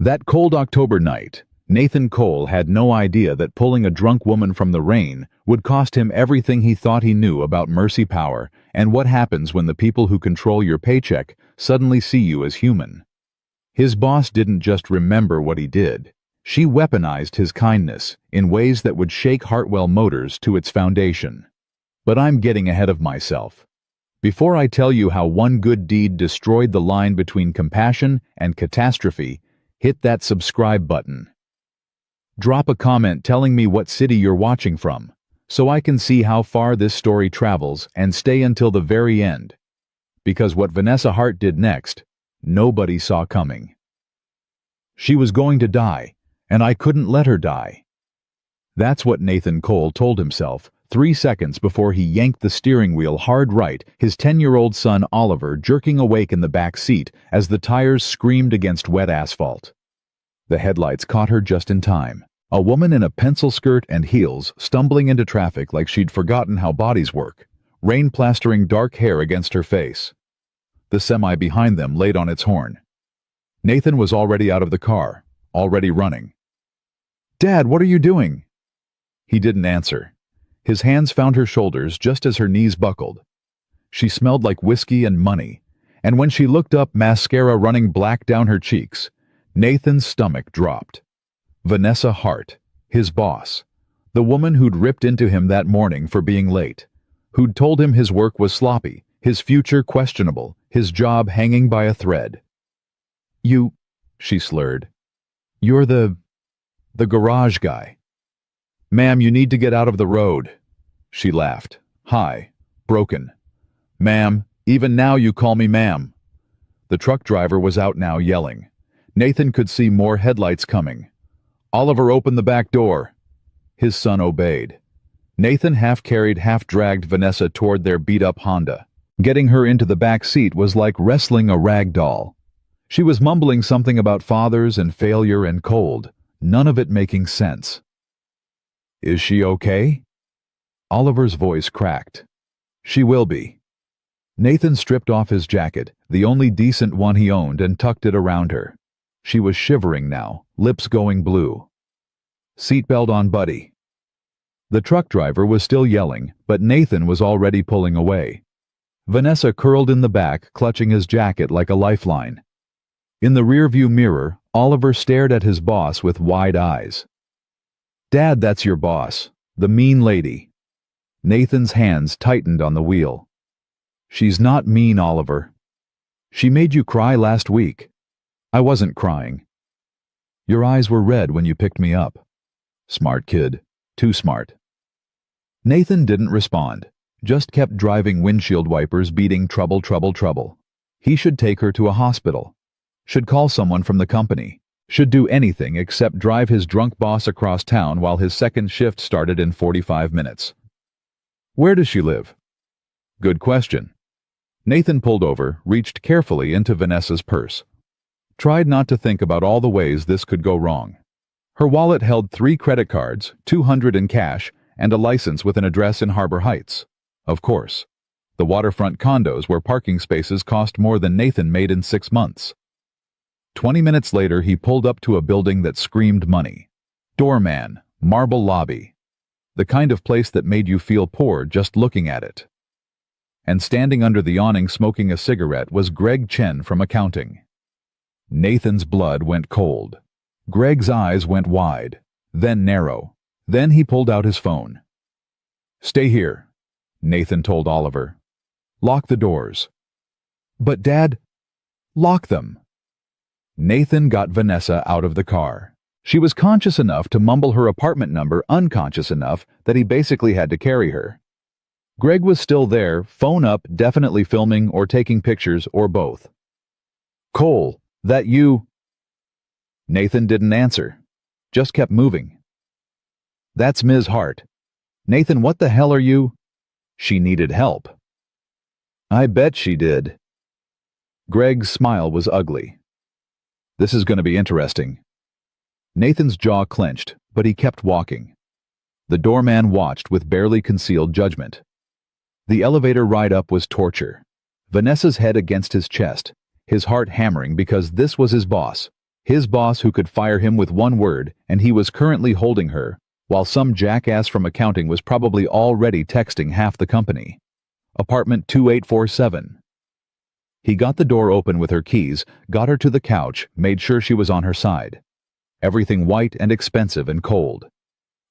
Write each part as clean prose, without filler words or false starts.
That cold October night, Nathan Cole had no idea that pulling a drunk woman from the rain would cost him everything he thought he knew about mercy power and what happens when the people who control your paycheck suddenly see you as human. His boss didn't just remember what he did. She weaponized his kindness in ways that would shake Hartwell Motors to its foundation. But I'm getting ahead of myself. Before I tell you how one good deed destroyed the line between compassion and catastrophe, hit that subscribe button. Drop a comment telling me what city you're watching from, so I can see how far this story travels and stay until the very end. Because what Vanessa Hart did next, nobody saw coming. She was going to die, and I couldn't let her die. That's what Nathan Cole told himself 3 seconds before he yanked the steering wheel hard right, his 10-year-old son Oliver jerking awake in the back seat as the tires screamed against wet asphalt. The headlights caught her just in time. A woman in a pencil skirt and heels stumbling into traffic like she'd forgotten how bodies work, rain plastering dark hair against her face. The semi behind them laid on its horn. Nathan was already out of the car, already running. "Dad, what are you doing?" He didn't answer. His hands found her shoulders just as her knees buckled. She smelled like whiskey and money, and when she looked up, mascara running black down her cheeks, Nathan's stomach dropped. Vanessa Hart, his boss, the woman who'd ripped into him that morning for being late, who'd told him his work was sloppy, his future questionable, his job hanging by a thread. "You," she slurred. "You're the garage guy." "Ma'am, you need to get out of the road." She laughed, high, broken. "Ma'am, even now you call me ma'am." The truck driver was out now yelling. Nathan could see more headlights coming. "Oliver, open the back door." His son obeyed. Nathan half-carried, half-dragged Vanessa toward their beat-up Honda. Getting her into the back seat was like wrestling a rag doll. She was mumbling something about fathers and failure and cold, none of it making sense. "Is she okay?" Oliver's voice cracked. "She will be." Nathan stripped off his jacket, the only decent one he owned, and tucked it around her. She was shivering now, lips going blue. "Seatbelt on, buddy." The truck driver was still yelling, but Nathan was already pulling away. Vanessa curled in the back, clutching his jacket like a lifeline. In the rearview mirror, Oliver stared at his boss with wide eyes. "Dad, that's your boss, the mean lady." Nathan's hands tightened on the wheel. "She's not mean, Oliver. She made you cry last week." "I wasn't crying." "Your eyes were red when you picked me up." "Smart kid. Too smart." Nathan didn't respond, just kept driving, windshield wipers beating trouble, trouble, trouble. He should take her to a hospital. Should call someone from the company. Should do anything except drive his drunk boss across town while his second shift started in 45 minutes. "Where does she live?" "Good question." Nathan pulled over, reached carefully into Vanessa's purse. Tried not to think about all the ways this could go wrong. Her wallet held 3 credit cards, $200 in cash, and a license with an address in Harbor Heights. Of course. The waterfront condos where parking spaces cost more than Nathan made in 6 months. 20 minutes later, he pulled up to a building that screamed money. Doorman, marble lobby. The kind of place that made you feel poor just looking at it. And standing under the awning smoking a cigarette was Greg Chen from accounting. Nathan's blood went cold. Greg's eyes went wide, then narrow. Then he pulled out his phone. "Stay here," Nathan told Oliver. "Lock the doors." "But Dad..." "Lock them." Nathan got Vanessa out of the car. She was conscious enough to mumble her apartment number, unconscious enough that he basically had to carry her. Greg was still there, phone up, definitely filming or taking pictures or both. "Cole, that you..." Nathan didn't answer, just kept moving. "That's Ms. Hart." "Nathan, what the hell are you..." She needed help. "I bet she did." Greg's smile was ugly. "This is going to be interesting." Nathan's jaw clenched, but he kept walking. The doorman watched with barely concealed judgment. The elevator ride up was torture. Vanessa's head against his chest, his heart hammering because this was his boss, His boss who could fire him with one word, and he was currently holding her, while some jackass from accounting was probably already texting half the company. Apartment 2847. He got the door open with her keys, got her to the couch, made sure she was on her side. Everything white and expensive and cold.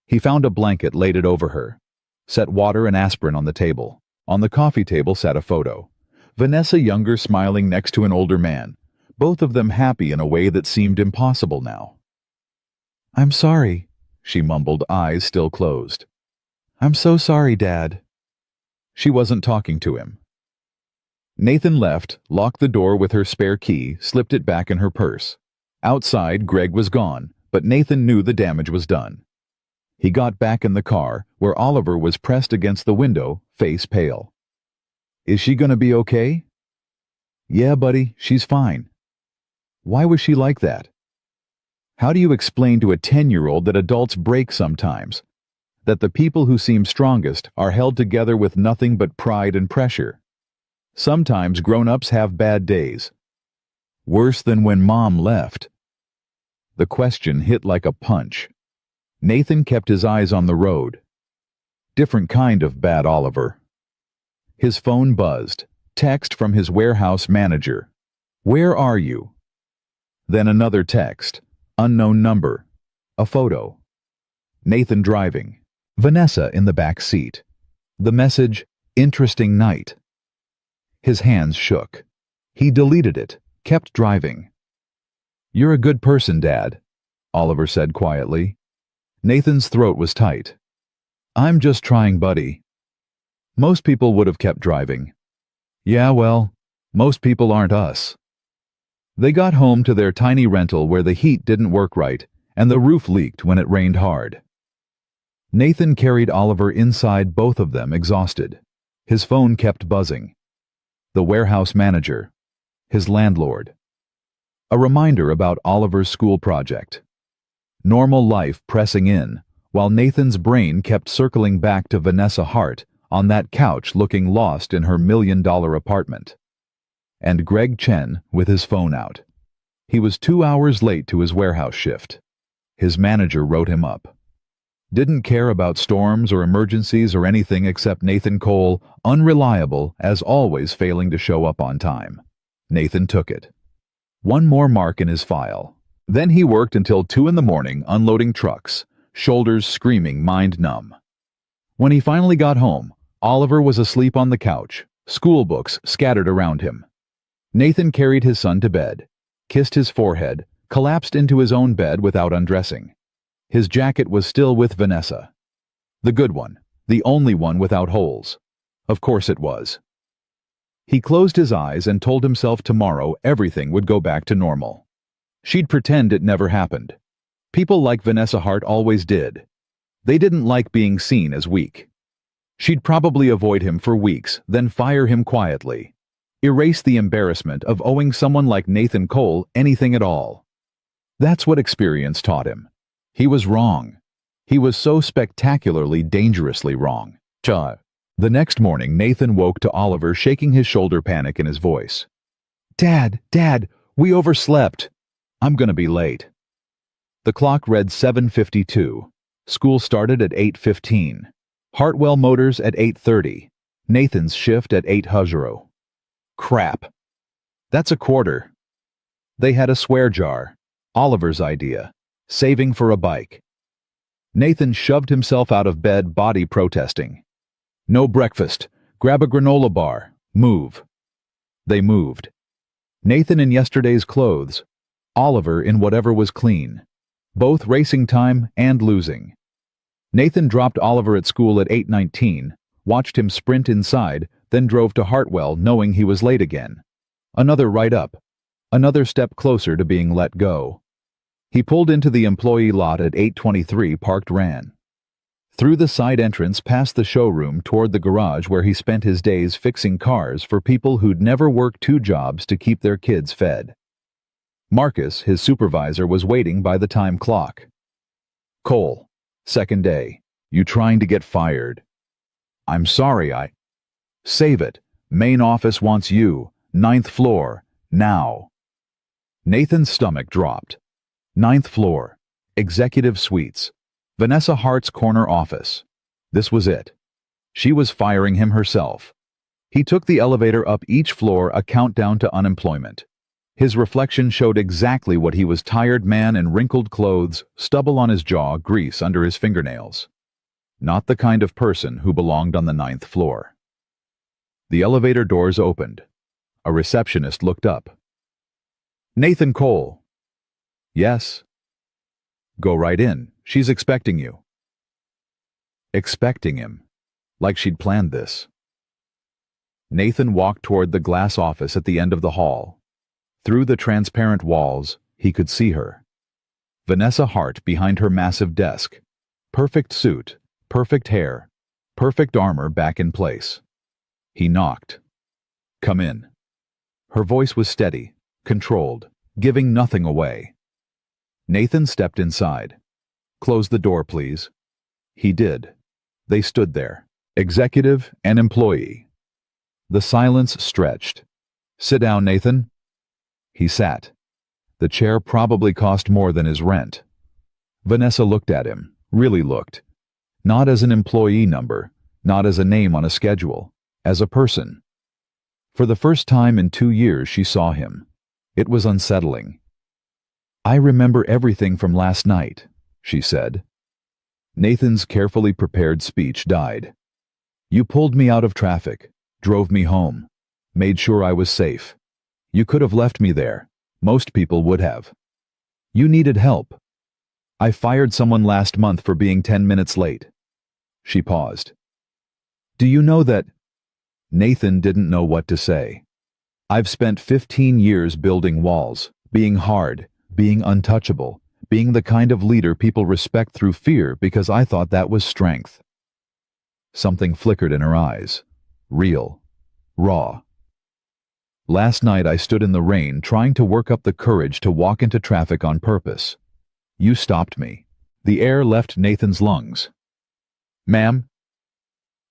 He found a blanket, laid it over her. Set water and aspirin on the table. On the coffee table sat a photo. Vanessa younger smiling next to an older man, both of them happy in a way that seemed impossible now. "I'm sorry," she mumbled, eyes still closed. "I'm so sorry, Dad." She wasn't talking to him. Nathan left, locked the door with her spare key, slipped it back in her purse. Outside, Greg was gone, but Nathan knew the damage was done. He got back in the car, where Oliver was pressed against the window, face pale. "Is she gonna be okay?" "Yeah, buddy, she's fine." Why was she like that? How do you explain to a 10-year-old that adults break sometimes? That the people who seem strongest are held together with nothing but pride and pressure? Sometimes grown-ups have bad days. Worse than when Mom left. The question hit like a punch. Nathan kept his eyes on the road. Different kind of bad, Oliver. His phone buzzed. Text from his warehouse manager. "Where are you?" Then another text. Unknown number. A photo. Nathan driving. Vanessa in the back seat. The message, "Interesting night." His hands shook. He deleted it, kept driving. "You're a good person, Dad," Oliver said quietly. Nathan's throat was tight. "I'm just trying, buddy." Most people would have kept driving. Yeah, well, most people aren't us. They got home to their tiny rental where the heat didn't work right, and the roof leaked when it rained hard. Nathan carried Oliver inside, both of them exhausted. His phone kept buzzing. The warehouse manager. His landlord. A reminder about Oliver's school project. Normal life pressing in, while Nathan's brain kept circling back to Vanessa Hart on that couch looking lost in her $1 million apartment. And Greg Chen with his phone out. He was 2 hours late to his warehouse shift. His manager wrote him up. Didn't care about storms or emergencies or anything except Nathan Cole, unreliable, as always failing to show up on time. Nathan took it. One more mark in his file. Then he worked until 2 in the morning unloading trucks, shoulders screaming, mind numb. When he finally got home, Oliver was asleep on the couch, school books scattered around him. Nathan carried his son to bed, kissed his forehead, collapsed into his own bed without undressing. His jacket was still with Vanessa. The good one, the only one without holes. Of course it was. He closed his eyes and told himself tomorrow everything would go back to normal. She'd pretend it never happened. People like Vanessa Hart always did. They didn't like being seen as weak. She'd probably avoid him for weeks, then fire him quietly. Erase the embarrassment of owing someone like Nathan Cole anything at all. That's what experience taught him. He was wrong. He was so spectacularly, dangerously wrong. The next morning, Nathan woke to Oliver shaking his shoulder, panic in his voice. Dad, we overslept. I'm gonna be late." The clock read 7:52. School started at 8:15. Hartwell Motors at 8:30. Nathan's shift at 8:00. Crap. That's a quarter. They had a swear jar. Oliver's idea. Saving for a bike. Nathan shoved himself out of bed, body protesting. No breakfast. Grab a granola bar. Move. They moved. Nathan in yesterday's clothes. Oliver in whatever was clean. Both racing time and losing. Nathan dropped Oliver at school at 8:19, watched him sprint inside, then drove to Hartwell knowing he was late again. Another write-up. Another step closer to being let go. He pulled into the employee lot at 8:23, parked, ran. Through the side entrance past the showroom toward the garage where he spent his days fixing cars for people who'd never worked 2 jobs to keep their kids fed. Marcus, his supervisor, was waiting by the time clock. Cole, second day. You trying to get fired? I'm sorry, Save it. Main office wants you. 9th floor. Now. Nathan's stomach dropped. Ninth floor. Executive Suites. Vanessa Hart's corner office. This was it. She was firing him herself. He took the elevator up each floor, a countdown to unemployment. His reflection showed exactly what he was: tired man in wrinkled clothes, stubble on his jaw, grease under his fingernails. Not the kind of person who belonged on the ninth floor. The elevator doors opened. A receptionist looked up. "Nathan Cole." "Yes." "Go right in. She's expecting you." Expecting him. Like she'd planned this. Nathan walked toward the glass office at the end of the hall. Through the transparent walls, he could see her. Vanessa Hart behind her massive desk. Perfect suit, perfect hair, perfect armor back in place. He knocked. "Come in." Her voice was steady, controlled, giving nothing away. Nathan stepped inside. "Close the door, please." He did. They stood there, executive and employee. The silence stretched. "Sit down, Nathan." He sat. The chair probably cost more than his rent. Vanessa looked at him, really looked. Not as an employee number, not as a name on a schedule, as a person. For the first time in 2 years she saw him. It was unsettling. "I remember everything from last night," she said. Nathan's carefully prepared speech died. "You pulled me out of traffic, drove me home, made sure I was safe. You could have left me there. Most people would have. You needed help. I fired someone last month for being 10 minutes late." She paused. "Do you know that—" Nathan didn't know what to say. "I've spent 15 years building walls, being hard, being untouchable, being the kind of leader people respect through fear because I thought that was strength." Something flickered in her eyes. Real. Raw. "Last night I stood in the rain trying to work up the courage to walk into traffic on purpose. You stopped me." The air left Nathan's lungs. "Ma'am?"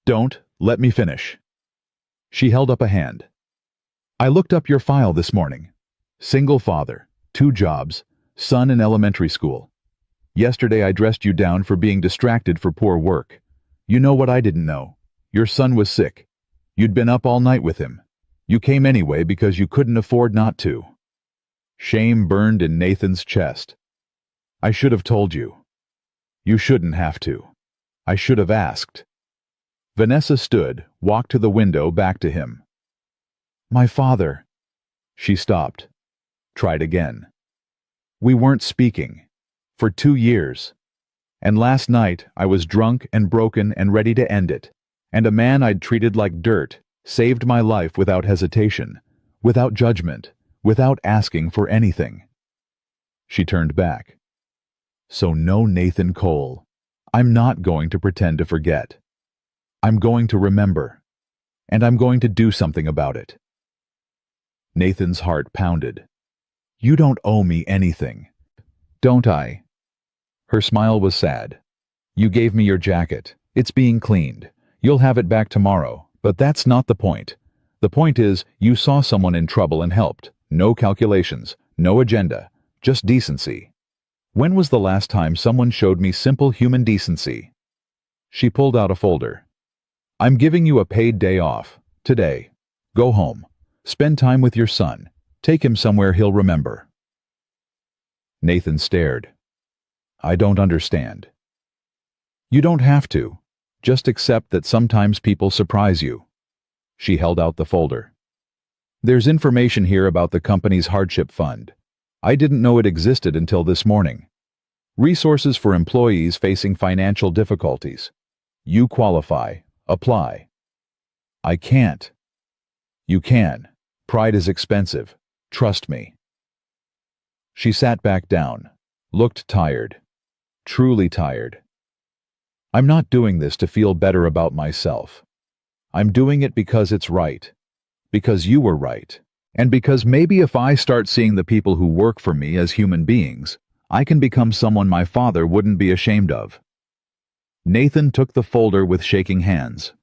"Don't, let me finish." She held up a hand. "I looked up your file this morning. Single father, 2 jobs, son in elementary school. Yesterday I dressed you down for being distracted for poor work. You know what I didn't know? Your son was sick. You'd been up all night with him. You came anyway because you couldn't afford not to." Shame burned in Nathan's chest. "I should have told you." "You shouldn't have to. I should have asked." Vanessa stood, walked to the window, back to him. "My father." She stopped. Tried again. "We weren't speaking. For 2 years. And last night I was drunk and broken and ready to end it. And a man I'd treated like dirt saved my life without hesitation, without judgment, without asking for anything." She turned back. "So no, Nathan Cole. I'm not going to pretend to forget. I'm going to remember. And I'm going to do something about it." Nathan's heart pounded. "You don't owe me anything." "Don't I?" Her smile was sad. "You gave me your jacket. It's being cleaned. You'll have it back tomorrow. But that's not the point. The point is, you saw someone in trouble and helped. No calculations, no agenda, just decency. When was the last time someone showed me simple human decency?" She pulled out a folder. "I'm giving you a paid day off. Today. Go home. Spend time with your son. Take him somewhere he'll remember." Nathan stared. "I don't understand." "You don't have to. Just accept that sometimes people surprise you." She held out the folder. "There's information here about the company's hardship fund. I didn't know it existed until this morning. Resources for employees facing financial difficulties. You qualify. Apply." "I can't." "You can. Pride is expensive. Trust me." She sat back down, looked tired. Truly tired. "I'm not doing this to feel better about myself. I'm doing it because it's right. Because you were right. And because maybe if I start seeing the people who work for me as human beings, I can become someone my father wouldn't be ashamed of." Nathan took the folder with shaking hands.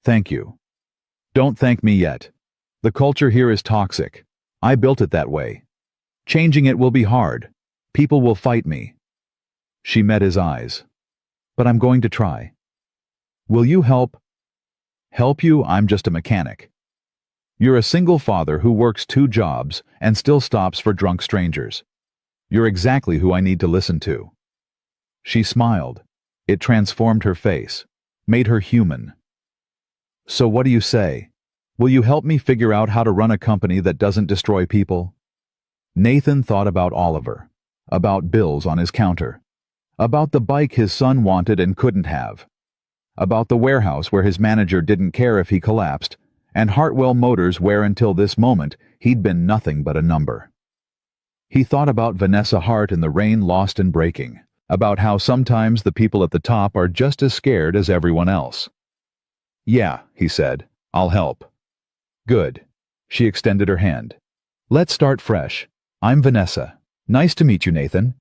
"Thank you. Don't thank me yet. The culture here is toxic. I built it that way. Changing it will be hard. People will fight me. She met his eyes. But I'm going to try. Will you help? Help you? I'm just a mechanic. You're a single father who works 2 jobs and still stops for drunk strangers. You're exactly who I need to listen to. She smiled. It transformed her face, made her human. So what do you say? Will you help me figure out how to run a company that doesn't destroy people? Nathan thought about Oliver, about bills on his counter, about the bike his son wanted and couldn't have, about the warehouse where his manager didn't care if he collapsed, and Hartwell Motors where until this moment he'd been nothing but a number. He thought about Vanessa Hart in The Rain, Lost and Breaking, about how sometimes the people at the top are just as scared as everyone else. Yeah, he said, I'll help. Good. She extended her hand. Let's start fresh. I'm Vanessa. Nice to meet you, Nathan.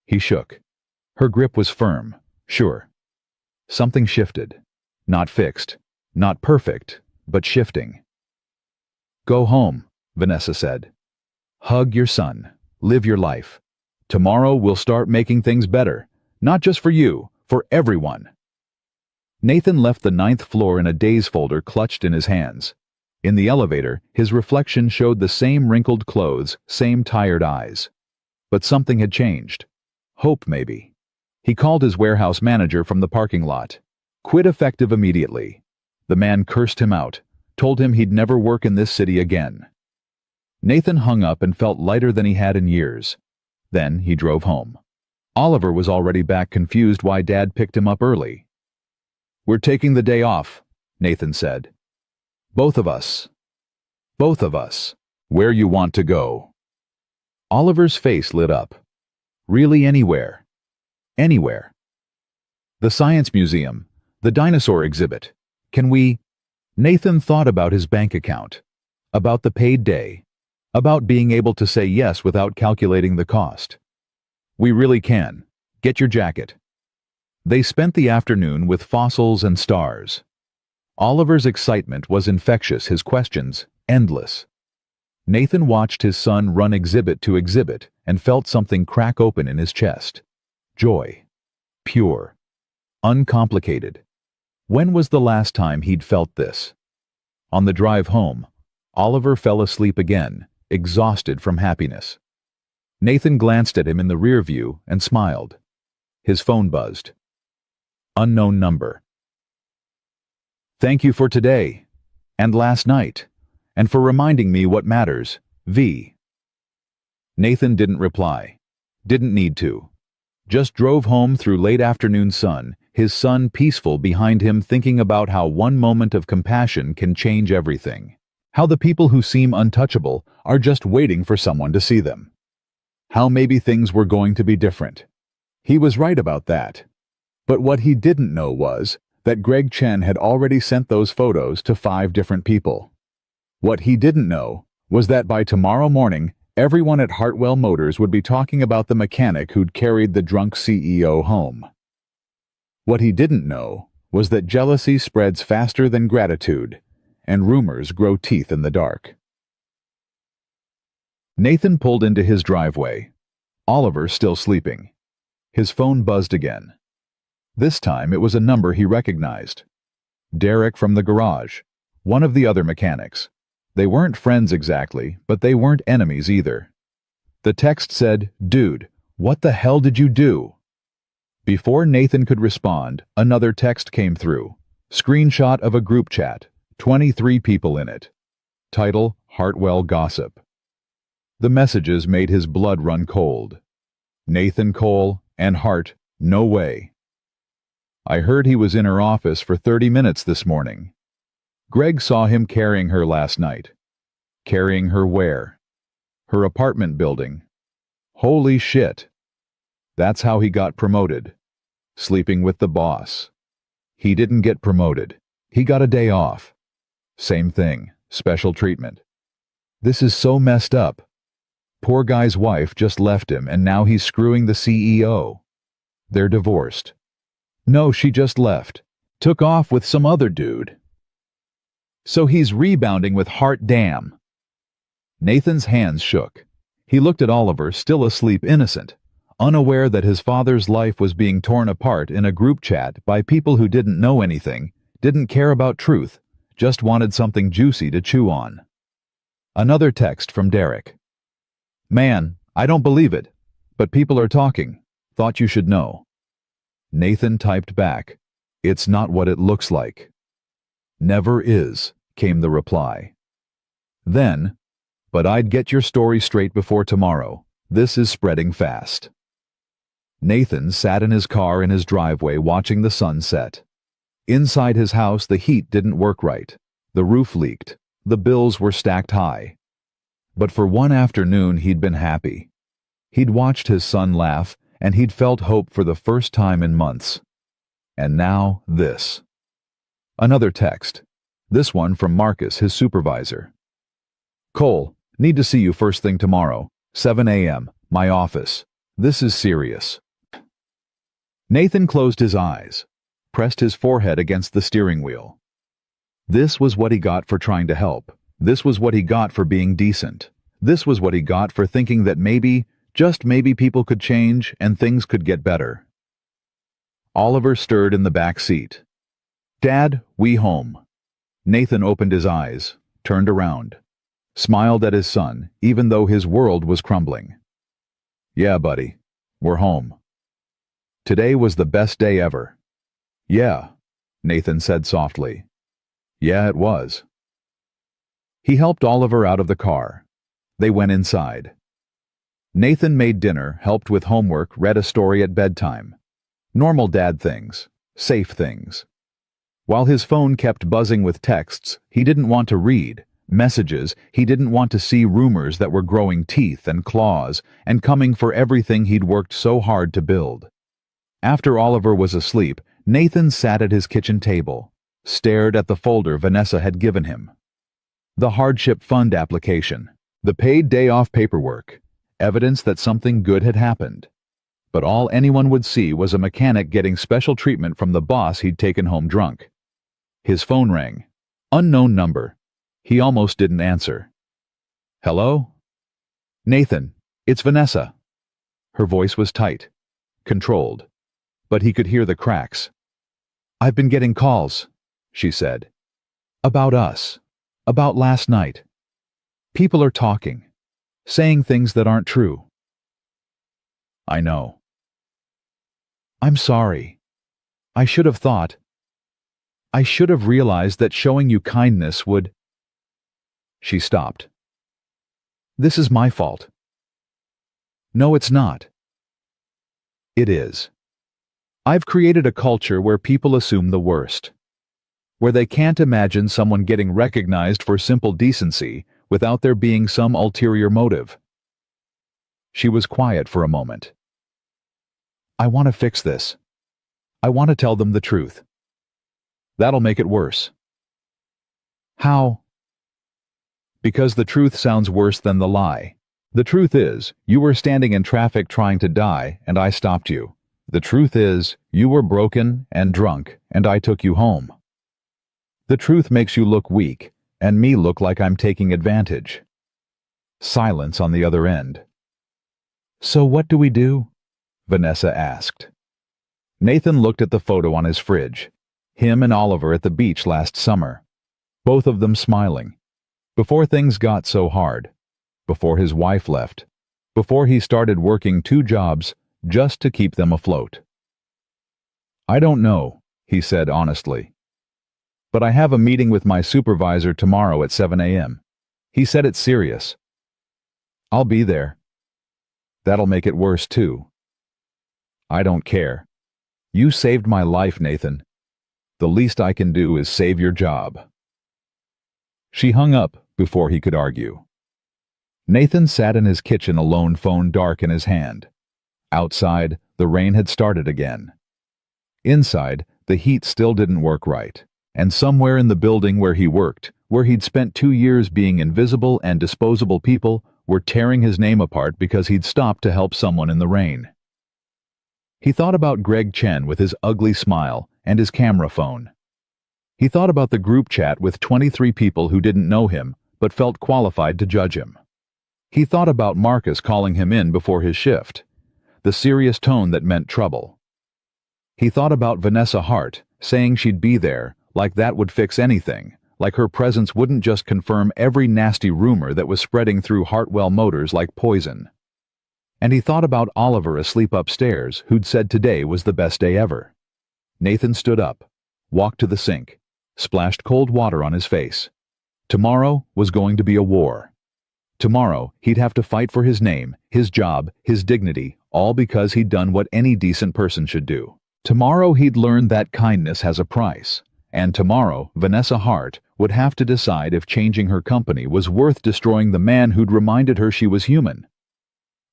He shook. Her grip was firm, sure. Something shifted. Not fixed, not perfect, but shifting. Go home, Vanessa said. Hug your son. Live your life. Tomorrow we'll start making things better. Not just for you, for everyone. Nathan left the 9th floor in a daze folder clutched in his hands. In the elevator, his reflection showed the same wrinkled clothes, same tired eyes. But something had changed. Hope, maybe. He called his warehouse manager from the parking lot. Quit effective immediately. The man cursed him out, told him he'd never work in this city again. Nathan hung up and felt lighter than he had in years. Then he drove home. Oliver was already back, confused why Dad picked him up early. We're taking the day off, Nathan said. Both of us. Both of us. Where you want to go? Oliver's face lit up. Really, anywhere. Anywhere. The Science Museum. The dinosaur exhibit. Can we? Nathan thought about his bank account. About the paid day. About being able to say yes without calculating the cost. We really can. Get your jacket. They spent the afternoon with fossils and stars. Oliver's excitement was infectious, his questions endless. Nathan watched his son run exhibit to exhibit and felt something crack open in his chest. Joy. Pure. Uncomplicated. When was the last time he'd felt this? On the drive home, Oliver fell asleep again, exhausted from happiness. Nathan glanced at him in the rear view and smiled. His phone buzzed. Unknown number. Thank you for today, and last night, and for reminding me what matters, V. Nathan didn't reply. Didn't need to. Just drove home through late afternoon sun, his son peaceful behind him, thinking about how one moment of compassion can change everything. How the people who seem untouchable are just waiting for someone to see them. How maybe things were going to be different. He was right about that. But what he didn't know was that Greg Chen had already sent those photos to 5 different people. What he didn't know was that by tomorrow morning, everyone at Hartwell Motors would be talking about the mechanic who'd carried the drunk CEO home. What he didn't know was that jealousy spreads faster than gratitude, and rumors grow teeth in the dark. Nathan pulled into his driveway. Oliver still sleeping. His phone buzzed again. This time it was a number he recognized. Derek from the garage, one of the other mechanics. They weren't friends exactly, but they weren't enemies either. The text said, "Dude, what the hell did you do?" Before Nathan could respond, another text came through. Screenshot of a group chat, 23 people in it. Title, Hartwell Gossip. The messages made his blood run cold. Nathan Cole and Hart, no way. I heard he was in her office for 30 minutes this morning. Greg saw him carrying her last night. Carrying her where? Her apartment building. Holy shit. That's how he got promoted. Sleeping with the boss. He didn't get promoted. He got a day off. Same thing, special treatment. This is so messed up. Poor guy's wife just left him and now he's screwing the CEO. They're divorced. No, she just left. Took off with some other dude. So he's rebounding with Hart, damn. Nathan's hands shook. He looked at Oliver, still asleep, innocent, unaware that his father's life was being torn apart in a group chat by people who didn't know anything, didn't care about truth, just wanted something juicy to chew on. Another text from Derek. "Man, I don't believe it, but people are talking. Thought you should know." Nathan typed back, "It's not what it looks like." "Never is," came the reply. Then, "But I'd get your story straight before tomorrow. This is spreading fast." Nathan sat in his car in his driveway watching the sun set. Inside his house, the heat didn't work right. The roof leaked. The bills were stacked high. But for one afternoon, he'd been happy. He'd watched his son laugh, and he'd felt hope for the first time in months. And now, this. Another text. This one from Marcus, his supervisor. "Cole, need to see you first thing tomorrow, 7 a.m., my office. This is serious." Nathan closed his eyes, pressed his forehead against the steering wheel. This was what he got for trying to help. This was what he got for being decent. This was what he got for thinking that maybe, just maybe, people could change and things could get better. Oliver stirred in the back seat. "Dad, we home." Nathan opened his eyes, turned around, smiled at his son, even though his world was crumbling. "Yeah, buddy, we're home. Today was the best day ever." "Yeah," Nathan said softly. "Yeah, it was." He helped Oliver out of the car. They went inside. Nathan made dinner, helped with homework, read a story at bedtime. Normal dad things, safe things. While his phone kept buzzing with texts he didn't want to read, messages he didn't want to see, rumors that were growing teeth and claws and coming for everything he'd worked so hard to build. After Oliver was asleep, Nathan sat at his kitchen table, stared at the folder Vanessa had given him. The hardship fund application, the paid day off paperwork, evidence that something good had happened. But all anyone would see was a mechanic getting special treatment from the boss he'd taken home drunk. His phone rang. Unknown number. He almost didn't answer. "Hello?" "Nathan, it's Vanessa." Her voice was tight, controlled, but he could hear the cracks. "I've been getting calls," she said. "About us. About last night. People are talking, saying things that aren't true." "I know." "I'm sorry. I should have thought. I should have realized that showing you kindness would—" She stopped. "This is my fault." "No, it's not." "It is. I've created a culture where people assume the worst, where they can't imagine someone getting recognized for simple decency without there being some ulterior motive." She was quiet for a moment. "I want to fix this. I want to tell them the truth." "That'll make it worse." "How?" "Because the truth sounds worse than the lie. The truth is, you were standing in traffic trying to die, and I stopped you. The truth is, you were broken and drunk, and I took you home. The truth makes you look weak, and me look like I'm taking advantage." Silence on the other end. "So what do we do?" Vanessa asked. Nathan looked at the photo on his fridge. Him and Oliver at the beach last summer. Both of them smiling. Before things got so hard. Before his wife left. Before he started working 2 jobs just to keep them afloat. "I don't know," he said honestly. "But I have a meeting with my supervisor tomorrow at 7 a.m. He said it's serious. I'll be there." "That'll make it worse too." "I don't care. You saved my life, Nathan. The least I can do is save your job." She hung up before he could argue. Nathan sat in his kitchen alone, phone dark in his hand. Outside, the rain had started again. Inside, the heat still didn't work right, and somewhere in the building where he worked, where he'd spent 2 years being invisible and disposable, people were tearing his name apart because he'd stopped to help someone in the rain. He thought about Greg Chen with his ugly smile and his camera phone. He thought about the group chat with 23 people who didn't know him but felt qualified to judge him. He thought about Marcus calling him in before his shift, the serious tone that meant trouble. He thought about Vanessa Hart, saying she'd be there, like that would fix anything, like her presence wouldn't just confirm every nasty rumor that was spreading through Hartwell Motors like poison. And he thought about Oliver asleep upstairs, who'd said today was the best day ever. Nathan stood up, walked to the sink, splashed cold water on his face. Tomorrow was going to be a war. Tomorrow he'd have to fight for his name, his job, his dignity, all because he'd done what any decent person should do. Tomorrow he'd learn that kindness has a price. And tomorrow, Vanessa Hart would have to decide if changing her company was worth destroying the man who'd reminded her she was human.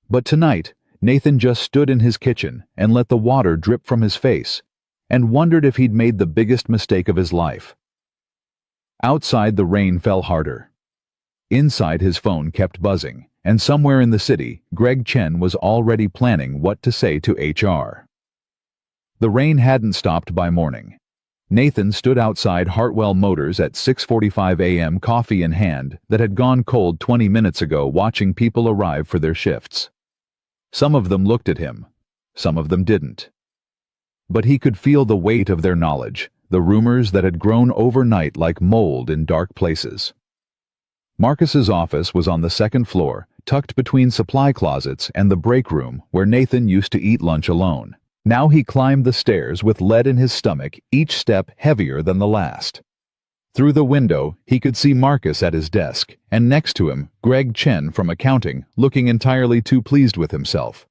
But tonight, Nathan just stood in his kitchen and let the water drip from his face, and wondered if he'd made the biggest mistake of his life. Outside, the rain fell harder. Inside, his phone kept buzzing, and somewhere in the city, Greg Chen was already planning what to say to HR. The rain hadn't stopped by morning. Nathan stood outside Hartwell Motors at 6:45 a.m., coffee in hand, that had gone cold 20 minutes ago, watching people arrive for their shifts. Some of them looked at him, some of them didn't. But he could feel the weight of their knowledge, the rumors that had grown overnight like mold in dark places. Marcus's office was on the second floor, tucked between supply closets and the break room where Nathan used to eat lunch alone. Now he climbed the stairs with lead in his stomach, each step heavier than the last. Through the window, he could see Marcus at his desk, and next to him, Greg Chen from accounting, looking entirely too pleased with himself.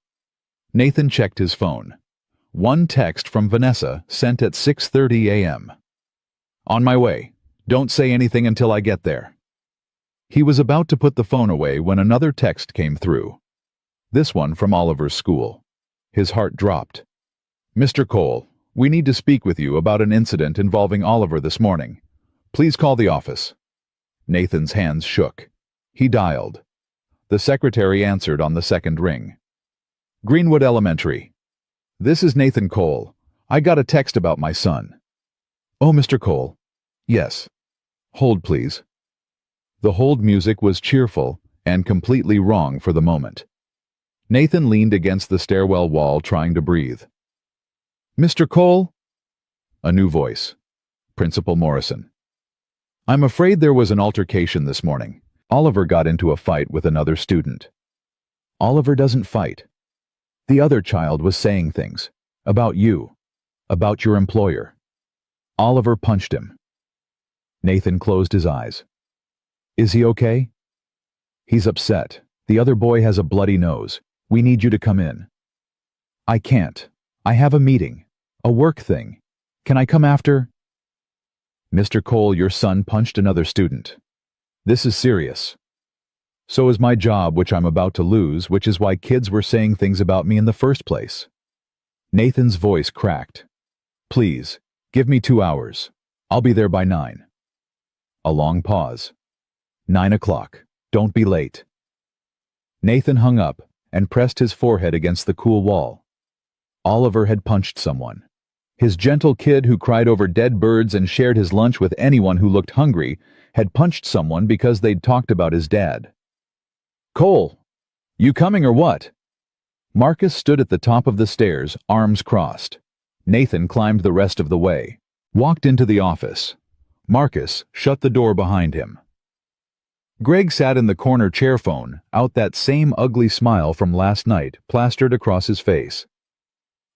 Nathan checked his phone. One text from Vanessa, sent at 6:30 a.m. "On my way. Don't say anything until I get there." He was about to put the phone away when another text came through. This one from Oliver's school. His heart dropped. "Mr. Cole, we need to speak with you about an incident involving Oliver this morning. Please call the office." Nathan's hands shook. He dialed. The secretary answered on the second ring. "Greenwood Elementary. This is Nathan Cole. I got a text about my son." "Oh, Mr. Cole." "Yes." "Hold, please." The hold music was cheerful and completely wrong for the moment. Nathan leaned against the stairwell wall, trying to breathe. "Mr. Cole?" A new voice. Principal Morrison. "I'm afraid there was an altercation this morning. Oliver got into a fight with another student." "Oliver doesn't fight. The other child was saying things. About you. About your employer. Oliver punched him." Nathan closed his eyes. "Is he okay?" "He's upset. The other boy has a bloody nose. We need you to come in." "I can't. I have a meeting. A work thing. Can I come after?" "Mr. Cole, your son punched another student. This is serious. So is my job, which I'm about to lose, which is why kids were saying things about me in the first place." Nathan's voice cracked. "Please, give me 2 hours. I'll be there by 9. A long pause. 9 o'clock. Don't be late." Nathan hung up and pressed his forehead against the cool wall. Oliver had punched someone. His gentle kid who cried over dead birds and shared his lunch with anyone who looked hungry had punched someone because they'd talked about his dad. "Cole, you coming or what?" Marcus stood at the top of the stairs, arms crossed. Nathan climbed the rest of the way, walked into the office. Marcus shut the door behind him. Greg sat in the corner chair, phone out, that same ugly smile from last night plastered across his face.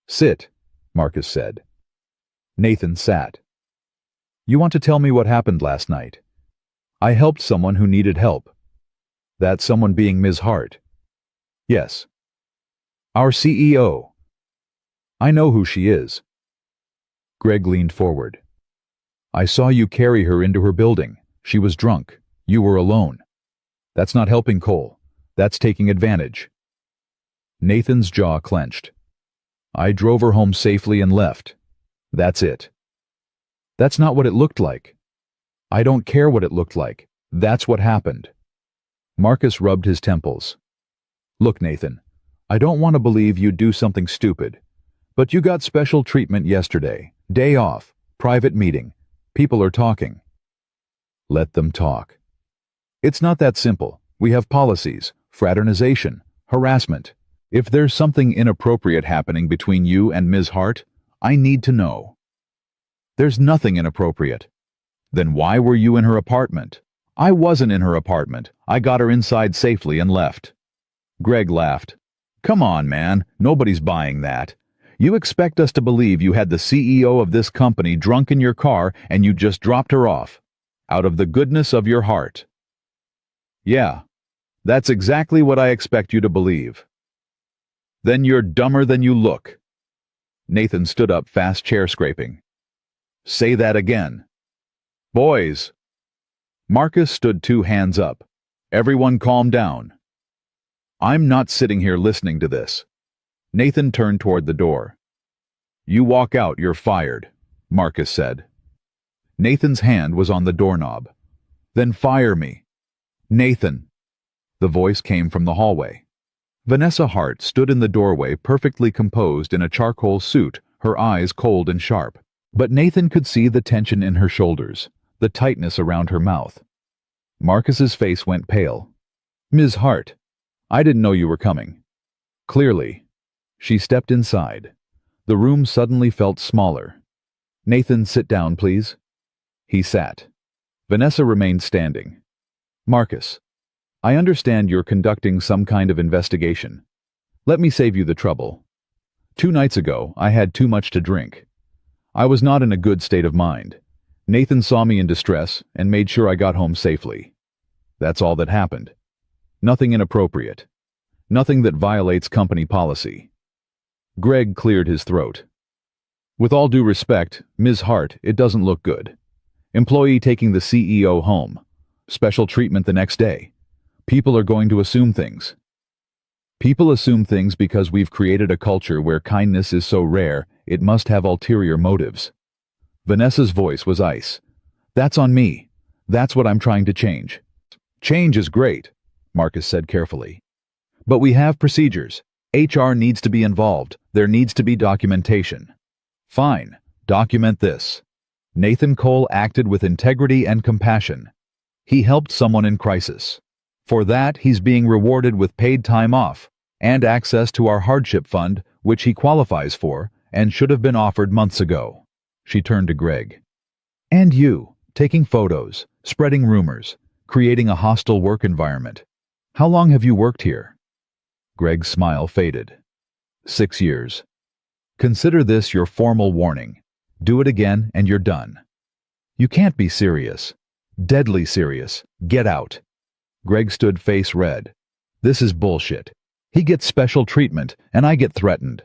"Sit," Marcus said. Nathan sat. "You want to tell me what happened last night?" "I helped someone who needed help." "That someone being Ms. Hart?" "Yes." "Our CEO." "I know who she is." Greg leaned forward. "I saw you carry her into her building. She was drunk. You were alone. That's not helping Cole. That's taking advantage." Nathan's jaw clenched. "I drove her home safely and left. That's it." "That's not what it looked like." "I don't care what it looked like. That's what happened." Marcus rubbed his temples. "Look, Nathan, I don't want to believe you'd do something stupid, but you got special treatment yesterday. Day off, private meeting. People are talking." "Let them talk." "It's not that simple. We have policies, fraternization, harassment. If there's something inappropriate happening between you and Ms. Hart, I need to know. There's nothing inappropriate. Then why were you in her apartment? I wasn't in her apartment. I got her inside safely and left. Greg laughed. Come on, man. Nobody's buying that. You expect us to believe you had the CEO of this company drunk in your car and you just dropped her off. Out of the goodness of your heart. Yeah, that's exactly what I expect you to believe. Then you're dumber than you look. Nathan stood up, fast chair scraping. Say that again. Boys. Marcus stood, 2 hands up. Everyone calm down. I'm not sitting here listening to this. Nathan turned toward the door. You walk out, you're fired, Marcus said. Nathan's hand was on the doorknob. Then fire me. Nathan. The voice came from the hallway. Vanessa Hart stood in the doorway, perfectly composed in a charcoal suit, her eyes cold and sharp. But Nathan could see the tension in her shoulders, the tightness around her mouth. Marcus's face went pale. Ms. Hart, I didn't know you were coming. Clearly. She stepped inside. The room suddenly felt smaller. Nathan, sit down, please. He sat. Vanessa remained standing. Marcus, I understand you're conducting some kind of investigation. Let me save you the trouble. 2 nights ago, I had too much to drink. I was not in a good state of mind. Nathan saw me in distress and made sure I got home safely. That's all that happened. Nothing inappropriate. Nothing that violates company policy. Greg cleared his throat. With all due respect, Ms. Hart, it doesn't look good. Employee taking the CEO home. Special treatment the next day. People are going to assume things. People assume things because we've created a culture where kindness is so rare, it must have ulterior motives. Vanessa's voice was ice. That's on me. That's what I'm trying to change. Change is great, Marcus said carefully. But we have procedures. HR needs to be involved. There needs to be documentation. Fine, document this. Nathan Cole acted with integrity and compassion. He helped someone in crisis. For that, he's being rewarded with paid time off and access to our hardship fund, which he qualifies for and should have been offered months ago. She turned to Greg. And you, taking photos, spreading rumors, creating a hostile work environment. How long have you worked here? Greg's smile faded. 6 years. Consider this your formal warning. Do it again and you're done. You can't be serious. Deadly serious. Get out. Greg stood face red. This is bullshit. He gets special treatment and I get threatened.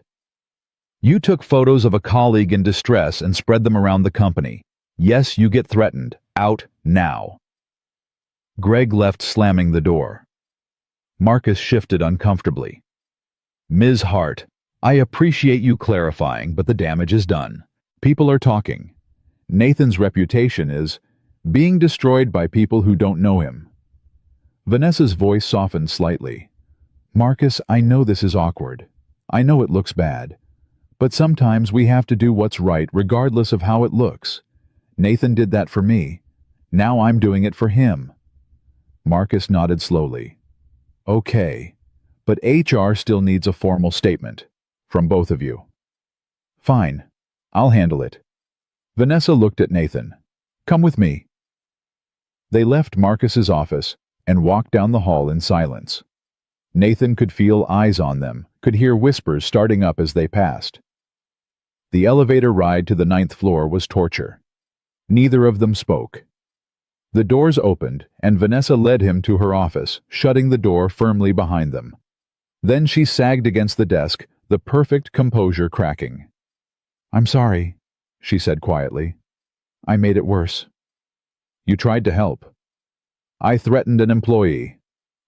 You took photos of a colleague in distress and spread them around the company. Yes, you get threatened. Out now. Greg left, slamming the door. Marcus shifted uncomfortably. Ms. Hart, I appreciate you clarifying, but the damage is done. People are talking. Nathan's reputation is being destroyed by people who don't know him. Vanessa's voice softened slightly. Marcus, I know this is awkward. I know it looks bad. But sometimes we have to do what's right regardless of how it looks. Nathan did that for me. Now I'm doing it for him. Marcus nodded slowly. Okay, but HR still needs a formal statement from both of you. Fine, I'll handle it. Vanessa looked at Nathan. Come with me. They left Marcus's office and walked down the hall in silence. Nathan could feel eyes on them, could hear whispers starting up as they passed. The elevator ride to the 9th floor was torture. Neither of them spoke. The doors opened, and Vanessa led him to her office, shutting the door firmly behind them. Then she sagged against the desk, the perfect composure cracking. I'm sorry, she said quietly. I made it worse. You tried to help. I threatened an employee.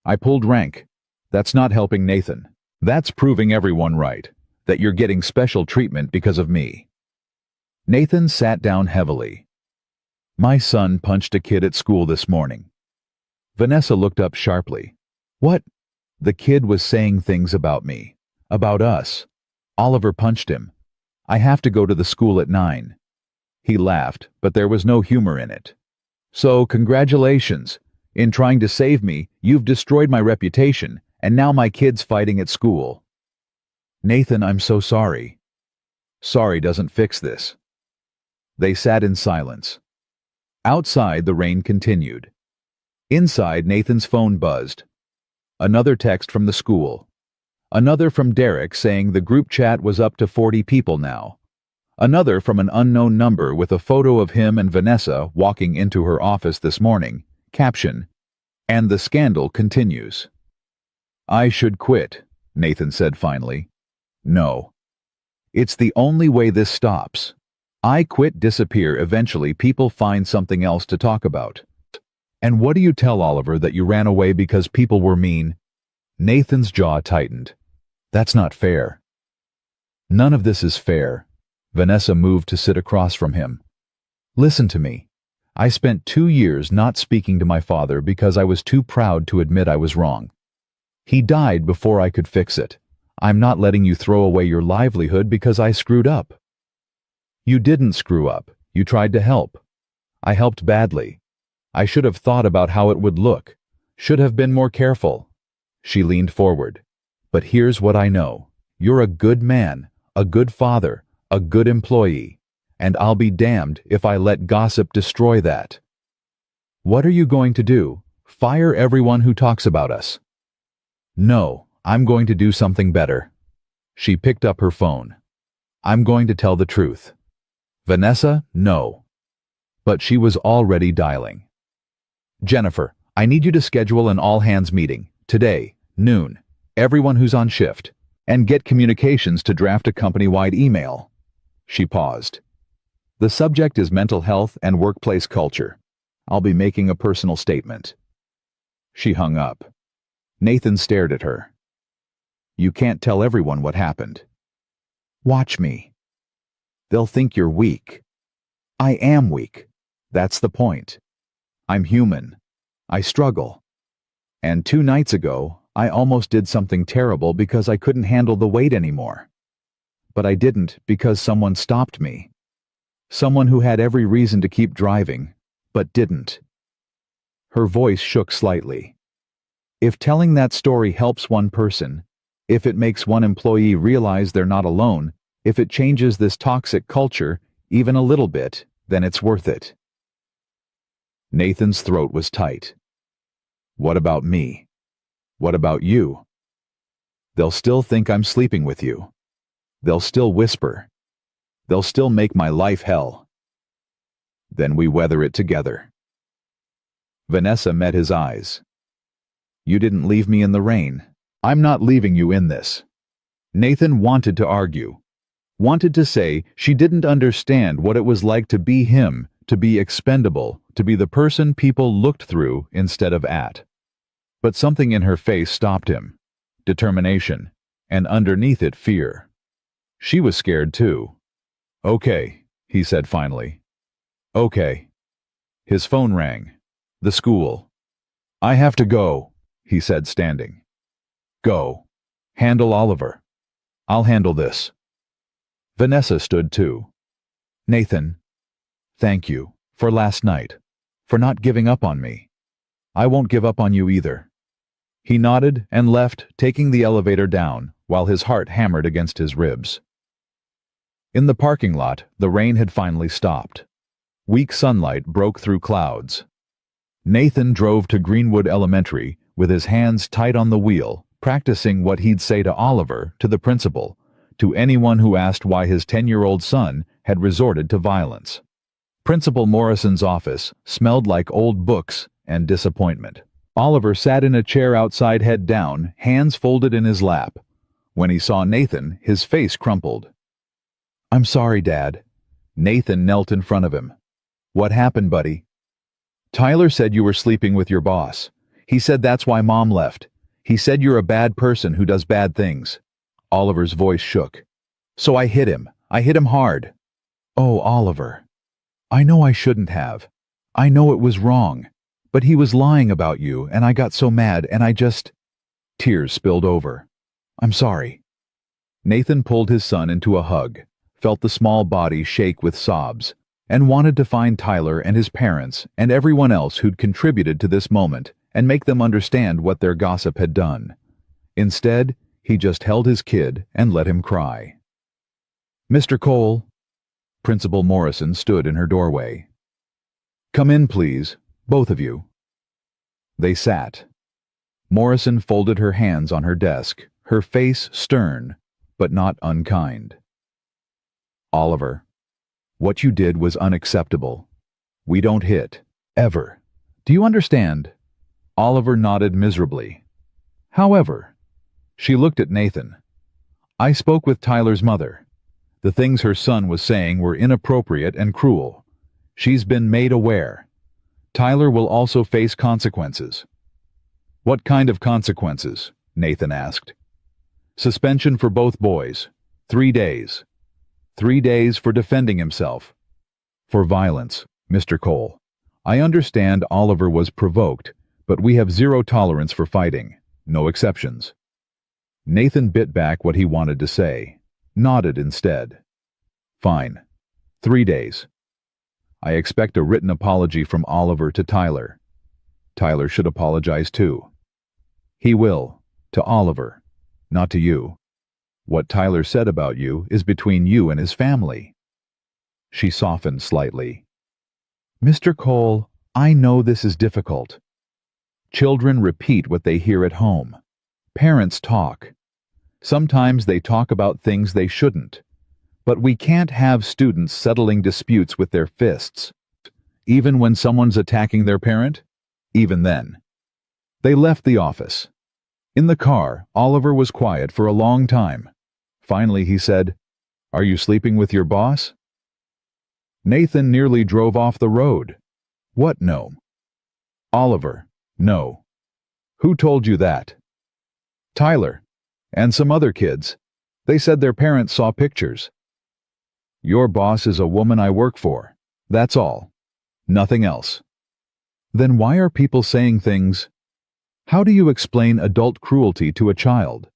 I pulled rank. That's not helping Nathan. That's proving everyone right, that you're getting special treatment because of me. Nathan sat down heavily. My son punched a kid at school this morning. Vanessa looked up sharply. What? The kid was saying things about me, about us. Oliver punched him. I have to go to the school at 9. He laughed, but there was no humor in it. So, congratulations. In trying to save me, you've destroyed my reputation, And now my kid's fighting at school. Nathan, I'm so sorry. Sorry doesn't fix this. They sat in silence. Outside, the rain continued. Inside, Nathan's phone buzzed. Another text from the school. Another from Derek saying the group chat was up to 40 people now. Another from an unknown number with a photo of him and Vanessa walking into her office this morning. Caption, "And the scandal continues." I should quit, Nathan said finally. No. It's the only way this stops. I quit, disappear, eventually people find something else to talk about. And what do you tell Oliver, that you ran away because people were mean? Nathan's jaw tightened. That's not fair. None of this is fair. Vanessa moved to sit across from him. Listen to me. I spent 2 years not speaking to my father because I was too proud to admit I was wrong. He died before I could fix it. I'm not letting you throw away your livelihood because I screwed up. You didn't screw up. You tried to help. I helped badly. I should have thought about how it would look. Should have been more careful. She leaned forward. But here's what I know. You're a good man, a good father, a good employee, and I'll be damned if I let gossip destroy that. What are you going to do? Fire everyone who talks about us? No, I'm going to do something better. She picked up her phone. I'm going to tell the truth. Vanessa, no. But she was already dialing. Jennifer, I need you to schedule an all-hands meeting, today, noon, everyone who's on shift, and get communications to draft a company-wide email. She paused. The subject is mental health and workplace culture. I'll be making a personal statement. She hung up. Nathan stared at her. You can't tell everyone what happened. Watch me. They'll think you're weak. I am weak. That's the point. I'm human. I struggle. And 2 nights ago, I almost did something terrible because I couldn't handle the weight anymore. But I didn't because someone stopped me. Someone who had every reason to keep driving, but didn't. Her voice shook slightly. If telling that story helps one person, if it makes one employee realize they're not alone, if it changes this toxic culture even a little bit, then it's worth it. Nathan's throat was tight. What about me? What about you? They'll still think I'm sleeping with you. They'll still whisper. They'll still make my life hell. Then we weather it together. Vanessa met his eyes. You didn't leave me in the rain. I'm not leaving you in this. Nathan wanted to argue. Wanted to say she didn't understand what it was like to be him, to be expendable, to be the person people looked through instead of at. But something in her face stopped him. Determination, and underneath it fear. She was scared too. Okay, he said finally. Okay. His phone rang. The school. I have to go, he said, standing. Go. Handle Oliver. I'll handle this. Vanessa stood too. Nathan, thank you for last night, for not giving up on me. I won't give up on you either. He nodded and left, taking the elevator down, while his heart hammered against his ribs. In the parking lot, the rain had finally stopped. Weak sunlight broke through clouds. Nathan drove to Greenwood Elementary with his hands tight on the wheel, practicing what he'd say to Oliver, to the principal, to anyone who asked why his 10-year-old son had resorted to violence. Principal Morrison's office smelled like old books and disappointment. Oliver sat in a chair outside, head down, hands folded in his lap. When he saw Nathan, his face crumpled. I'm sorry, Dad. Nathan knelt in front of him. What happened, buddy? Tyler said you were sleeping with your boss. He said that's why Mom left. He said you're a bad person who does bad things. Oliver's voice shook. So I hit him. I hit him hard. Oh, Oliver. I know I shouldn't have. I know it was wrong. But he was lying about you, and I got so mad, and I just... Tears spilled over. I'm sorry. Nathan pulled his son into a hug, felt the small body shake with sobs, and wanted to find Tyler and his parents and everyone else who'd contributed to this moment and make them understand what their gossip had done. Instead, he just held his kid and let him cry. "Mr. Cole," Principal Morrison stood in her doorway. "Come in, please, both of you." They sat. Morrison folded her hands on her desk, her face stern, but not unkind. "Oliver, what you did was unacceptable. We don't hit, ever. Do you understand?" Oliver nodded miserably. "However," she looked at Nathan, "I spoke with Tyler's mother. The things her son was saying were inappropriate and cruel. She's been made aware. Tyler will also face consequences." "What kind of consequences?" Nathan asked. "Suspension for both boys. 3 days. 3 days for defending himself. For violence, Mr. Cole. I understand Oliver was provoked, but we have zero tolerance for fighting. No exceptions." Nathan bit back what he wanted to say, nodded instead. "Fine. 3 days. I expect a written apology from Oliver to Tyler. Tyler should apologize too. He will, to Oliver, not to you. What Tyler said about you is between you and his family." She softened slightly. "Mr. Cole, I know this is difficult. Children repeat what they hear at home. Parents talk. Sometimes they talk about things they shouldn't. But we can't have students settling disputes with their fists. Even when someone's attacking their parent? Even then." They left the office. In the car, Oliver was quiet for a long time. Finally he said, "Are you sleeping with your boss?" Nathan nearly drove off the road. "What no?" "Oliver, no." "Who told you that?" "Tyler. And some other kids. They said their parents saw pictures." "Your boss is a woman I work for. That's all. Nothing else." "Then why are people saying things? How do you explain adult cruelty to a child?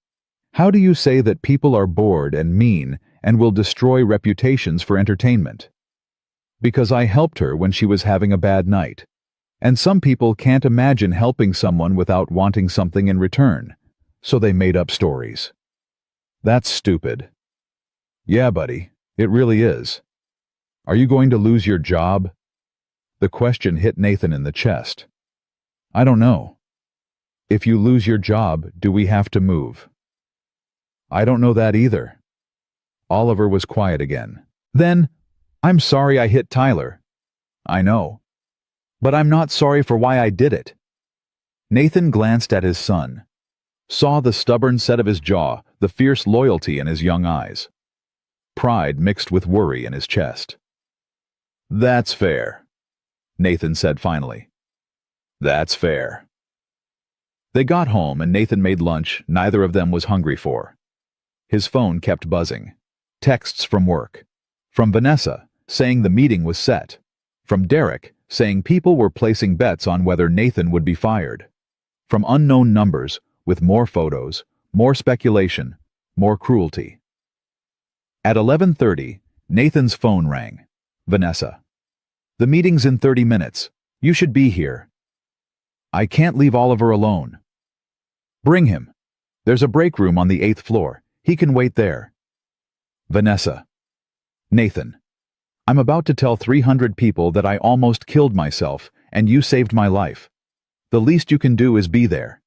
How do you say that people are bored and mean and will destroy reputations for entertainment?" "Because I helped her when she was having a bad night. And some people can't imagine helping someone without wanting something in return, so they made up stories." "That's stupid." "Yeah, buddy, it really is. Are you going to lose your job?" The question hit Nathan in the chest. "I don't know." "If you lose your job, do we have to move?" "I don't know that either." Oliver was quiet again. "Then, I'm sorry I hit Tyler." "I know. But I'm not sorry for why I did it." Nathan glanced at his son, saw the stubborn set of his jaw, the fierce loyalty in his young eyes. Pride mixed with worry in his chest. "That's fair," Nathan said finally. "That's fair." They got home and Nathan made lunch neither of them was hungry for. His phone kept buzzing. Texts from work. From Vanessa, saying the meeting was set. From Derek, saying people were placing bets on whether Nathan would be fired. From unknown numbers, with more photos, more speculation, more cruelty. At 11:30, Nathan's phone rang. Vanessa. "The meeting's in 30 minutes. You should be here." "I can't leave Oliver alone." "Bring him. There's a break room on the 8th floor. He can wait there." Vanessa. "Nathan. I'm about to tell 300 people that I almost killed myself, and you saved my life. The least you can do is be there."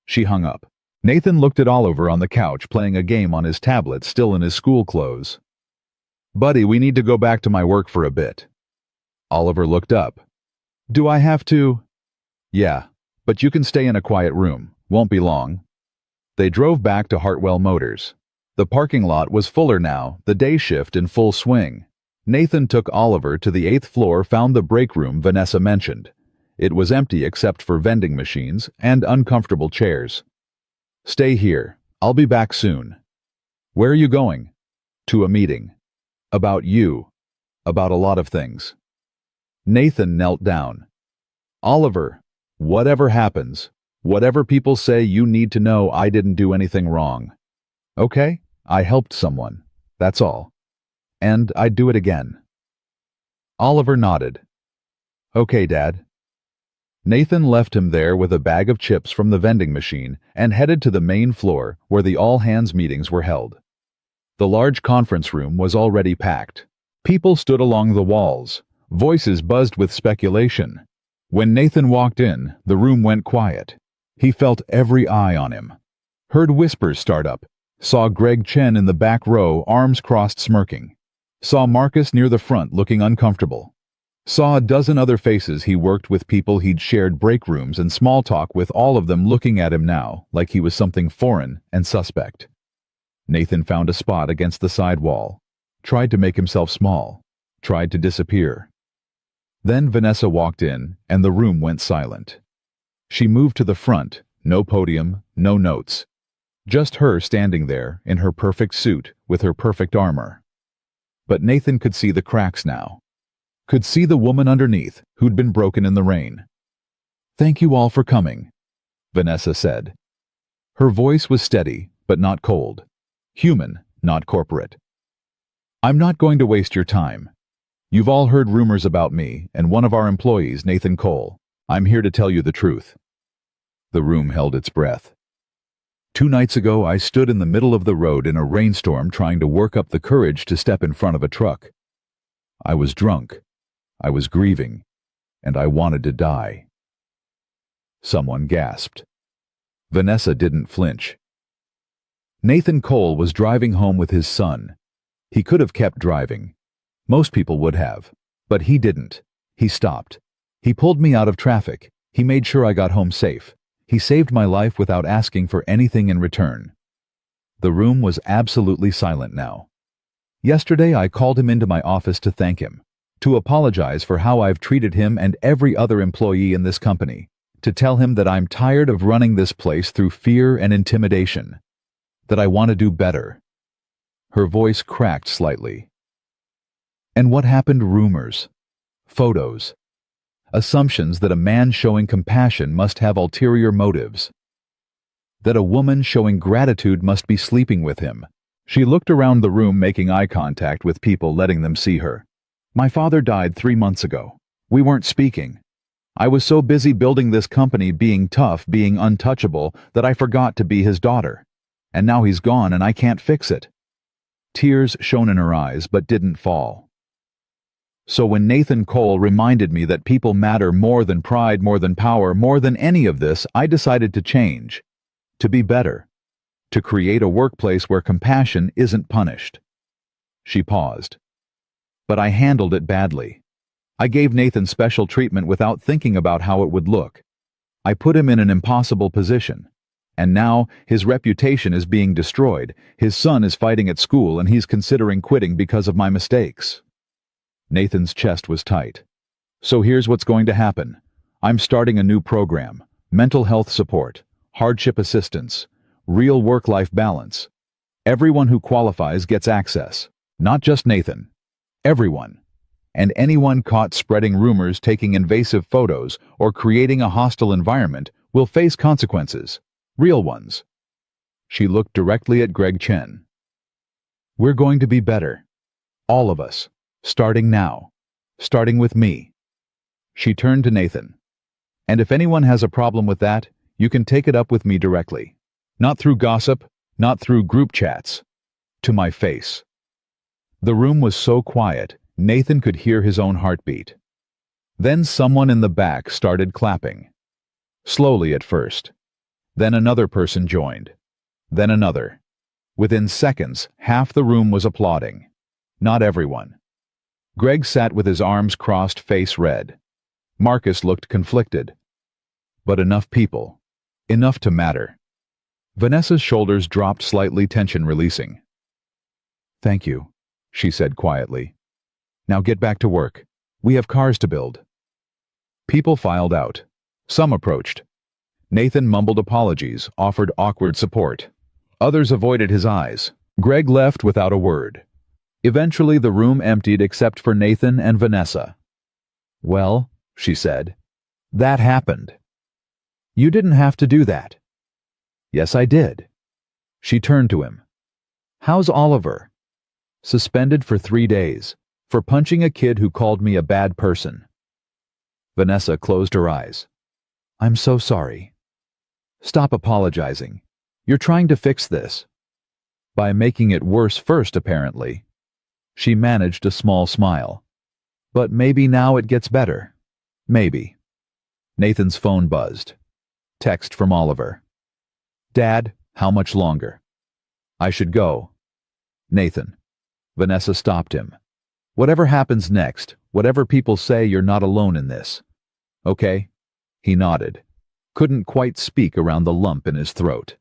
She hung up. Nathan looked at Oliver on the couch playing a game on his tablet still in his school clothes. "Buddy, we need to go back to my work for a bit." Oliver looked up. "Do I have to?" "Yeah, but you can stay in a quiet room. Won't be long." They drove back to Hartwell Motors. The parking lot was fuller now, the day shift in full swing. Nathan took Oliver to the 8th floor, found the break room Vanessa mentioned. It was empty except for vending machines and uncomfortable chairs. "Stay here. I'll be back soon." "Where are you going?" "To a meeting. About you. About a lot of things." Nathan knelt down. "Oliver, whatever happens, whatever people say, you need to know I didn't do anything wrong. Okay? I helped someone. That's all. And I'd do it again." Oliver nodded. "Okay, Dad." Nathan left him there with a bag of chips from the vending machine and headed to the main floor where the all-hands meetings were held. The large conference room was already packed. People stood along the walls. Voices buzzed with speculation. When Nathan walked in, the room went quiet. He felt every eye on him. Heard whispers start up. Saw Greg Chen in the back row, arms crossed, smirking. Saw Marcus near the front, looking uncomfortable. Saw a dozen other faces he worked with, people he'd shared break rooms and small talk with, all of them looking at him now like he was something foreign and suspect. Nathan found a spot against the side wall. Tried to make himself small. Tried to disappear. Then Vanessa walked in, and the room went silent. She moved to the front, no podium, no notes. Just her standing there, in her perfect suit, with her perfect armor. But Nathan could see the cracks now. Could see the woman underneath, who'd been broken in the rain. "Thank you all for coming," Vanessa said. Her voice was steady, but not cold. Human, not corporate. "I'm not going to waste your time. You've all heard rumors about me and one of our employees, Nathan Cole. I'm here to tell you the truth." The room held its breath. 2 nights ago, I stood in the middle of the road in a rainstorm trying to work up the courage to step in front of a truck. I was drunk. I was grieving, and I wanted to die. Someone gasped. Vanessa didn't flinch. Nathan Cole was driving home with his son. He could have kept driving. Most people would have, but he didn't. He stopped. He pulled me out of traffic. He made sure I got home safe. He saved my life without asking for anything in return. The room was absolutely silent now. Yesterday, I called him into my office to thank him, to apologize for how I've treated him and every other employee in this company, to tell him that I'm tired of running this place through fear and intimidation, that I want to do better. Her voice cracked slightly. And what happened? Rumors, photos, assumptions that a man showing compassion must have ulterior motives, that a woman showing gratitude must be sleeping with him. She looked around the room, making eye contact with people, letting them see her. "My father died 3 months ago. We weren't speaking. I was so busy building this company, being tough, being untouchable, that I forgot to be his daughter. And now he's gone and I can't fix it." Tears shone in her eyes but didn't fall. So when Nathan Cole reminded me that people matter more than pride, more than power, more than any of this, I decided to change, to be better, to create a workplace where compassion isn't punished. She paused. But I handled it badly. I gave Nathan special treatment without thinking about how it would look. I put him in an impossible position. And now his reputation is being destroyed. His son is fighting at school and he's considering quitting because of my mistakes. Nathan's chest was tight. "So here's what's going to happen. I'm starting a new program. Mental health support, hardship assistance, real work-life balance. Everyone who qualifies gets access. Not just Nathan. Everyone. And anyone caught spreading rumors, taking invasive photos, or creating a hostile environment will face consequences. Real ones." She looked directly at Greg Chen. "We're going to be better. All of us. Starting now. Starting with me." She turned to Nathan. "And if anyone has a problem with that, you can take it up with me directly. Not through gossip, not through group chats. To my face." The room was so quiet, Nathan could hear his own heartbeat. Then someone in the back started clapping. Slowly at first. Then another person joined. Then another. Within seconds, half the room was applauding. Not everyone. Greg sat with his arms crossed, face red. Marcus looked conflicted. But enough people. Enough to matter. Vanessa's shoulders dropped slightly, tension releasing. "Thank you," she said quietly. "Now get back to work. We have cars to build." People filed out. Some approached. Nathan mumbled apologies, offered awkward support. Others avoided his eyes. Greg left without a word. Eventually the room emptied except for Nathan and Vanessa. "Well," she said, "that happened." "You didn't have to do that." "Yes, I did." She turned to him. "How's Oliver?" "Suspended for 3 days, for punching a kid who called me a bad person." Vanessa closed her eyes. I'm so sorry. Stop apologizing. You're trying to fix this. By making it worse first, apparently. She managed a small smile. But maybe now it gets better. Maybe. Nathan's phone buzzed. Text from Oliver. Dad, how much longer? I should go. Nathan. Vanessa stopped him. Whatever happens next, whatever people say, you're not alone in this. Okay? He nodded. Couldn't quite speak around the lump in his throat.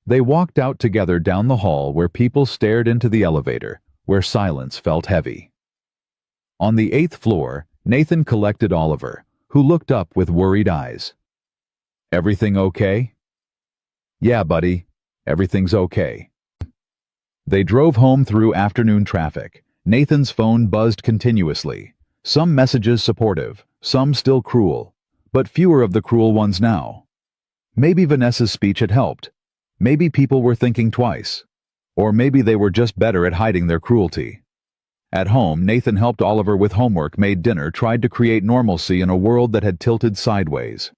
They walked out together down the hall where people stared into the elevator, where silence felt heavy. On the 8th floor, Nathan collected Oliver, who looked up with worried eyes. Everything okay? Yeah, buddy. Everything's okay. They drove home through afternoon traffic. Nathan's phone buzzed continuously. Some messages supportive, some still cruel, but fewer of the cruel ones now. Maybe Vanessa's speech had helped. Maybe people were thinking twice. Or maybe they were just better at hiding their cruelty. At home, Nathan helped Oliver with homework, made dinner, tried to create normalcy in a world that had tilted sideways.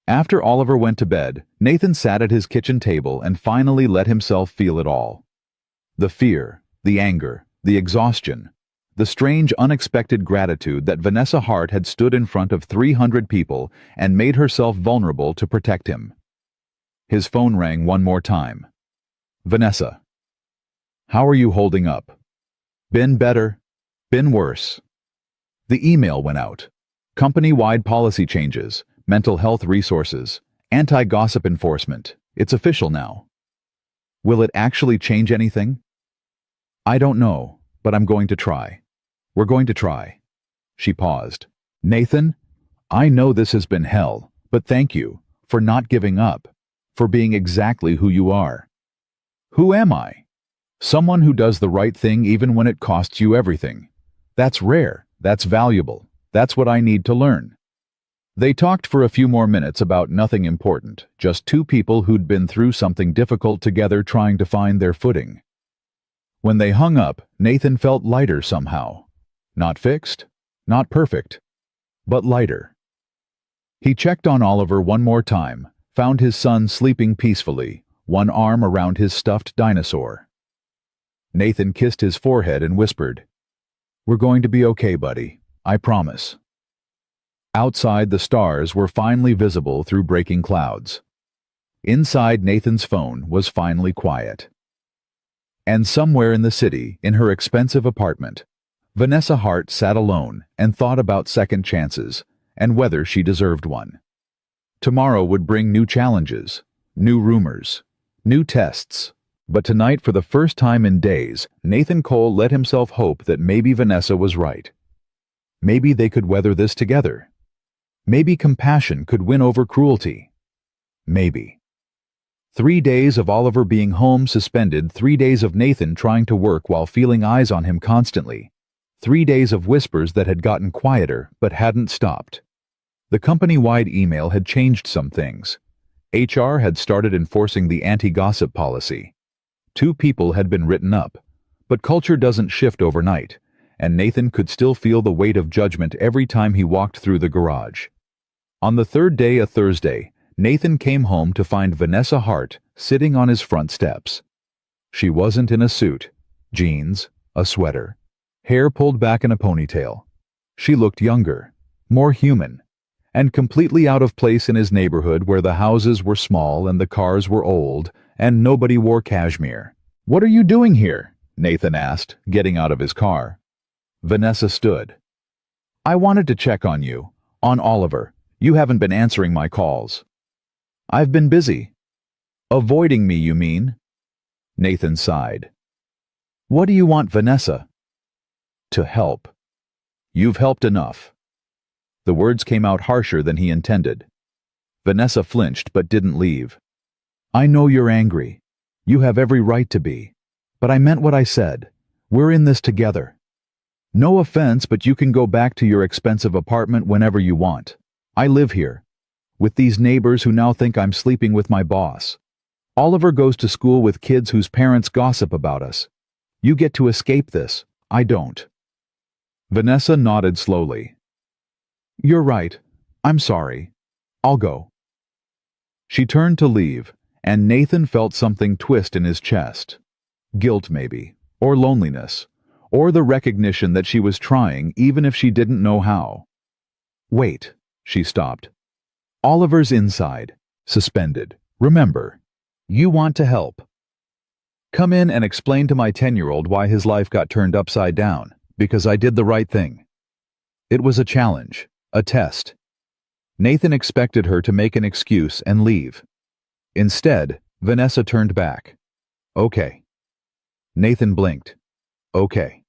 After Oliver went to bed, Nathan sat at his kitchen table and finally let himself feel it all. The fear, the anger, the exhaustion, the strange unexpected gratitude that Vanessa Hart had stood in front of 300 people and made herself vulnerable to protect him. His phone rang one more time. Vanessa. How are you holding up? Been better? Been worse? The email went out. Company-wide policy changes, mental health resources, anti-gossip enforcement. It's official now. Will it actually change anything? I don't know, but I'm going to try. We're going to try. She paused. Nathan, I know this has been hell, but thank you for not giving up, for being exactly who you are. Who am I? Someone who does the right thing even when it costs you everything. That's rare, that's valuable, that's what I need to learn. They talked for a few more minutes about nothing important, just two people who'd been through something difficult together trying to find their footing. When they hung up, Nathan felt lighter somehow. Not fixed, not perfect, but lighter. He checked on Oliver one more time, found his son sleeping peacefully, one arm around his stuffed dinosaur. Nathan kissed his forehead and whispered, We're going to be okay, buddy. I promise. Outside, the stars were finally visible through breaking clouds. Inside, Nathan's phone was finally quiet. And somewhere in the city, in her expensive apartment, Vanessa Hart sat alone and thought about second chances and whether she deserved one. Tomorrow would bring new challenges, new rumors, new tests. But tonight, for the first time in days, Nathan Cole let himself hope that maybe Vanessa was right. Maybe they could weather this together. Maybe compassion could win over cruelty. Maybe. 3 days of Oliver being home suspended, 3 days of Nathan trying to work while feeling eyes on him constantly. 3 days of whispers that had gotten quieter but hadn't stopped. The company-wide email had changed some things. HR had started enforcing the anti-gossip policy. 2 people had been written up, but culture doesn't shift overnight, and Nathan could still feel the weight of judgment every time he walked through the garage. On the 3rd day, a Thursday, Nathan came home to find Vanessa Hart sitting on his front steps. She wasn't in a suit, jeans, a sweater, hair pulled back in a ponytail. She looked younger, more human, and completely out of place in his neighborhood where the houses were small and the cars were old and nobody wore cashmere. What are you doing here? Nathan asked, getting out of his car. Vanessa stood. I wanted to check on you, on Oliver. You haven't been answering my calls. I've been busy. Avoiding me, you mean? Nathan sighed. What do you want, Vanessa? To help. You've helped enough. The words came out harsher than he intended. Vanessa flinched but didn't leave. I know you're angry. You have every right to be. But I meant what I said. We're in this together. No offense, but you can go back to your expensive apartment whenever you want. I live here, with these neighbors who now think I'm sleeping with my boss. Oliver goes to school with kids whose parents gossip about us. You get to escape this. I don't. Vanessa nodded slowly. You're right. I'm sorry. I'll go." She turned to leave, and Nathan felt something twist in his chest. Guilt, maybe, or loneliness, or the recognition that she was trying even if she didn't know how. "Wait," she stopped. "Oliver's inside, suspended. Remember, you want to help. Come in and explain to my 10-year-old why his life got turned upside down, because I did the right thing." It was a challenge, a test. Nathan expected her to make an excuse and leave. Instead, Vanessa turned back. "Okay." Nathan blinked. "Okay.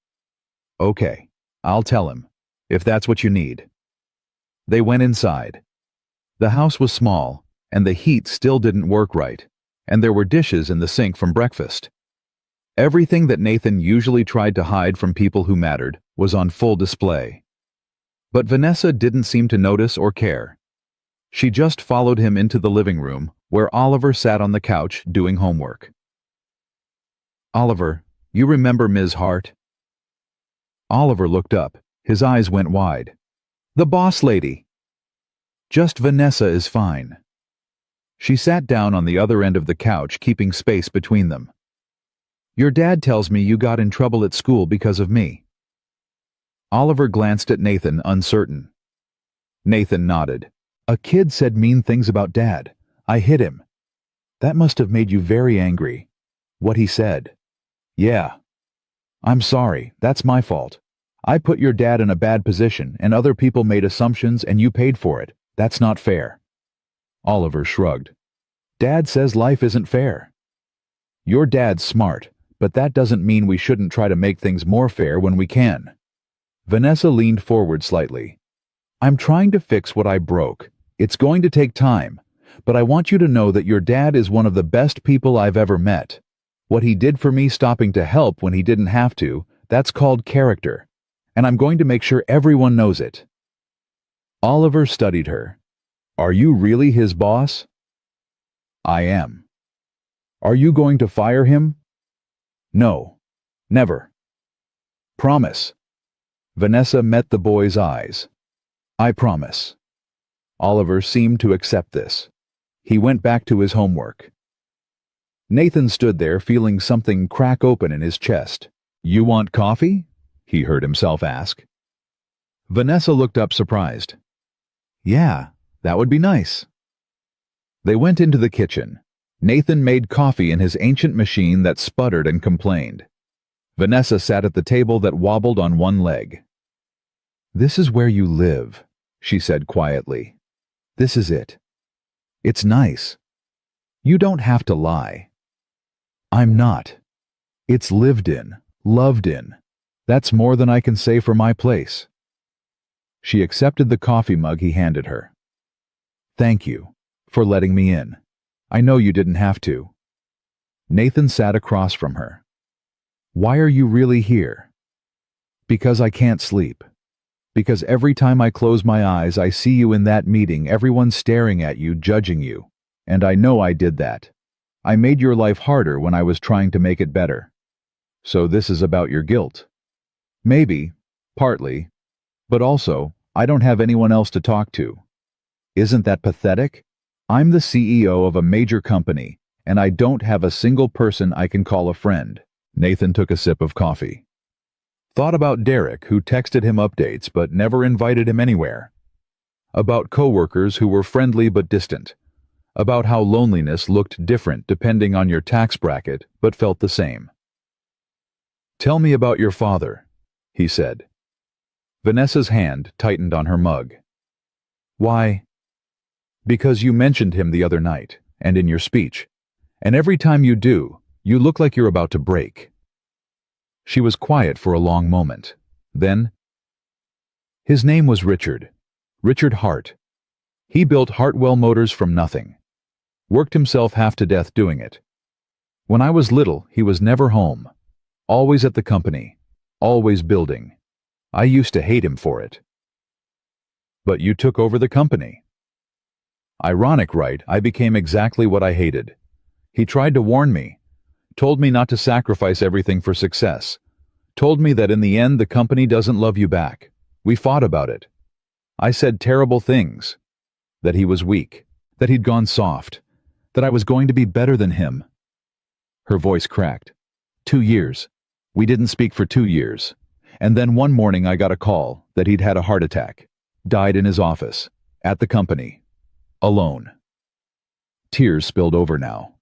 Okay. I'll tell him, if that's what you need." They went inside. The house was small, and the heat still didn't work right, and there were dishes in the sink from breakfast. Everything that Nathan usually tried to hide from people who mattered was on full display. But Vanessa didn't seem to notice or care. She just followed him into the living room, where Oliver sat on the couch doing homework. "Oliver, you remember Ms. Hart?" Oliver looked up. His eyes went wide. "The boss lady." "Just Vanessa is fine." She sat down on the other end of the couch, keeping space between them. "Your dad tells me you got in trouble at school because of me." Oliver glanced at Nathan, uncertain. Nathan nodded. "A kid said mean things about Dad. I hit him." "That must have made you very angry." "What he said." "Yeah. I'm sorry, that's my fault. I put your dad in a bad position, and other people made assumptions and you paid for it. That's not fair." Oliver shrugged. "Dad says life isn't fair." "Your dad's smart, but that doesn't mean we shouldn't try to make things more fair when we can." Vanessa leaned forward slightly. "I'm trying to fix what I broke. It's going to take time, but I want you to know that your dad is one of the best people I've ever met. What he did for me stopping to help when he didn't have to, that's called character. And I'm going to make sure everyone knows it." Oliver studied her. "Are you really his boss?" "I am." "Are you going to fire him?" "No. Never." "Promise." Vanessa met the boy's eyes. "I promise." Oliver seemed to accept this. He went back to his homework. Nathan stood there feeling something crack open in his chest. "You want coffee?" he heard himself ask. Vanessa looked up surprised. "Yeah, that would be nice." They went into the kitchen. Nathan made coffee in his ancient machine that sputtered and complained. Vanessa sat at the table that wobbled on one leg. "This is where you live," she said quietly. "This is it. It's nice. You don't have to lie." "I'm not. It's lived in, loved in. That's more than I can say for my place." She accepted the coffee mug he handed her. "Thank you for letting me in. I know you didn't have to." Nathan sat across from her. "Why are you really here?" "Because I can't sleep. Because every time I close my eyes I see you in that meeting, everyone staring at you, judging you. And I know I did that. I made your life harder when I was trying to make it better. So this is about your guilt." "Maybe, partly. But also, I don't have anyone else to talk to." "Isn't that pathetic? I'm the CEO of a major company, and I don't have a single person I can call a friend." Nathan took a sip of coffee. Thought about Derek, who texted him updates but never invited him anywhere. About coworkers who were friendly but distant. About how loneliness looked different depending on your tax bracket but felt the same. "Tell me about your father," he said. Vanessa's hand tightened on her mug. "Why?" "Because you mentioned him the other night, and in your speech. And every time you do, you look like you're about to break." She was quiet for a long moment. Then, "His name was Richard. Richard Hart. He built Hartwell Motors from nothing. Worked himself half to death doing it. When I was little, he was never home. Always at the company. Always building. I used to hate him for it." "But you took over the company." "Ironic, right? I became exactly what I hated. He tried to warn me. Told me not to sacrifice everything for success. Told me that in the end the company doesn't love you back. We fought about it. I said terrible things. that he was weak, that he'd gone soft, that I was going to be better than him. Her voice cracked. 2 years. We didn't speak for 2 years. And then one morning I got a call that he'd had a heart attack, died in his office, at the company, alone. Tears spilled over now.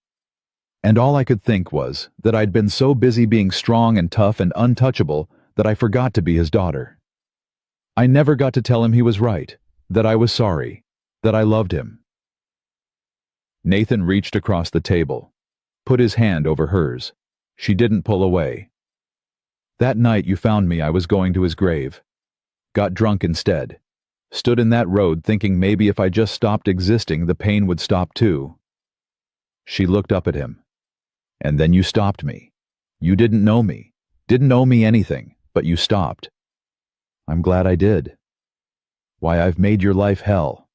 And all I could think was that I'd been so busy being strong and tough and untouchable that I forgot to be his daughter. I never got to tell him he was right, that I was sorry, that I loved him. Nathan reached across the table, put his hand over hers. She didn't pull away. That night you found me, I was going to his grave. Got drunk instead. Stood in that road thinking maybe if I just stopped existing, the pain would stop too. She looked up at him. And then you stopped me. You didn't know me anything, but you stopped. I'm glad I did. Why, I've made your life hell.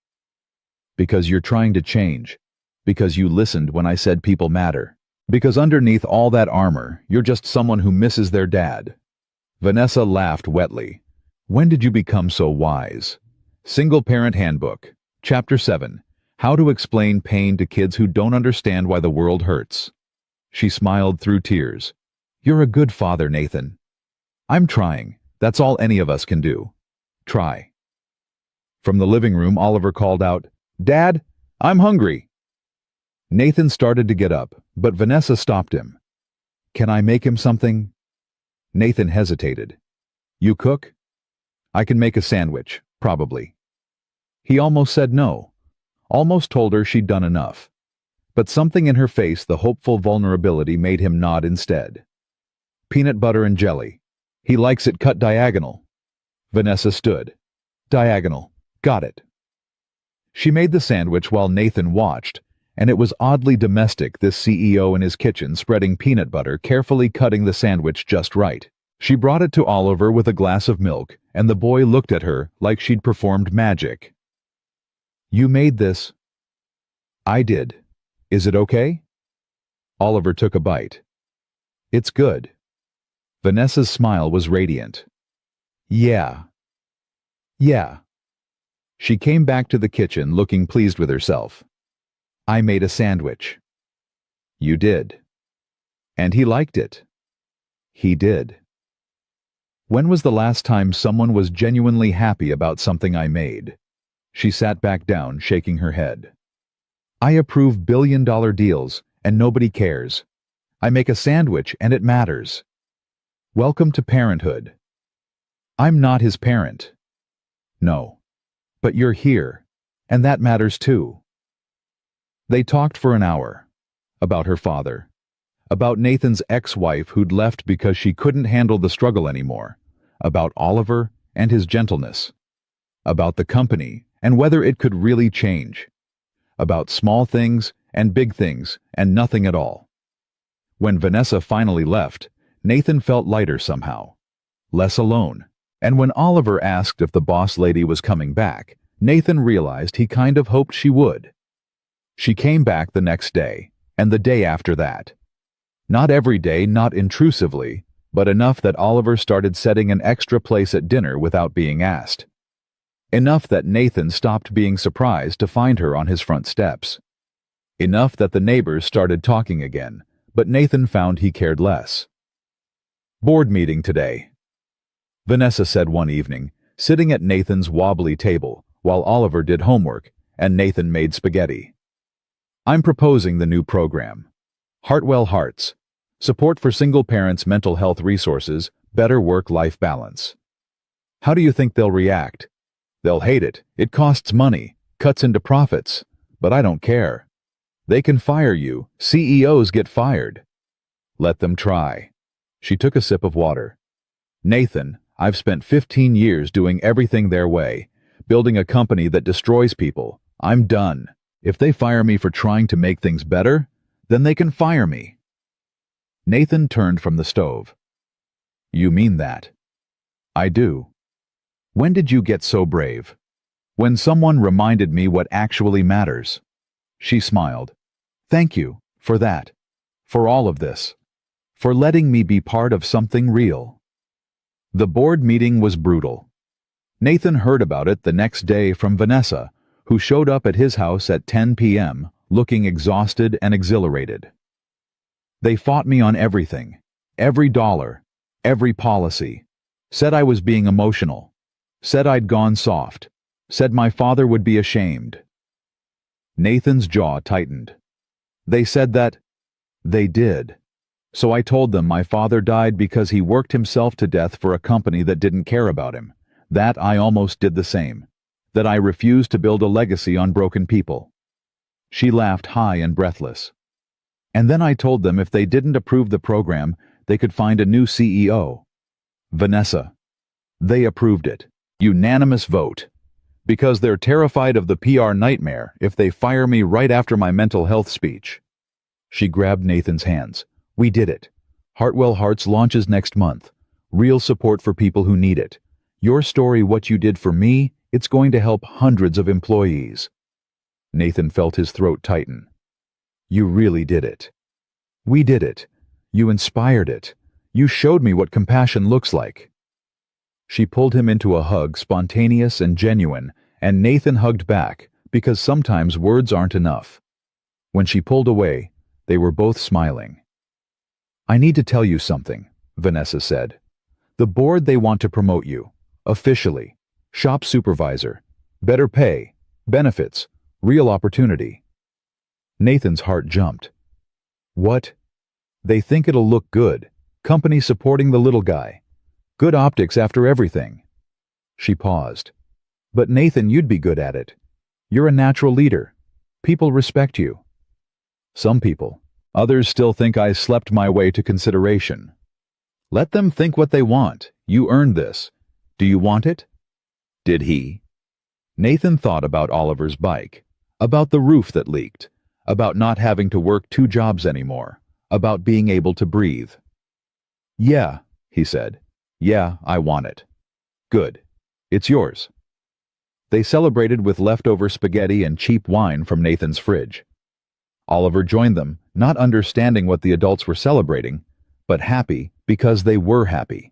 Because you're trying to change. Because you listened when I said people matter. Because underneath all that armor, you're just someone who misses their dad. Vanessa laughed wetly. When did you become so wise? Single Parent Handbook, Chapter 7, How to Explain Pain to Kids Who Don't Understand Why the World Hurts. She smiled through tears. You're a good father, Nathan. I'm trying. That's all any of us can do. Try. From the living room, Oliver called out, Dad, I'm hungry. Nathan started to get up, but Vanessa stopped him. Can I make him something? Nathan hesitated. You cook? I can make a sandwich, probably. He almost said no, almost told her she'd done enough. But something in her face, the hopeful vulnerability, made him nod instead. Peanut butter and jelly. He likes it cut diagonal. Vanessa stood. Diagonal. Got it. She made the sandwich while Nathan watched, and it was oddly domestic, this CEO in his kitchen spreading peanut butter, carefully cutting the sandwich just right. She brought it to Oliver with a glass of milk, and the boy looked at her like she'd performed magic. You made this? I did. Is it okay? Oliver took a bite. It's good. Vanessa's smile was radiant. Yeah. Yeah. She came back to the kitchen looking pleased with herself. I made a sandwich. You did. And he liked it. He did. When was the last time someone was genuinely happy about something I made? She sat back down, shaking her head. I approve billion-dollar deals, and nobody cares. I make a sandwich, and it matters. Welcome to parenthood. I'm not his parent. No. But you're here, and that matters too. They talked for an hour. About her father. About Nathan's ex-wife who'd left because she couldn't handle the struggle anymore. About Oliver and his gentleness. About the company and whether it could really change. About small things and big things and nothing at all. When Vanessa finally left, Nathan felt lighter somehow. Less alone. And when Oliver asked if the boss lady was coming back, Nathan realized he kind of hoped she would. She came back the next day, and the day after that. Not every day, not intrusively, but enough that Oliver started setting an extra place at dinner without being asked. Enough that Nathan stopped being surprised to find her on his front steps. Enough that the neighbors started talking again, but Nathan found he cared less. Board meeting today, Vanessa said one evening, sitting at Nathan's wobbly table while Oliver did homework and Nathan made spaghetti. I'm proposing the new program. Hartwell Hearts. Support for single parents' mental health resources, better work-life balance. How do you think they'll react? They'll hate it. It costs money, cuts into profits. But I don't care. They can fire you. CEOs get fired. Let them try. She took a sip of water. Nathan, I've spent 15 years doing everything their way, building a company that destroys people. I'm done. If they fire me for trying to make things better, then they can fire me. Nathan turned from the stove. You mean that? I do. When did you get so brave? When someone reminded me what actually matters. She smiled. Thank you for that. For all of this. For letting me be part of something real. The board meeting was brutal. Nathan heard about it the next day from Vanessa, who showed up at his house at 10 p.m., looking exhausted and exhilarated. They fought me on everything, every dollar, every policy, said I was being emotional, said I'd gone soft, said my father would be ashamed. Nathan's jaw tightened. They said that. They did. So I told them my father died because he worked himself to death for a company that didn't care about him, that I almost did the same, that I refused to build a legacy on broken people. She laughed high and breathless. And then I told them if they didn't approve the program, they could find a new CEO. Vanessa. They approved it. Unanimous vote. Because they're terrified of the PR nightmare if they fire me right after my mental health speech. She grabbed Nathan's hands. We did it. Hartwell Hearts launches next month. Real support for people who need it. Your story, what you did for me, it's going to help hundreds of employees. Nathan felt his throat tighten. You really did it. We did it. You inspired it. You showed me what compassion looks like. She pulled him into a hug, spontaneous and genuine, and Nathan hugged back, because sometimes words aren't enough. When she pulled away, they were both smiling. I need to tell you something, Vanessa said. The board, they want to promote you. Officially. Shop supervisor. Better pay. Benefits. Real opportunity. Nathan's heart jumped. What? They think it'll look good. Company supporting the little guy. Good optics after everything. She paused. But Nathan, you'd be good at it. You're a natural leader. People respect you. Some people. Others still think I slept my way to consideration. Let them think what they want. You earned this. Do you want it? Did he? Nathan thought about Oliver's bike, about the roof that leaked, about not having to work 2 jobs anymore, about being able to breathe. Yeah, he said. Yeah, I want it. Good. It's yours. They celebrated with leftover spaghetti and cheap wine from Nathan's fridge. Oliver joined them, not understanding what the adults were celebrating, but happy because they were happy.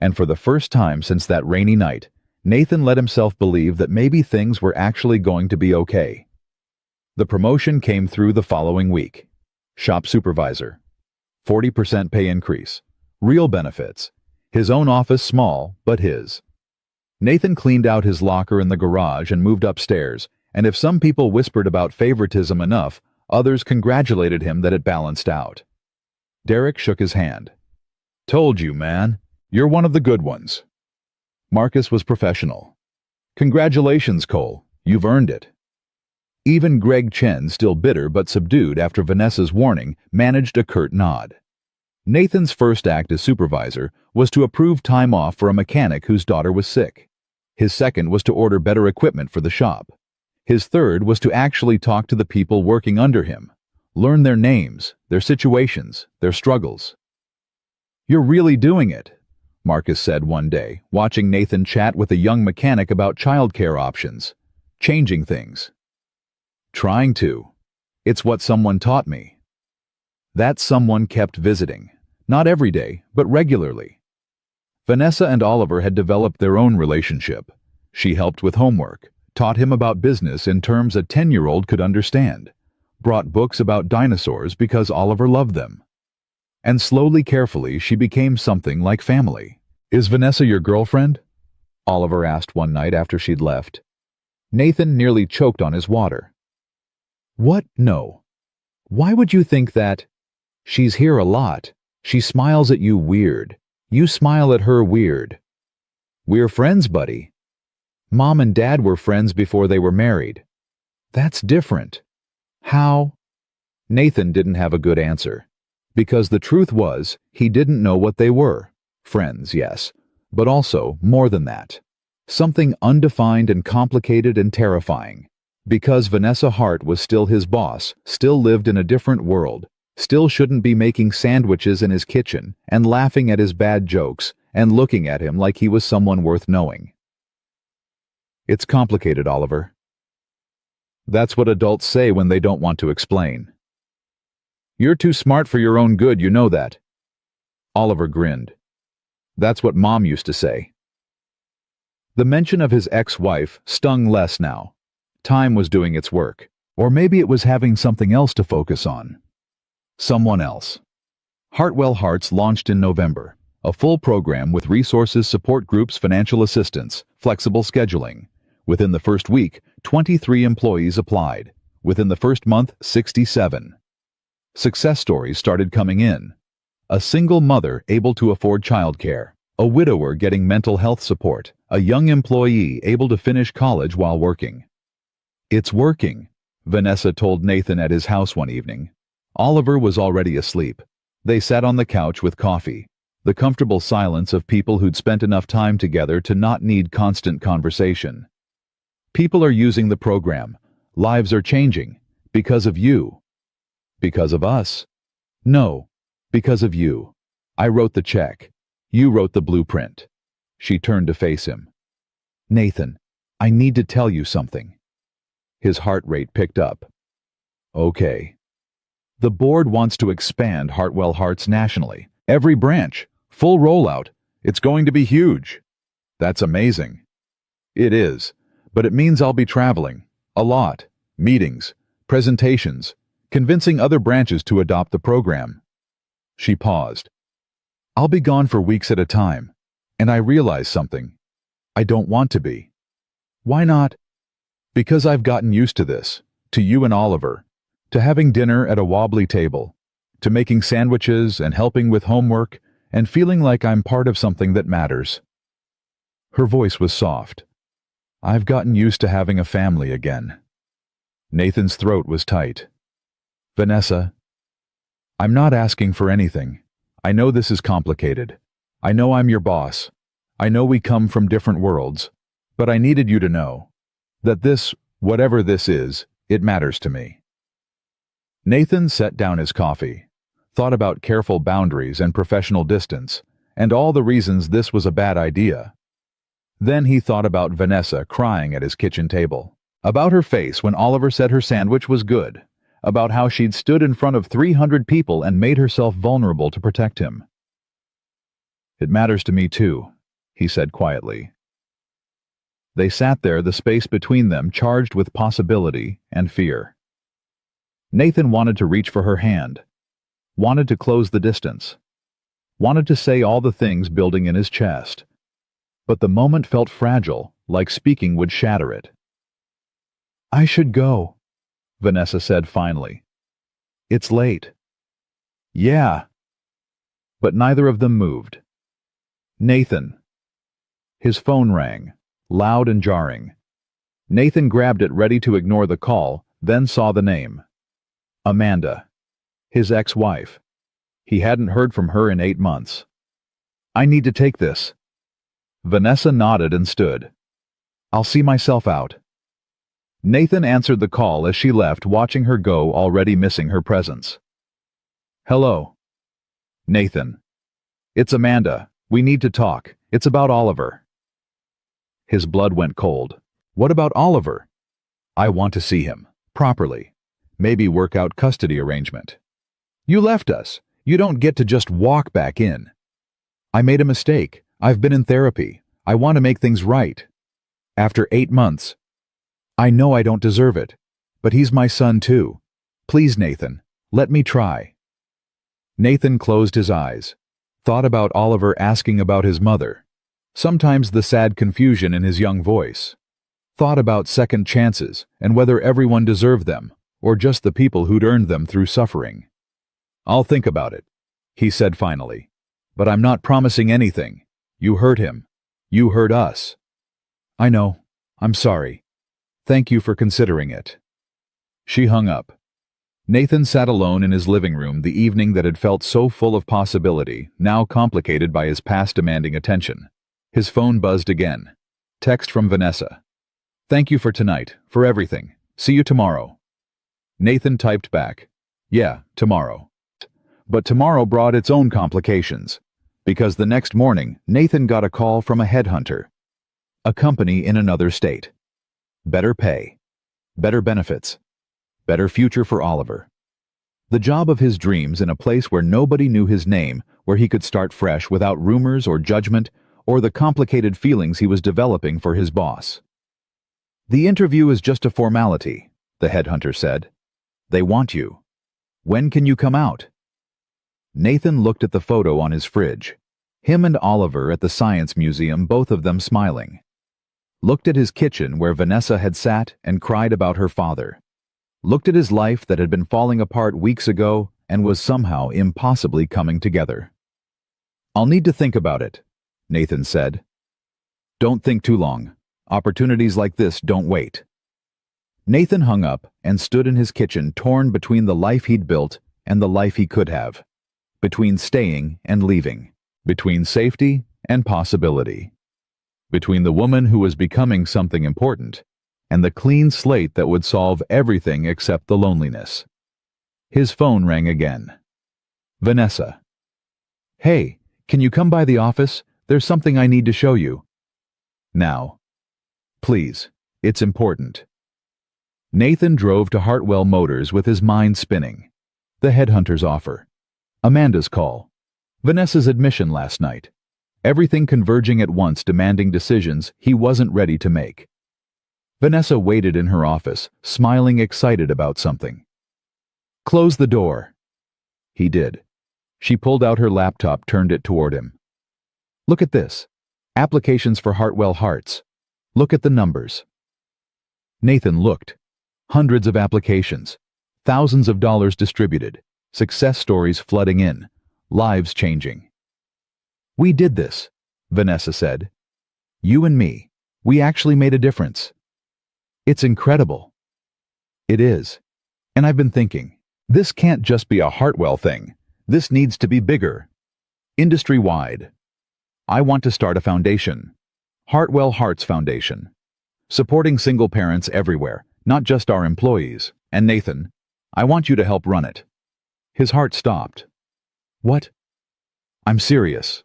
And for the first time since that rainy night, Nathan let himself believe that maybe things were actually going to be okay. The promotion came through the following week. Shop supervisor. 40% pay increase. Real benefits. His own office small, but his. Nathan cleaned out his locker in the garage and moved upstairs, and if some people whispered about favoritism enough, others congratulated him that it balanced out. Derek shook his hand. Told you, man. You're one of the good ones. Marcus was professional. Congratulations, Cole. You've earned it. Even Greg Chen, still bitter but subdued after Vanessa's warning, managed a curt nod. Nathan's first act as supervisor was to approve time off for a mechanic whose daughter was sick. His second was to order better equipment for the shop. His third was to actually talk to the people working under him, learn their names, their situations, their struggles. You're really doing it, Marcus said one day, watching Nathan chat with a young mechanic about childcare options, changing things. Trying to. It's what someone taught me. That someone kept visiting, not every day, but regularly. Vanessa and Oliver had developed their own relationship. She helped with homework, taught him about business in terms a 10-year-old could understand, brought books about dinosaurs because Oliver loved them. And slowly, carefully, she became something like family. Is Vanessa your girlfriend? Oliver asked one night after she'd left. Nathan nearly choked on his water. What? No. Why would you think that? She's here a lot. She smiles at you weird. You smile at her weird. We're friends, buddy. Mom and Dad were friends before they were married. That's different. How? Nathan didn't have a good answer. Because the truth was, he didn't know what they were. Friends, yes, but also more than that. Something undefined and complicated and terrifying. Because Vanessa Hart was still his boss, still lived in a different world, still shouldn't be making sandwiches in his kitchen and laughing at his bad jokes and looking at him like he was someone worth knowing. It's complicated, Oliver. That's what adults say when they don't want to explain. You're too smart for your own good, you know that. Oliver grinned. That's what Mom used to say. The mention of his ex-wife stung less now. Time was doing its work. Or maybe it was having something else to focus on. Someone else. Hartwell Hearts launched in November, a full program with resources, support groups, financial assistance, flexible scheduling. Within the first week, 23 employees applied. Within the first month, 67. Success stories started coming in. A single mother able to afford childcare, a widower getting mental health support, a young employee able to finish college while working. "It's working," Vanessa told Nathan at his house one evening. Oliver was already asleep. They sat on the couch with coffee, the comfortable silence of people who'd spent enough time together to not need constant conversation. "People are using the program. Lives are changing. Because of you." "Because of us?" "No, because of you. I wrote the check. You wrote the blueprint." She turned to face him. "Nathan, I need to tell you something." His heart rate picked up. "Okay." "The board wants to expand Hartwell Hearts nationally. Every branch. Full rollout. It's going to be huge." "That's amazing." "It is. But it means I'll be traveling. A lot. Meetings. Presentations. Convincing other branches to adopt the program." She paused. "I'll be gone for weeks at a time. And I realize something. I don't want to be." "Why not?" "Because I've gotten used to this. To you and Oliver. To having dinner at a wobbly table. To making sandwiches and helping with homework and feeling like I'm part of something that matters." Her voice was soft. "I've gotten used to having a family again." Nathan's throat was tight. "Vanessa, I'm not asking for anything. I know this is complicated. I know I'm your boss. I know we come from different worlds. But I needed you to know that this, whatever this is, it matters to me." Nathan set down his coffee, thought about careful boundaries and professional distance, and all the reasons this was a bad idea. Then he thought about Vanessa crying at his kitchen table, about her face when Oliver said her sandwich was good, about how she'd stood in front of 300 people and made herself vulnerable to protect him. "It matters to me too," he said quietly. They sat there, the space between them charged with possibility and fear. Nathan wanted to reach for her hand, wanted to close the distance, wanted to say all the things building in his chest. But the moment felt fragile, like speaking would shatter it. "I should go," Vanessa said finally. "It's late." "Yeah." But neither of them moved. "Nathan." His phone rang, loud and jarring. Nathan grabbed it, ready to ignore the call, then saw the name. Amanda. His ex-wife. He hadn't heard from her in 8 months. "I need to take this." Vanessa nodded and stood. "I'll see myself out." Nathan answered the call as she left, watching her go, already missing her presence. "Hello." "Nathan." "It's Amanda. We need to talk. It's about Oliver." His blood went cold. "What about Oliver?" "I want to see him. Properly. Maybe work out custody arrangement." "You left us. You don't get to just walk back in." "I made a mistake. I've been in therapy. I want to make things right." "After 8 months." "I know I don't deserve it. But he's my son too. Please, Nathan, let me try." Nathan closed his eyes, thought about Oliver asking about his mother, sometimes the sad confusion in his young voice, thought about second chances and whether everyone deserved them, or just the people who'd earned them through suffering. "I'll think about it," he said finally. "But I'm not promising anything. You hurt him. You hurt us." "I know. I'm sorry. Thank you for considering it." She hung up. Nathan sat alone in his living room the evening that had felt so full of possibility, now complicated by his past demanding attention. His phone buzzed again. Text from Vanessa. "Thank you for tonight, for everything. See you tomorrow." Nathan typed back, "Yeah, tomorrow." But tomorrow brought its own complications, because the next morning Nathan got a call from a headhunter. A company in another state. Better pay. Better benefits. Better future for Oliver. The job of his dreams in a place where nobody knew his name, where he could start fresh without rumors or judgment or the complicated feelings he was developing for his boss. The interview is just a formality, the headhunter said. They want you. When can you come out? Nathan looked at the photo on his fridge. Him and Oliver at the Science Museum, both of them smiling. Looked at his kitchen where Vanessa had sat and cried about her father. Looked at his life that had been falling apart weeks ago and was somehow impossibly coming together. I'll need to think about it, Nathan said. Don't think too long. Opportunities like this don't wait. Nathan hung up and stood in his kitchen, torn between the life he'd built and the life he could have. Between staying and leaving. Between safety and possibility. Between the woman who was becoming something important and the clean slate that would solve everything except the loneliness. His phone rang again. Vanessa. Hey, can you come by the office? There's something I need to show you. Now. Please, it's important. Nathan drove to Hartwell Motors with his mind spinning. The headhunter's offer. Amanda's call. Vanessa's admission last night. Everything converging at once, demanding decisions he wasn't ready to make. Vanessa waited in her office, smiling, excited about something. Close the door. He did. She pulled out her laptop, turned it toward him. Look at this. Applications for Hartwell Hearts. Look at the numbers. Nathan looked. Hundreds of applications. Thousands of dollars distributed. Success stories flooding in. Lives changing. We did this, Vanessa said. You and me. We actually made a difference. It's incredible. It is. And I've been thinking, this can't just be a Hartwell thing. This needs to be bigger. Industry-wide. I want to start a foundation. Hartwell Hearts Foundation. Supporting single parents everywhere, not just our employees. And Nathan, I want you to help run it. His heart stopped. What? I'm serious.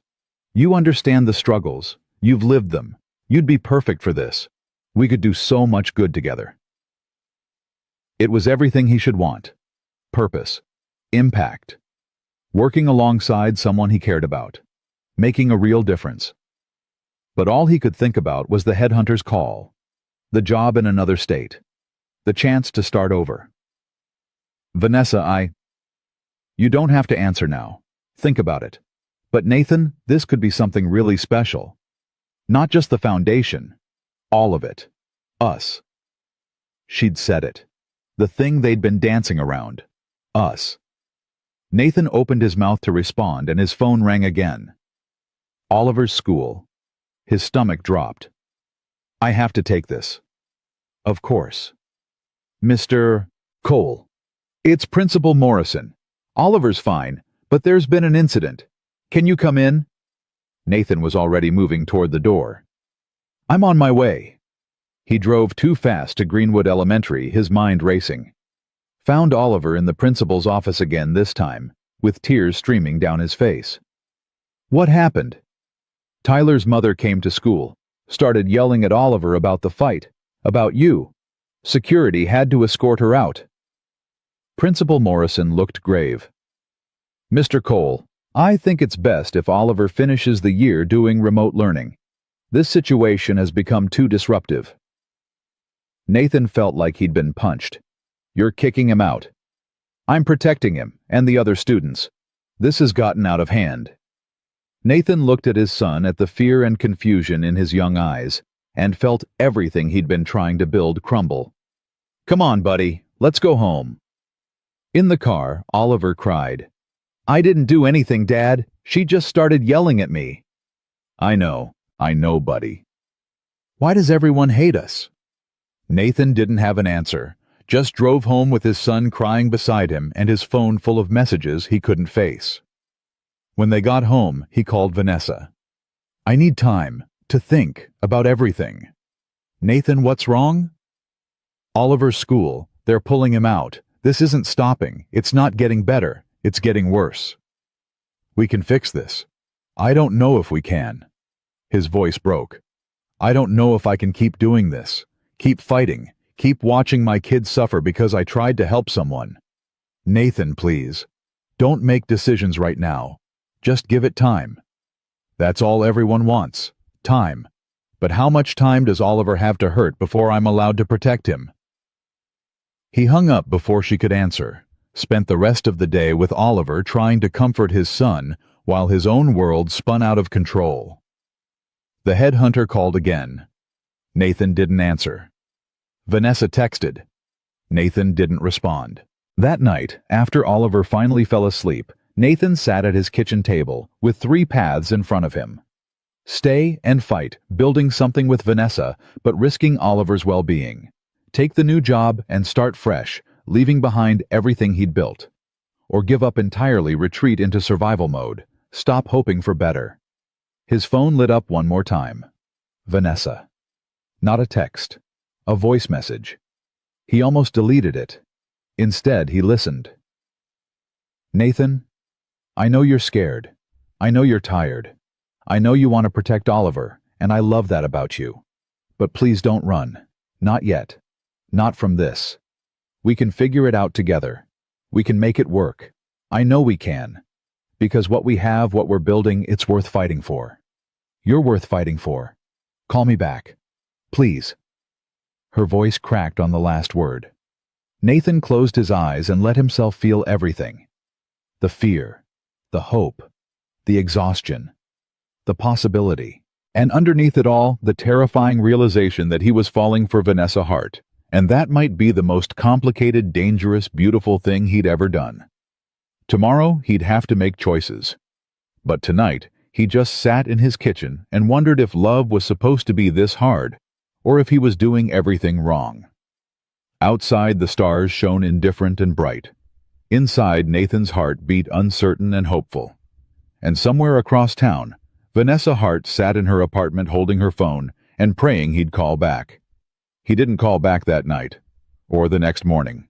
You understand the struggles. You've lived them. You'd be perfect for this. We could do so much good together. It was everything he should want. Purpose. Impact. Working alongside someone he cared about. Making a real difference. But all he could think about was the headhunter's call. The job in another state. The chance to start over. Vanessa, You don't have to answer now. Think about it. But Nathan, this could be something really special. Not just the foundation. All of it. Us. She'd said it. The thing they'd been dancing around. Us. Nathan opened his mouth to respond and his phone rang again. Oliver's school. His stomach dropped. I have to take this. Of course. Mr. Cole. It's Principal Morrison. Oliver's fine, but there's been an incident. Can you come in? Nathan was already moving toward the door. I'm on my way. He drove too fast to Greenwood Elementary, his mind racing. Found Oliver in the principal's office again this time, with tears streaming down his face. What happened? Tyler's mother came to school, started yelling at Oliver about the fight, about you. Security had to escort her out. Principal Morrison looked grave. Mr. Cole, I think it's best if Oliver finishes the year doing remote learning. This situation has become too disruptive. Nathan felt like he'd been punched. You're kicking him out. I'm protecting him and the other students. This has gotten out of hand. Nathan looked at his son, at the fear and confusion in his young eyes, and felt everything he'd been trying to build crumble. Come on, buddy, let's go home. In the car, Oliver cried. I didn't do anything, Dad. She just started yelling at me. I know, buddy. Why does everyone hate us? Nathan didn't have an answer, just drove home with his son crying beside him and his phone full of messages he couldn't face. When they got home, he called Vanessa. I need time to think about everything. Nathan, what's wrong? Oliver's school, they're pulling him out. This isn't stopping. It's not getting better. It's getting worse. We can fix this. I don't know if we can. His voice broke. I don't know if I can keep doing this. Keep fighting. Keep watching my kids suffer because I tried to help someone. Nathan, please. Don't make decisions right now. Just give it time. That's all everyone wants. Time. But how much time does Oliver have to hurt before I'm allowed to protect him? He hung up before she could answer, spent the rest of the day with Oliver trying to comfort his son while his own world spun out of control. The headhunter called again. Nathan didn't answer. Vanessa texted. Nathan didn't respond. That night, after Oliver finally fell asleep, Nathan sat at his kitchen table with 3 paths in front of him. Stay and fight, building something with Vanessa, but risking Oliver's well-being. Take the new job and start fresh, leaving behind everything he'd built. Or give up entirely, retreat into survival mode, stop hoping for better. His phone lit up one more time. Vanessa. Not a text. A voice message. He almost deleted it. Instead, he listened. Nathan, I know you're scared. I know you're tired. I know you want to protect Oliver, and I love that about you. But please don't run. Not yet. Not from this. We can figure it out together. We can make it work. I know we can. Because what we have, what we're building, it's worth fighting for. You're worth fighting for. Call me back. Please. Her voice cracked on the last word. Nathan closed his eyes and let himself feel everything. The fear, the hope, the exhaustion, the possibility, and underneath it all, the terrifying realization that he was falling for Vanessa Hart, and that might be the most complicated, dangerous, beautiful thing he'd ever done. Tomorrow, he'd have to make choices. But tonight, he just sat in his kitchen and wondered if love was supposed to be this hard, or if he was doing everything wrong. Outside, the stars shone indifferent and bright. Inside, Nathan's heart beat uncertain and hopeful. And somewhere across town, Vanessa Hart sat in her apartment holding her phone and praying he'd call back. He didn't call back that night, or the next morning.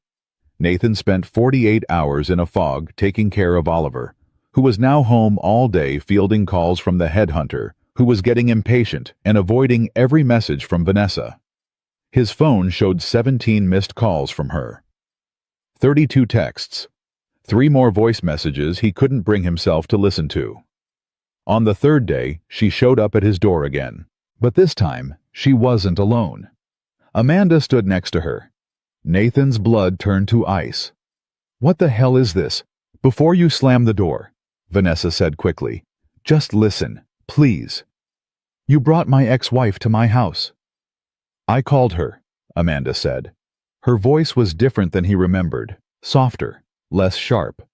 Nathan spent 48 hours in a fog taking care of Oliver, who was now home all day fielding calls from the headhunter, who was getting impatient and avoiding every message from Vanessa. His phone showed 17 missed calls from her. 32 texts. 3 more voice messages he couldn't bring himself to listen to. On the 3rd day, she showed up at his door again. But this time, she wasn't alone. Amanda stood next to her. Nathan's blood turned to ice. "What the hell is this? Before you slam the door," Vanessa said quickly. "Just listen, please. You brought my ex-wife to my house." "I called her," Amanda said. Her voice was different than he remembered, softer, less sharp.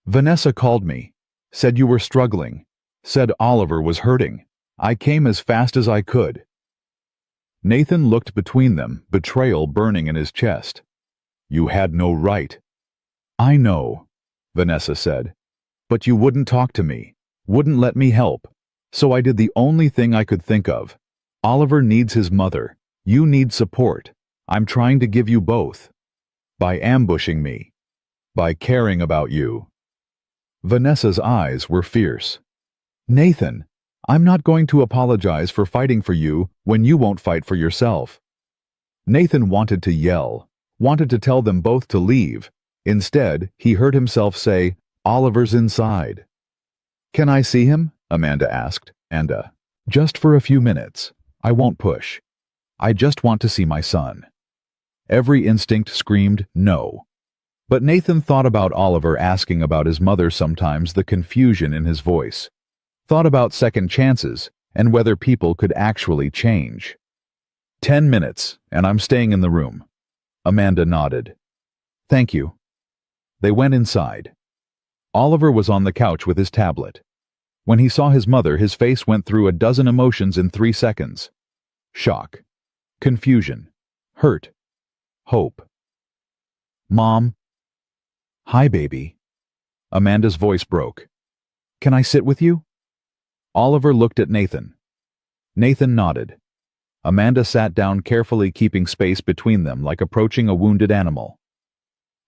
"Vanessa called me, said you were struggling, said Oliver was hurting. I came as fast as I could." Nathan looked between them, betrayal burning in his chest. "You had no right." "I know," Vanessa said. "But you wouldn't talk to me, wouldn't let me help. So I did the only thing I could think of. Oliver needs his mother. You need support. I'm trying to give you both. By ambushing me. By caring about you." Vanessa's eyes were fierce. "Nathan, I'm not going to apologize for fighting for you when you won't fight for yourself." Nathan wanted to yell, wanted to tell them both to leave. Instead, he heard himself say, "Oliver's inside." "Can I see him?" Amanda asked. Just for a few minutes. I won't push. I just want to see my son." Every instinct screamed no. But Nathan thought about Oliver asking about his mother sometimes, the confusion in his voice. Thought about second chances and whether people could actually change. 10 minutes, and I'm staying in the room." Amanda nodded. "Thank you." They went inside. Oliver was on the couch with his tablet. When he saw his mother, his face went through a dozen emotions in 3 seconds. Shock. Confusion. Hurt. Hope. "Mom." "Hi, baby." Amanda's voice broke. "Can I sit with you?" Oliver looked at Nathan. Nathan nodded. Amanda sat down carefully, keeping space between them like approaching a wounded animal.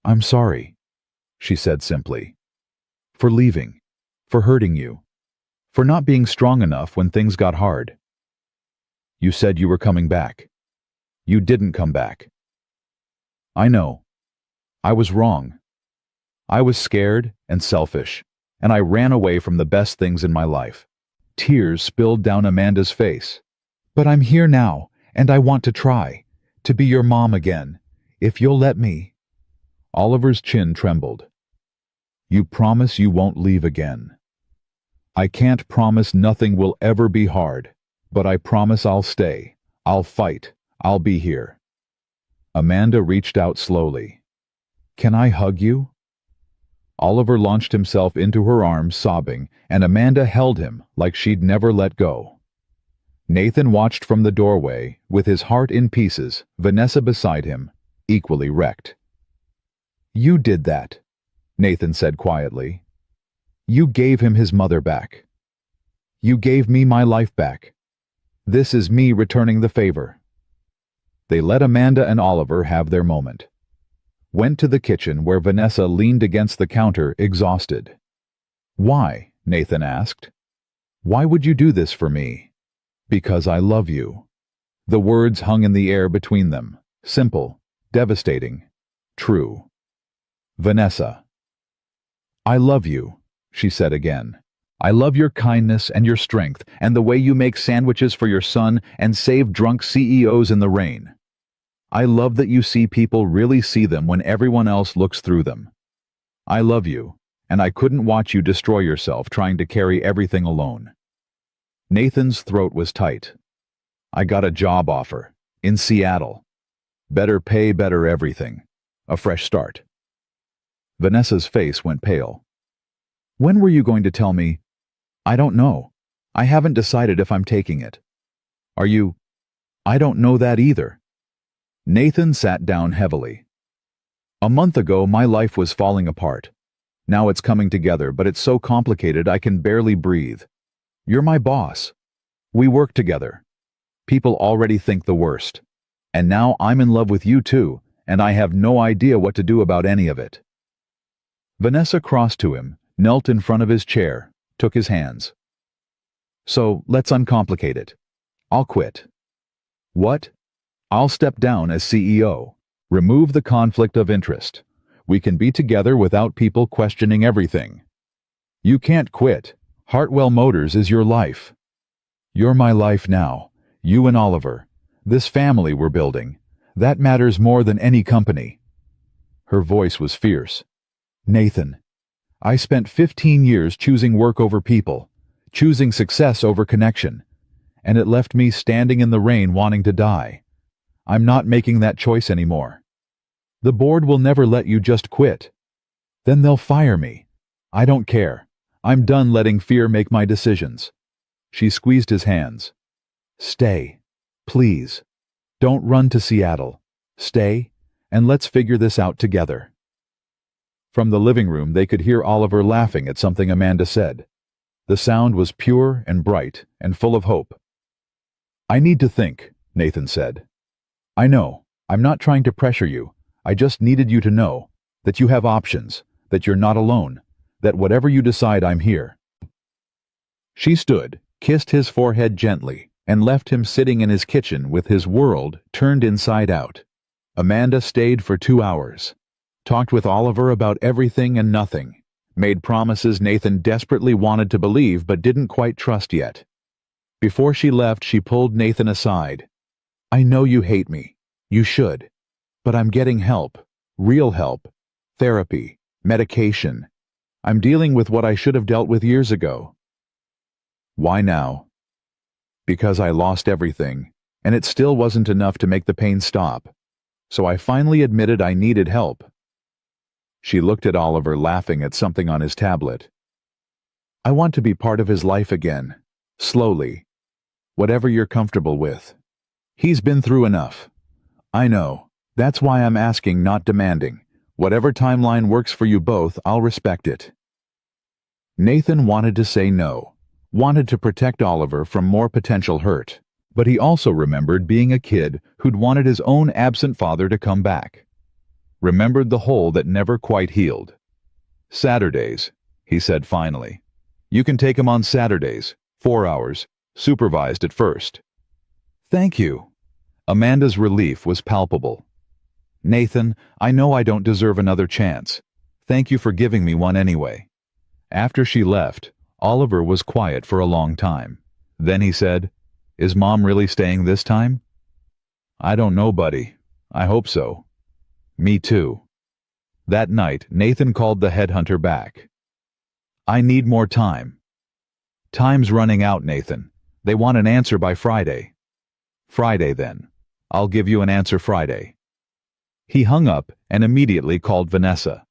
"I'm sorry," she said simply. "For leaving. For hurting you. For not being strong enough when things got hard. You said you were coming back. You didn't come back. I know. I was wrong. I was scared and selfish, and I ran away from the best things in my life." Tears spilled down Amanda's face. But I'm here now, and I want to try. To be your mom again. If you'll let me. Oliver's chin trembled. You promise you won't leave again? I can't promise nothing will ever be hard, but I promise I'll stay. I'll fight. I'll be here. Amanda reached out slowly. Can I hug you? Oliver launched himself into her arms, sobbing, and Amanda held him like she'd never let go. Nathan watched from the doorway, with his heart in pieces, Vanessa beside him, equally wrecked. You did that, Nathan said quietly. You gave him his mother back. You gave me my life back. This is me returning the favor. They let Amanda and Oliver have their moment. Went to the kitchen where Vanessa leaned against the counter, exhausted. Why? Nathan asked. Why would you do this for me? Because I love you. The words hung in the air between them, simple, devastating, true. Vanessa. I love you, she said again. I love your kindness and your strength and the way you make sandwiches for your son and save drunk CEOs in the rain. I love that you see people really see them when everyone else looks through them. I love you, and I couldn't watch you destroy yourself trying to carry everything alone. Nathan's throat was tight. I got a job offer, in Seattle. Better pay, better everything. A fresh start. Vanessa's face went pale. When were you going to tell me? I don't know. I haven't decided if I'm taking it. Are you? I don't know that either. Nathan sat down heavily. A month ago, my life was falling apart. Now it's coming together, but it's so complicated I can barely breathe. You're my boss. We work together. People already think the worst. And now I'm in love with you too, and I have no idea what to do about any of it. Vanessa crossed to him, knelt in front of his chair, took his hands. So, let's uncomplicate it. I'll quit. What? I'll step down as CEO. Remove the conflict of interest. We can be together without people questioning everything. You can't quit. Hartwell Motors is your life. You're my life now. You and Oliver. This family we're building. That matters more than any company. Her voice was fierce. Nathan, I spent 15 years choosing work over people, choosing success over connection, and it left me standing in the rain wanting to die. I'm not making that choice anymore. The board will never let you just quit. Then they'll fire me. I don't care. I'm done letting fear make my decisions. She squeezed his hands. Stay. Please. Don't run to Seattle. Stay, and let's figure this out together. From the living room they could hear Oliver laughing at something Amanda said. The sound was pure and bright and full of hope. I need to think, Nathan said. I know, I'm not trying to pressure you. I just needed you to know that you have options, that you're not alone, that whatever you decide, I'm here. She stood, kissed his forehead gently, and left him sitting in his kitchen with his world turned inside out. Amanda stayed for 2 hours, talked with Oliver about everything and nothing, made promises Nathan desperately wanted to believe but didn't quite trust yet. Before she left, she pulled Nathan aside. I know you hate me. You should. But I'm getting help. Real help. Therapy. Medication. I'm dealing with what I should have dealt with years ago. Why now? Because I lost everything, and it still wasn't enough to make the pain stop. So I finally admitted I needed help. She looked at Oliver, laughing at something on his tablet. I want to be part of his life again. Slowly. Whatever you're comfortable with. He's been through enough. I know. That's why I'm asking, not demanding. Whatever timeline works for you both, I'll respect it. Nathan wanted to say no, wanted to protect Oliver from more potential hurt, but he also remembered being a kid who'd wanted his own absent father to come back. Remembered the hole that never quite healed. Saturdays, he said finally. You can take him on Saturdays, 4 hours, supervised at first. Thank you. Amanda's relief was palpable. Nathan, I know I don't deserve another chance. Thank you for giving me one anyway. After she left, Oliver was quiet for a long time. Then he said, Is Mom really staying this time? I don't know, buddy. I hope so. Me too. That night, Nathan called the headhunter back. I need more time. Time's running out, Nathan. They want an answer by Friday. Friday then. I'll give you an answer Friday. He hung up and immediately called Vanessa.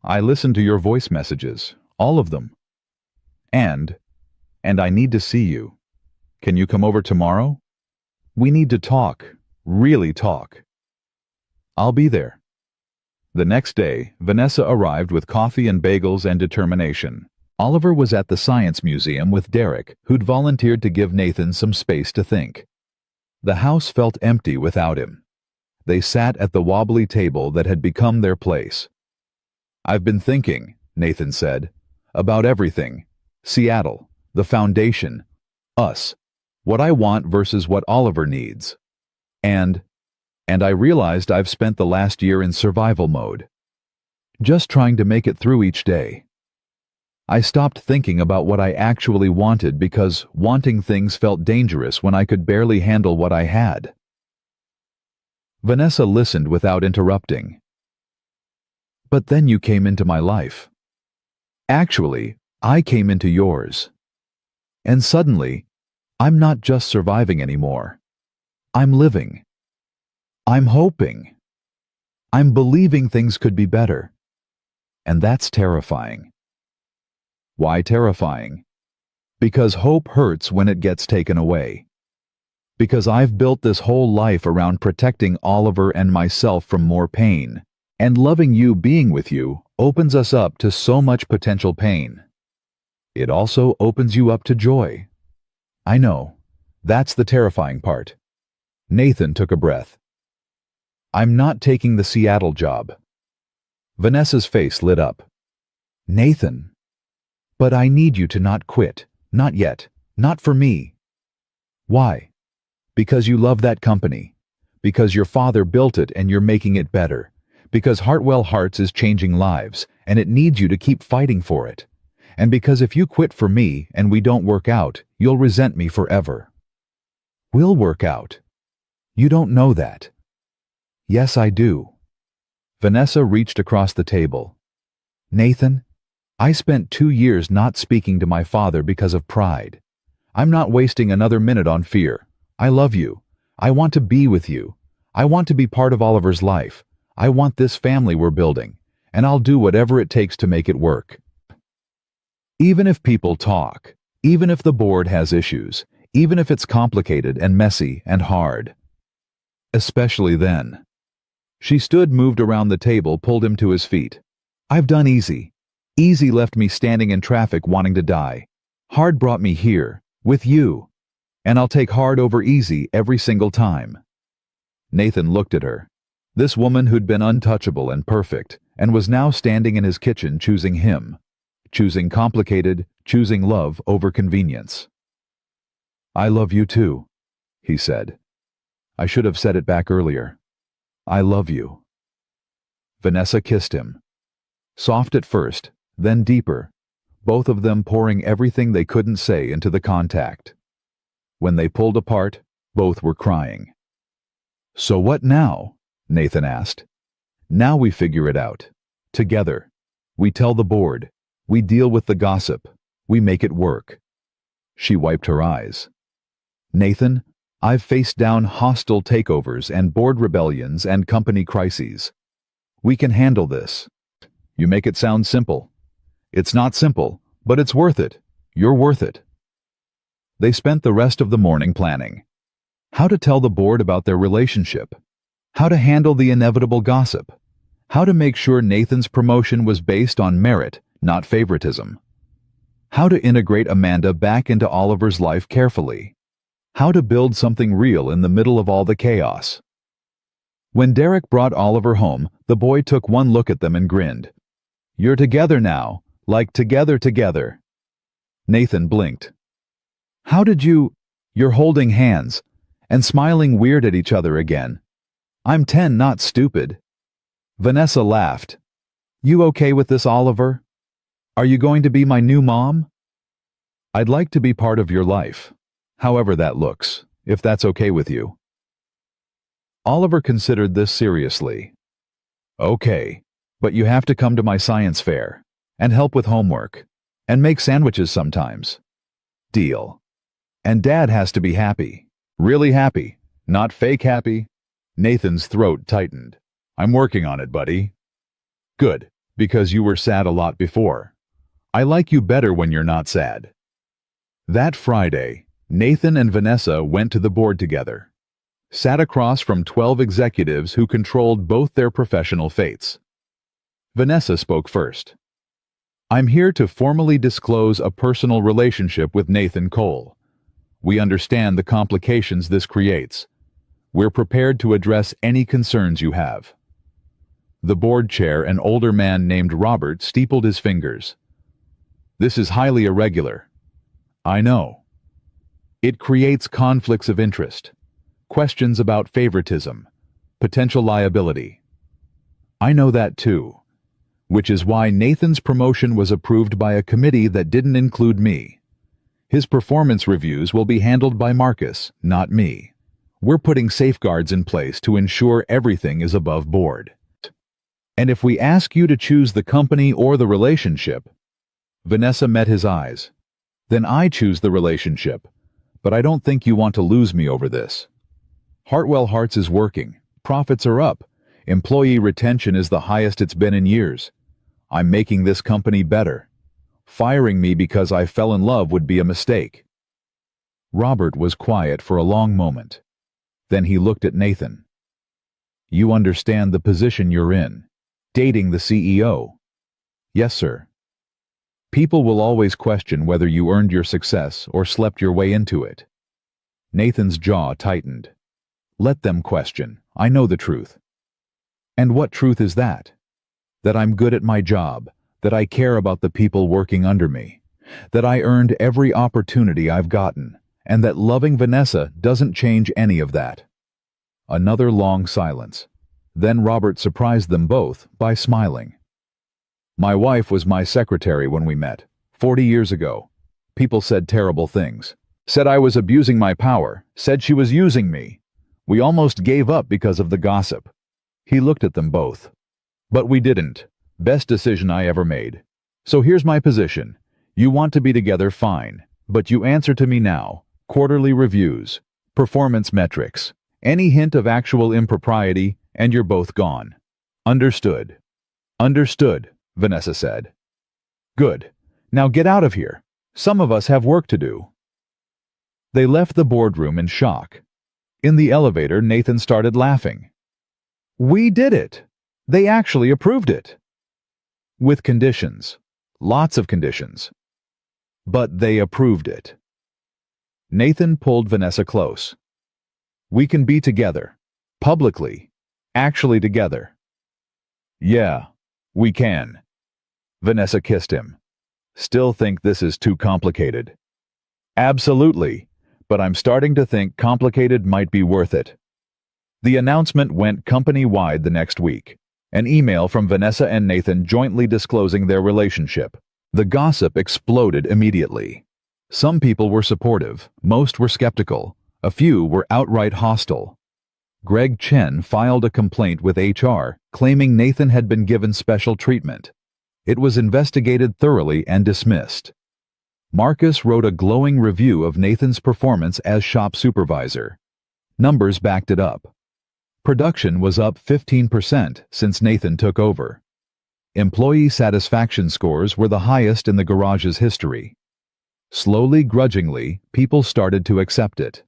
I listened to your voice messages, all of them. And I need to see you. Can you come over tomorrow? We need to talk, really talk. I'll be there. The next day, Vanessa arrived with coffee and bagels and determination. Oliver was at the Science Museum with Derek, who'd volunteered to give Nathan some space to think. The house felt empty without him. They sat at the wobbly table that had become their place. I've been thinking, Nathan said, about everything. Seattle, the foundation, us, what I want versus what Oliver needs. And I realized I've spent the last year in survival mode. Just trying to make it through each day. I stopped thinking about what I actually wanted because wanting things felt dangerous when I could barely handle what I had. Vanessa listened without interrupting. But then you came into my life. Actually, I came into yours. And suddenly, I'm not just surviving anymore. I'm living. I'm hoping. I'm believing things could be better. And that's terrifying. Why terrifying? Because hope hurts when it gets taken away. Because I've built this whole life around protecting Oliver and myself from more pain, and loving you, being with you, opens us up to so much potential pain. It also opens you up to joy. I know. That's the terrifying part. Nathan took a breath. I'm not taking the Seattle job. Vanessa's face lit up. Nathan. But I need you to not quit. Not yet. Not for me. Why? Because you love that company. Because your father built it and you're making it better. Because Hartwell Hearts is changing lives, and it needs you to keep fighting for it. And because if you quit for me and we don't work out, you'll resent me forever. We'll work out. You don't know that. Yes, I do. Vanessa reached across the table. Nathan, I spent 2 years not speaking to my father because of pride. I'm not wasting another minute on fear. I love you. I want to be with you. I want to be part of Oliver's life. I want this family we're building, and I'll do whatever it takes to make it work. Even if people talk, even if the board has issues, even if it's complicated and messy and hard. Especially then. She stood, moved around the table, pulled him to his feet. I've done easy. Easy left me standing in traffic wanting to die. Hard brought me here, with you. And I'll take hard over easy every single time. Nathan looked at her. This woman who'd been untouchable and perfect, and was now standing in his kitchen choosing him. Choosing complicated, choosing love over convenience. I love you too, he said. I should have said it back earlier. I love you. Vanessa kissed him. Soft at first, then deeper, both of them pouring everything they couldn't say into the contact. When they pulled apart, both were crying. So what now? Nathan asked. Now we figure it out. Together. We tell the board. We deal with the gossip. We make it work. She wiped her eyes. Nathan, I've faced down hostile takeovers and board rebellions and company crises. We can handle this. You make it sound simple. It's not simple, but it's worth it. You're worth it. They spent the rest of the morning planning. How to tell the board about their relationship. How to handle the inevitable gossip. How to make sure Nathan's promotion was based on merit, not favoritism. How to integrate Amanda back into Oliver's life carefully. How to build something real in the middle of all the chaos. When Derek brought Oliver home, the boy took one look at them and grinned. You're together now, like together. Nathan blinked. How did you... You're holding hands, and smiling weird at each other again. I'm 10, not stupid. Vanessa laughed. You okay with this, Oliver? Are you going to be my new mom? I'd like to be part of your life. However that looks, if that's okay with you. Oliver considered this seriously. Okay, but you have to come to my science fair, and help with homework, and make sandwiches sometimes. Deal. And Dad has to be happy. Really happy, not fake happy. Nathan's throat tightened. I'm working on it, buddy. Good, because you were sad a lot before. I like you better when you're not sad. That Friday, Nathan and Vanessa went to the board together. Sat across from 12 executives who controlled both their professional fates. Vanessa spoke first. I'm here to formally disclose a personal relationship with Nathan Cole. We understand the complications this creates. We're prepared to address any concerns you have. The board chair, an older man named Robert, steepled his fingers. This is highly irregular. I know. It creates conflicts of interest, questions about favoritism, potential liability. I know that too, which is why Nathan's promotion was approved by a committee that didn't include me. His performance reviews will be handled by Marcus, not me. We're putting safeguards in place to ensure everything is above board. And if we ask you to choose the company or the relationship, Vanessa met his eyes. Then I choose the relationship, but I don't think you want to lose me over this. Hartwell Hearts is working, profits are up, employee retention is the highest it's been in years. I'm making this company better. Firing me because I fell in love would be a mistake. Robert was quiet for a long moment. Then he looked at Nathan. You understand the position you're in, dating the CEO. Yes, sir. People will always question whether you earned your success or slept your way into it. Nathan's jaw tightened. Let them question. I know the truth. And what truth is that? That I'm good at my job, that I care about the people working under me, that I earned every opportunity I've gotten, and that loving Vanessa doesn't change any of that. Another long silence. Then Robert surprised them both by smiling. My wife was my secretary when we met, 40 years ago. People said terrible things. Said I was abusing my power, said she was using me. We almost gave up because of the gossip. He looked at them both. But we didn't. Best decision I ever made. So here's my position. You want to be together, fine. But you answer to me now. Quarterly reviews. Performance metrics. Any hint of actual impropriety, and you're both gone. Understood. Understood, Vanessa said. Good. Now get out of here. Some of us have work to do. They left the boardroom in shock. In the elevator, Nathan started laughing. We did it. They actually approved it. With conditions. Lots of conditions. But they approved it. Nathan pulled Vanessa close. We can be together. Publicly. Actually together. Yeah, we can. Vanessa kissed him. Still think this is too complicated. Absolutely, but I'm starting to think complicated might be worth it. The announcement went company-wide the next week. An email from Vanessa and Nathan jointly disclosing their relationship. The gossip exploded immediately. Some people were supportive, most were skeptical, a few were outright hostile. Greg Chen filed a complaint with HR, claiming Nathan had been given special treatment. It was investigated thoroughly and dismissed. Marcus wrote a glowing review of Nathan's performance as shop supervisor. Numbers backed it up. Production was up 15% since Nathan took over. Employee satisfaction scores were the highest in the garage's history. Slowly, grudgingly, people started to accept it.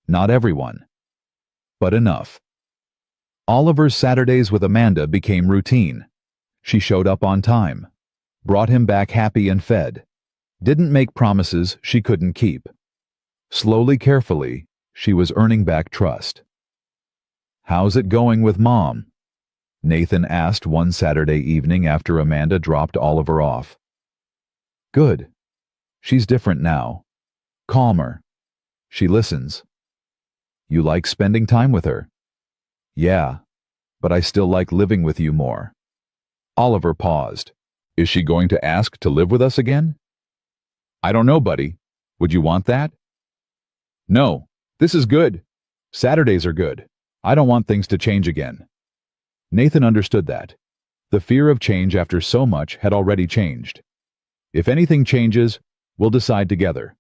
Not everyone. But enough. Oliver's Saturdays with Amanda became routine. She showed up on time. Brought him back happy and fed. Didn't make promises she couldn't keep. Slowly, carefully, she was earning back trust. How's it going with Mom? Nathan asked one Saturday evening after Amanda dropped Oliver off. Good. She's different now. Calmer. She listens. You like spending time with her? Yeah, but I still like living with you more. Oliver paused. Is she going to ask to live with us again? I don't know, buddy. Would you want that? No, this is good. Saturdays are good. I don't want things to change again. Nathan understood that. The fear of change after so much had already changed. If anything changes, we'll decide together.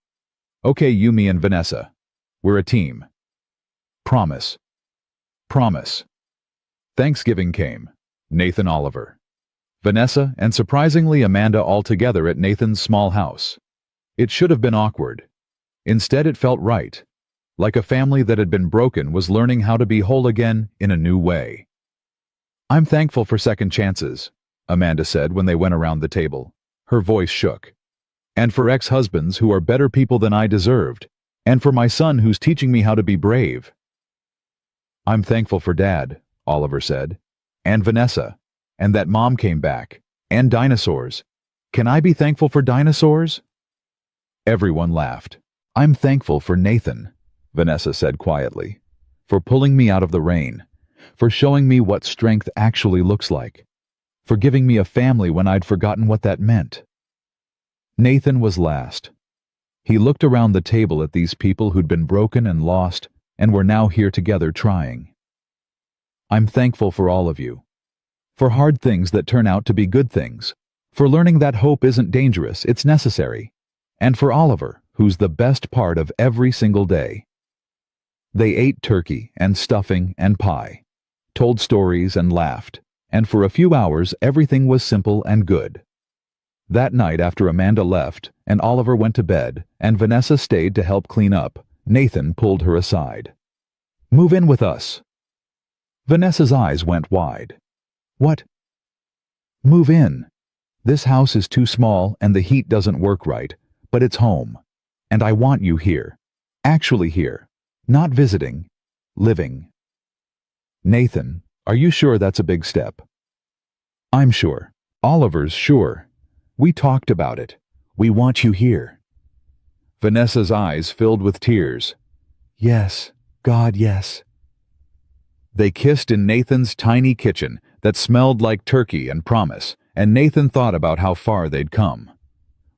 Okay, you, me, and Vanessa. We're a team. Promise. Promise. Thanksgiving came. Nathan, Oliver, Vanessa, and surprisingly Amanda all together at Nathan's small house. It should have been awkward. Instead, it felt right. Like a family that had been broken was learning how to be whole again in a new way. I'm thankful for second chances, Amanda said when they went around the table. Her voice shook. And for ex-husbands who are better people than I deserved, and for my son who's teaching me how to be brave. I'm thankful for Dad, Oliver said, and Vanessa, and that Mom came back, and dinosaurs. Can I be thankful for dinosaurs? Everyone laughed. I'm thankful for Nathan, Vanessa said quietly, for pulling me out of the rain, for showing me what strength actually looks like, for giving me a family when I'd forgotten what that meant. Nathan was last. He looked around the table at these people who'd been broken and lost and were now here together trying. I'm thankful for all of you. For hard things that turn out to be good things. For learning that hope isn't dangerous, it's necessary. And for Oliver, who's the best part of every single day. They ate turkey and stuffing and pie, told stories and laughed, and for a few hours everything was simple and good. That night after Amanda left and Oliver went to bed and Vanessa stayed to help clean up, Nathan pulled her aside. Move in with us. Vanessa's eyes went wide. What? Move in. This house is too small and the heat doesn't work right, but it's home. And I want you here. Actually here. Not visiting. Living. Nathan, are you sure that's a big step? I'm sure. Oliver's sure. We talked about it. We want you here. Vanessa's eyes filled with tears. Yes, God, yes. They kissed in Nathan's tiny kitchen that smelled like turkey and promise, and Nathan thought about how far they'd come.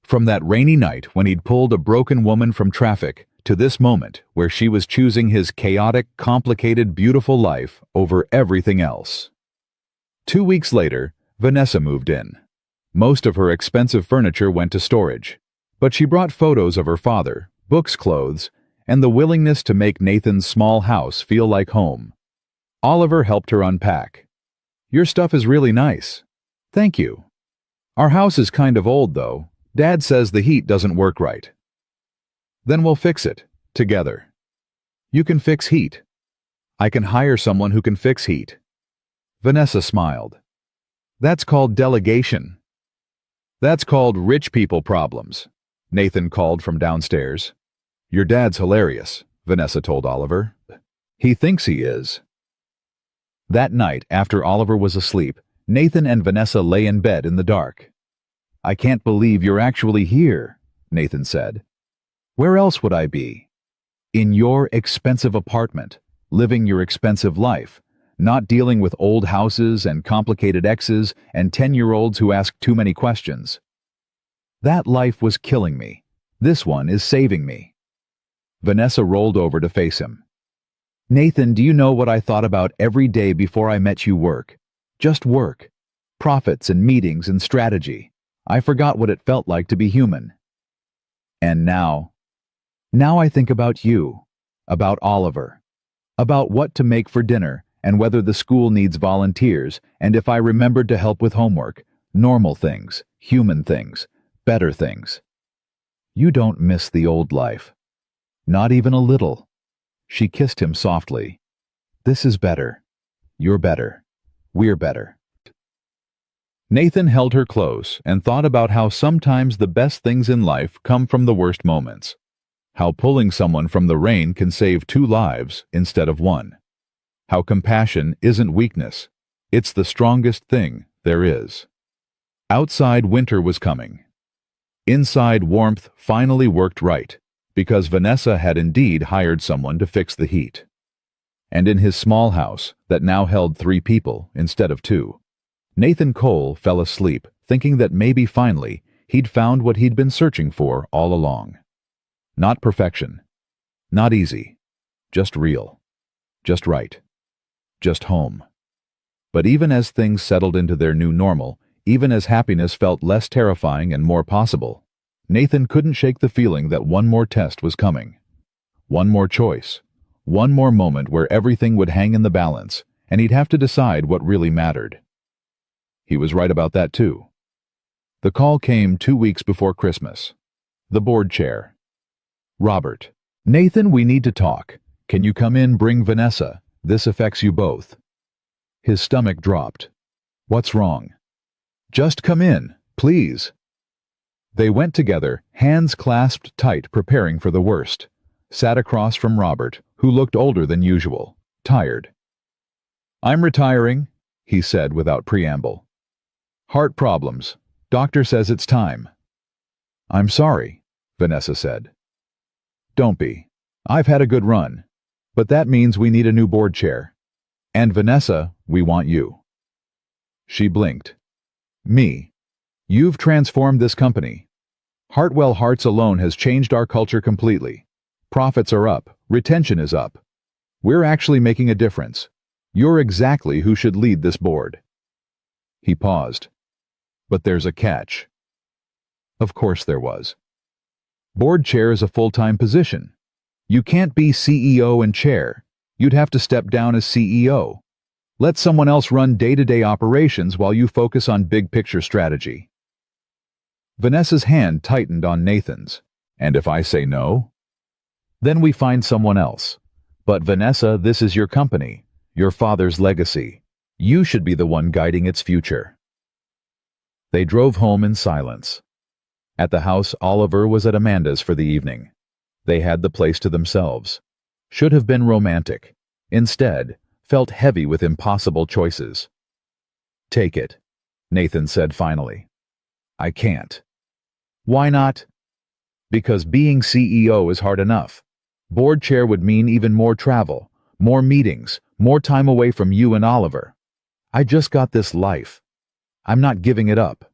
From that rainy night when he'd pulled a broken woman from traffic to this moment where she was choosing his chaotic, complicated, beautiful life over everything else. 2 weeks later, Vanessa moved in. Most of her expensive furniture went to storage, but she brought photos of her father, books, clothes, and the willingness to make Nathan's small house feel like home. Oliver helped her unpack. Your stuff is really nice. Thank you. Our house is kind of old, though. Dad says the heat doesn't work right. Then we'll fix it, together. You can fix heat. I can hire someone who can fix heat. Vanessa smiled. That's called delegation. That's called rich people problems, Nathan called from downstairs. Your dad's hilarious, Vanessa told Oliver. He thinks he is. That night, after Oliver was asleep, Nathan and Vanessa lay in bed in the dark. I can't believe you're actually here, Nathan said. Where else would I be? In your expensive apartment, living your expensive life, not dealing with old houses and complicated exes and 10-year-olds who ask too many questions. That life was killing me. This one is saving me. Vanessa rolled over to face him. Nathan, do you know what I thought about every day before I met you? Work. Just work. Profits and meetings and strategy. I forgot what it felt like to be human. And now I think about you, about Oliver, about what to make for dinner, and whether the school needs volunteers, and if I remembered to help with homework, normal things, human things, better things. You don't miss the old life. Not even a little. She kissed him softly. This is better. You're better. We're better. Nathan held her close and thought about how sometimes the best things in life come from the worst moments. How pulling someone from the rain can save 2 lives instead of 1. How compassion isn't weakness. It's the strongest thing there is. Outside, winter was coming. Inside, warmth finally worked right, because Vanessa had indeed hired someone to fix the heat. And in his small house, that now held 3 people instead of 2, Nathan Cole fell asleep, thinking that maybe finally he'd found what he'd been searching for all along. Not perfection. Not easy. Just real. Just right. Just home. But even as things settled into their new normal, even as happiness felt less terrifying and more possible, Nathan couldn't shake the feeling that one more test was coming. One more choice. One more moment where everything would hang in the balance, and he'd have to decide what really mattered. He was right about that too. The call came 2 weeks before Christmas. The board chair. Robert. Nathan, we need to talk. Can you come in, bring Vanessa? This affects you both. His stomach dropped. What's wrong? Just come in, please. They went together, hands clasped tight, preparing for the worst. Sat across from Robert, who looked older than usual, tired. I'm retiring, he said without preamble. Heart problems. Doctor says it's time. I'm sorry, Vanessa said. Don't be. I've had a good run. But that means we need a new board chair. And Vanessa, we want you. She blinked. Me. You've transformed this company. Hartwell Hearts alone has changed our culture completely. Profits are up. Retention is up. We're actually making a difference. You're exactly who should lead this board. He paused. But there's a catch. Of course there was. Board chair is a full-time position. You can't be CEO and chair. You'd have to step down as CEO. Let someone else run day-to-day operations while you focus on big-picture strategy. Vanessa's hand tightened on Nathan's. And if I say no? Then we find someone else. But Vanessa, this is your company, your father's legacy. You should be the one guiding its future. They drove home in silence. At the house, Oliver was at Amanda's for the evening. They had the place to themselves. Should have been romantic. Instead, felt heavy with impossible choices. Take it, Nathan said finally. I can't. Why not? Because being CEO is hard enough. Board chair would mean even more travel, more meetings, more time away from you and Oliver. I just got this life. I'm not giving it up.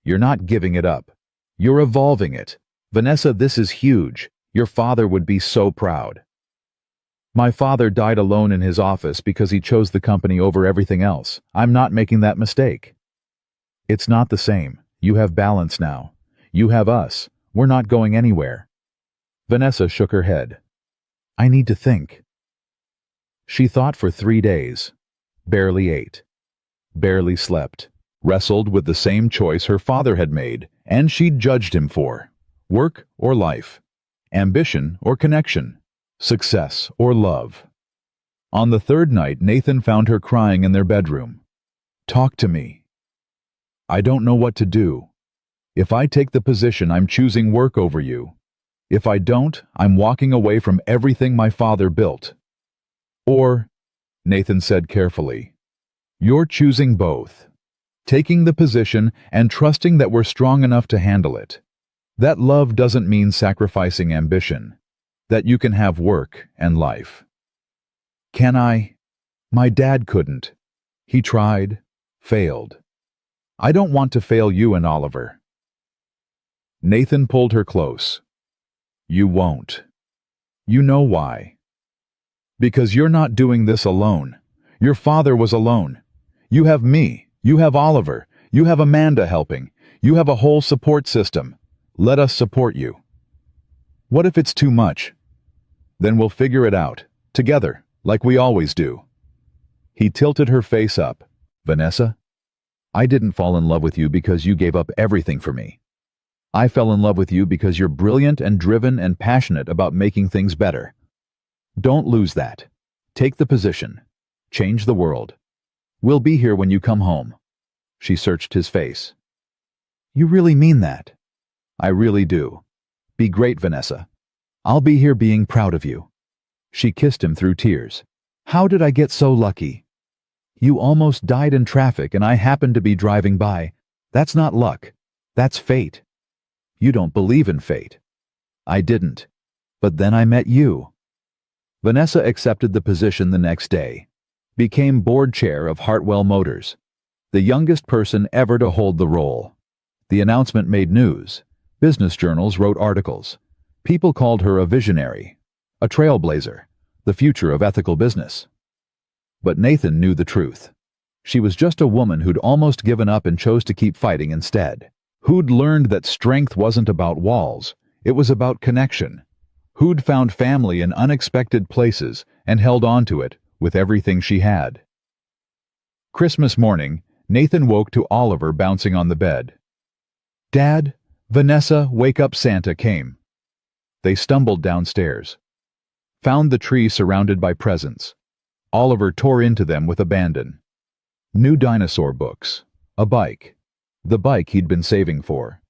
You're not giving it up. You're evolving it. Vanessa, this is huge. Your father would be so proud. My father died alone in his office because he chose the company over everything else. I'm not making that mistake. It's not the same. You have balance now. You have us. We're not going anywhere. Vanessa shook her head. I need to think. She thought for 3 days. Barely ate. Barely slept. Wrestled with the same choice her father had made, and she'd judged him for. Work or life. Ambition or connection. Success or love. On the third night, Nathan found her crying in their bedroom. Talk to me. I don't know what to do. If I take the position, I'm choosing work over you. If I don't, I'm walking away from everything my father built. Or, Nathan said carefully, you're choosing both. Taking the position and trusting that we're strong enough to handle it. That love doesn't mean sacrificing ambition. That you can have work and life. Can I? My dad couldn't. He tried, failed. I don't want to fail you and Oliver. Nathan pulled her close. You won't. You know why. Because you're not doing this alone. Your father was alone. You have me. You have Oliver. You have Amanda helping. You have a whole support system. Let us support you. What if it's too much? Then we'll figure it out, together, like we always do. He tilted her face up. Vanessa, I didn't fall in love with you because you gave up everything for me. I fell in love with you because you're brilliant and driven and passionate about making things better. Don't lose that. Take the position. Change the world. We'll be here when you come home. She searched his face. You really mean that? I really do. Be great, Vanessa. I'll be here being proud of you. She kissed him through tears. How did I get so lucky? You almost died in traffic and I happened to be driving by. That's not luck. That's fate. You don't believe in fate. I didn't. But then I met you. Vanessa accepted the position the next day. Became board chair of Hartwell Motors. The youngest person ever to hold the role. The announcement made news. Business journals wrote articles. People called her a visionary, a trailblazer, the future of ethical business. But Nathan knew the truth. She was just a woman who'd almost given up and chose to keep fighting instead. Who'd learned that strength wasn't about walls, it was about connection. Who'd found family in unexpected places and held on to it with everything she had. Christmas morning, Nathan woke to Oliver bouncing on the bed. "Dad, Vanessa, wake up, Santa came." They stumbled downstairs. Found the tree surrounded by presents. Oliver tore into them with abandon. New dinosaur books. A bike. The bike he'd been saving for.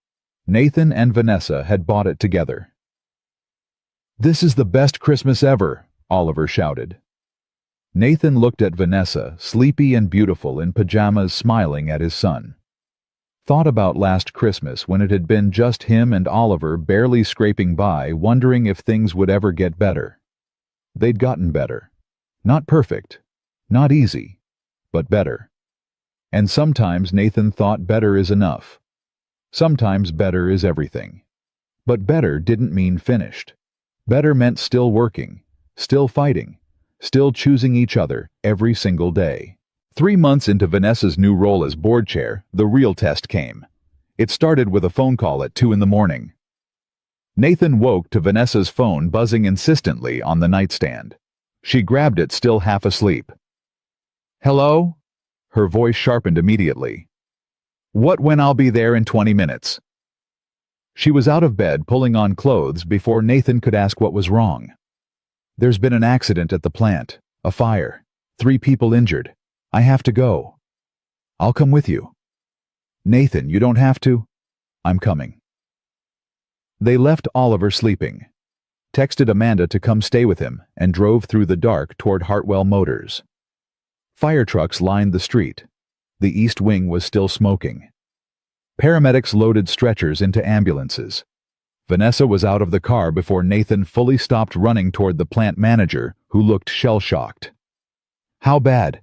Nathan and Vanessa had bought it together. "This is the best Christmas ever," Oliver shouted. Nathan looked at Vanessa, sleepy and beautiful in pajamas, smiling at his son. Thought about last Christmas when it had been just him and Oliver barely scraping by, wondering if things would ever get better. They'd gotten better. Not perfect, not easy, but better. And sometimes Nathan thought better is enough. Sometimes better is everything. But better didn't mean finished. Better meant still working, still fighting, still choosing each other every single day. 3 months into Vanessa's new role as board chair, the real test came. It started with a phone call at 2 a.m. Nathan woke to Vanessa's phone buzzing insistently on the nightstand. She grabbed it, still half asleep. "Hello?" Her voice sharpened immediately. "What when I'll be there in 20 minutes?" She was out of bed pulling on clothes before Nathan could ask what was wrong. "There's been an accident at the plant. A fire. 3 people injured. I have to go." "I'll come with you." "Nathan, you don't have to." "I'm coming." They left Oliver sleeping, texted Amanda to come stay with him, and drove through the dark toward Hartwell Motors. Fire trucks lined the street. The East Wing was still smoking. Paramedics loaded stretchers into ambulances. Vanessa was out of the car before Nathan fully stopped running toward the plant manager, who looked shell-shocked. "How bad?"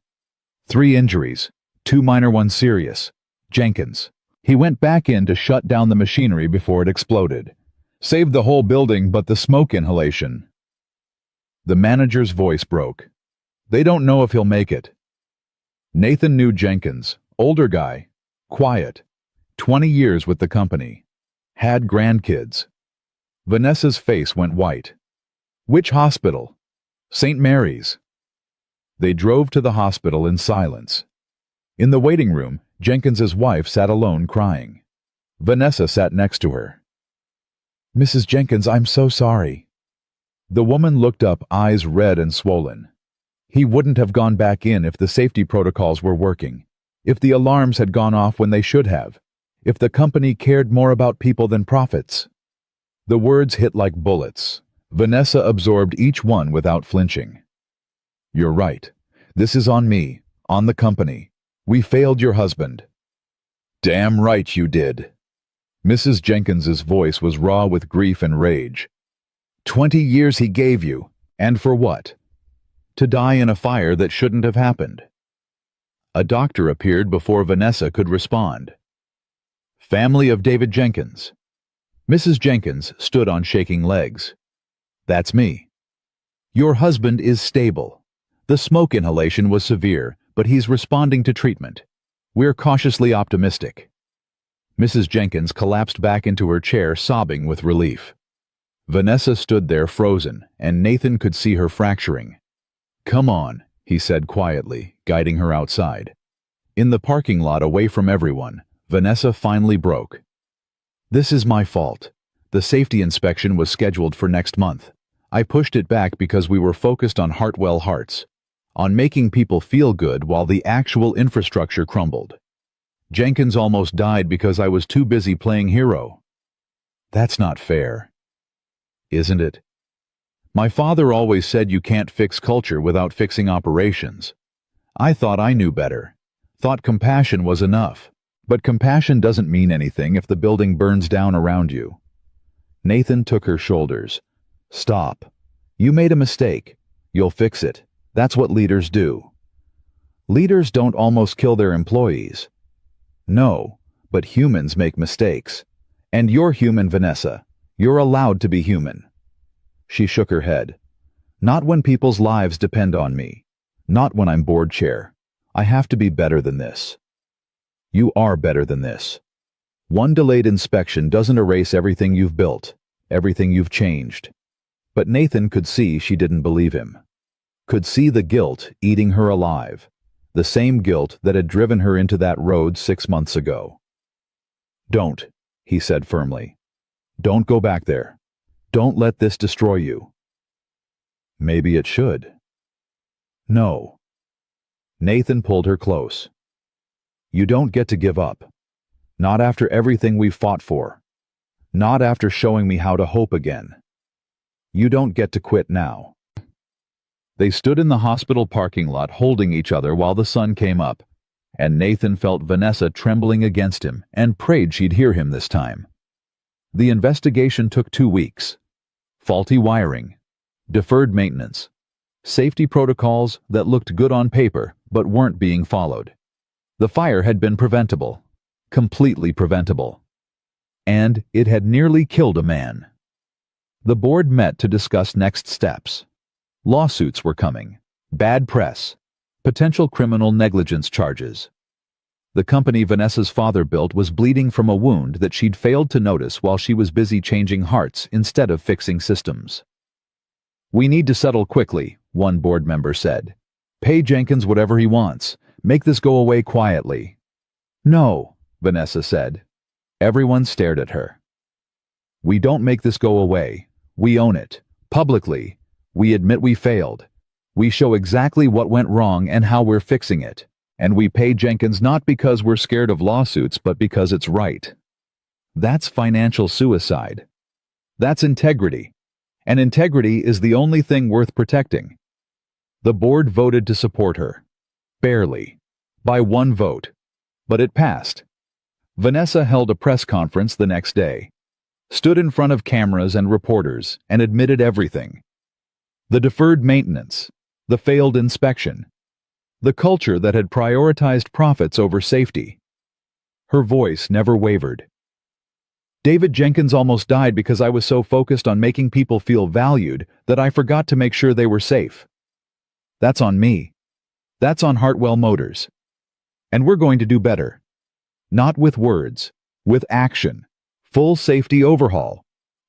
3 injuries, 2 minor, 1 serious. Jenkins. He went back in to shut down the machinery before it exploded. Saved the whole building but the smoke inhalation. The manager's voice broke. "They don't know if he'll make it." Nathan knew Jenkins, older guy, quiet, 20 years with the company. Had grandkids. Vanessa's face went white. "Which hospital?" "St. Mary's." They drove to the hospital in silence. In the waiting room, Jenkins's wife sat alone crying. Vanessa sat next to her. "Mrs. Jenkins, I'm so sorry." The woman looked up, eyes red and swollen. He wouldn't have gone back in if the safety protocols were working, if the alarms had gone off when they should have, if the company cared more about people than profits. The words hit like bullets. Vanessa absorbed each one without flinching. "You're right. This is on me, on the company. We failed your husband." "Damn right you did." Mrs. Jenkins's voice was raw with grief and rage. 20 years he gave you, and for what? To die in a fire that shouldn't have happened. A doctor appeared before Vanessa could respond. "Family of David Jenkins." Mrs. Jenkins stood on shaking legs. "That's me." "Your husband is stable. The smoke inhalation was severe, but he's responding to treatment. We're cautiously optimistic." Mrs. Jenkins collapsed back into her chair, sobbing with relief. Vanessa stood there frozen, and Nathan could see her fracturing. "Come on," he said quietly, guiding her outside. In the parking lot away from everyone, Vanessa finally broke. "This is my fault. The safety inspection was scheduled for next month. I pushed it back because we were focused on Hartwell Hearts, on making people feel good while the actual infrastructure crumbled. Jenkins almost died because I was too busy playing hero. That's not fair. Isn't it? My father always said you can't fix culture without fixing operations. I thought I knew better. Thought compassion was enough. But compassion doesn't mean anything if the building burns down around you." Nathan took her shoulders. "Stop. You made a mistake. You'll fix it. That's what leaders do." "Leaders don't almost kill their employees." "No, but humans make mistakes. And you're human, Vanessa. You're allowed to be human." She shook her head. Not when people's lives depend on me. Not when I'm board chair. I have to be better than this. You are better than this. One delayed inspection doesn't erase everything you've built, everything you've changed. But Nathan could see she didn't believe him. Could see the guilt eating her alive. The same guilt that had driven her into that road 6 months ago. Don't, he said firmly. Don't go back there. Don't let this destroy you. Maybe it should. No. Nathan pulled her close. You don't get to give up. Not after everything we've fought for. Not after showing me how to hope again. You don't get to quit now. They stood in the hospital parking lot holding each other while the sun came up, and Nathan felt Vanessa trembling against him and prayed she'd hear him this time. The investigation took 2 weeks. Faulty wiring, deferred maintenance, safety protocols that looked good on paper but weren't being followed. The fire had been preventable, completely preventable, and it had nearly killed a man. The board met to discuss next steps. Lawsuits were coming, bad press, potential criminal negligence charges. The company Vanessa's father built was bleeding from a wound that she'd failed to notice while she was busy changing hearts instead of fixing systems. We need to settle quickly, one board member said. Pay Jenkins whatever he wants. Make this go away quietly. No, Vanessa said. Everyone stared at her. We don't make this go away. We own it. Publicly. We admit we failed. We show exactly what went wrong and how we're fixing it. And we pay Jenkins not because we're scared of lawsuits, but because it's right. That's financial suicide. That's integrity. And integrity is the only thing worth protecting. The board voted to support her. Barely. By 1 vote. But it passed. Vanessa held a press conference the next day. Stood in front of cameras and reporters and admitted everything. The deferred maintenance, the failed inspection, the culture that had prioritized profits over safety. Her voice never wavered. David Jenkins almost died because I was so focused on making people feel valued that I forgot to make sure they were safe. That's on me. That's on Hartwell Motors. And we're going to do better. Not with words, with action. Full safety overhaul,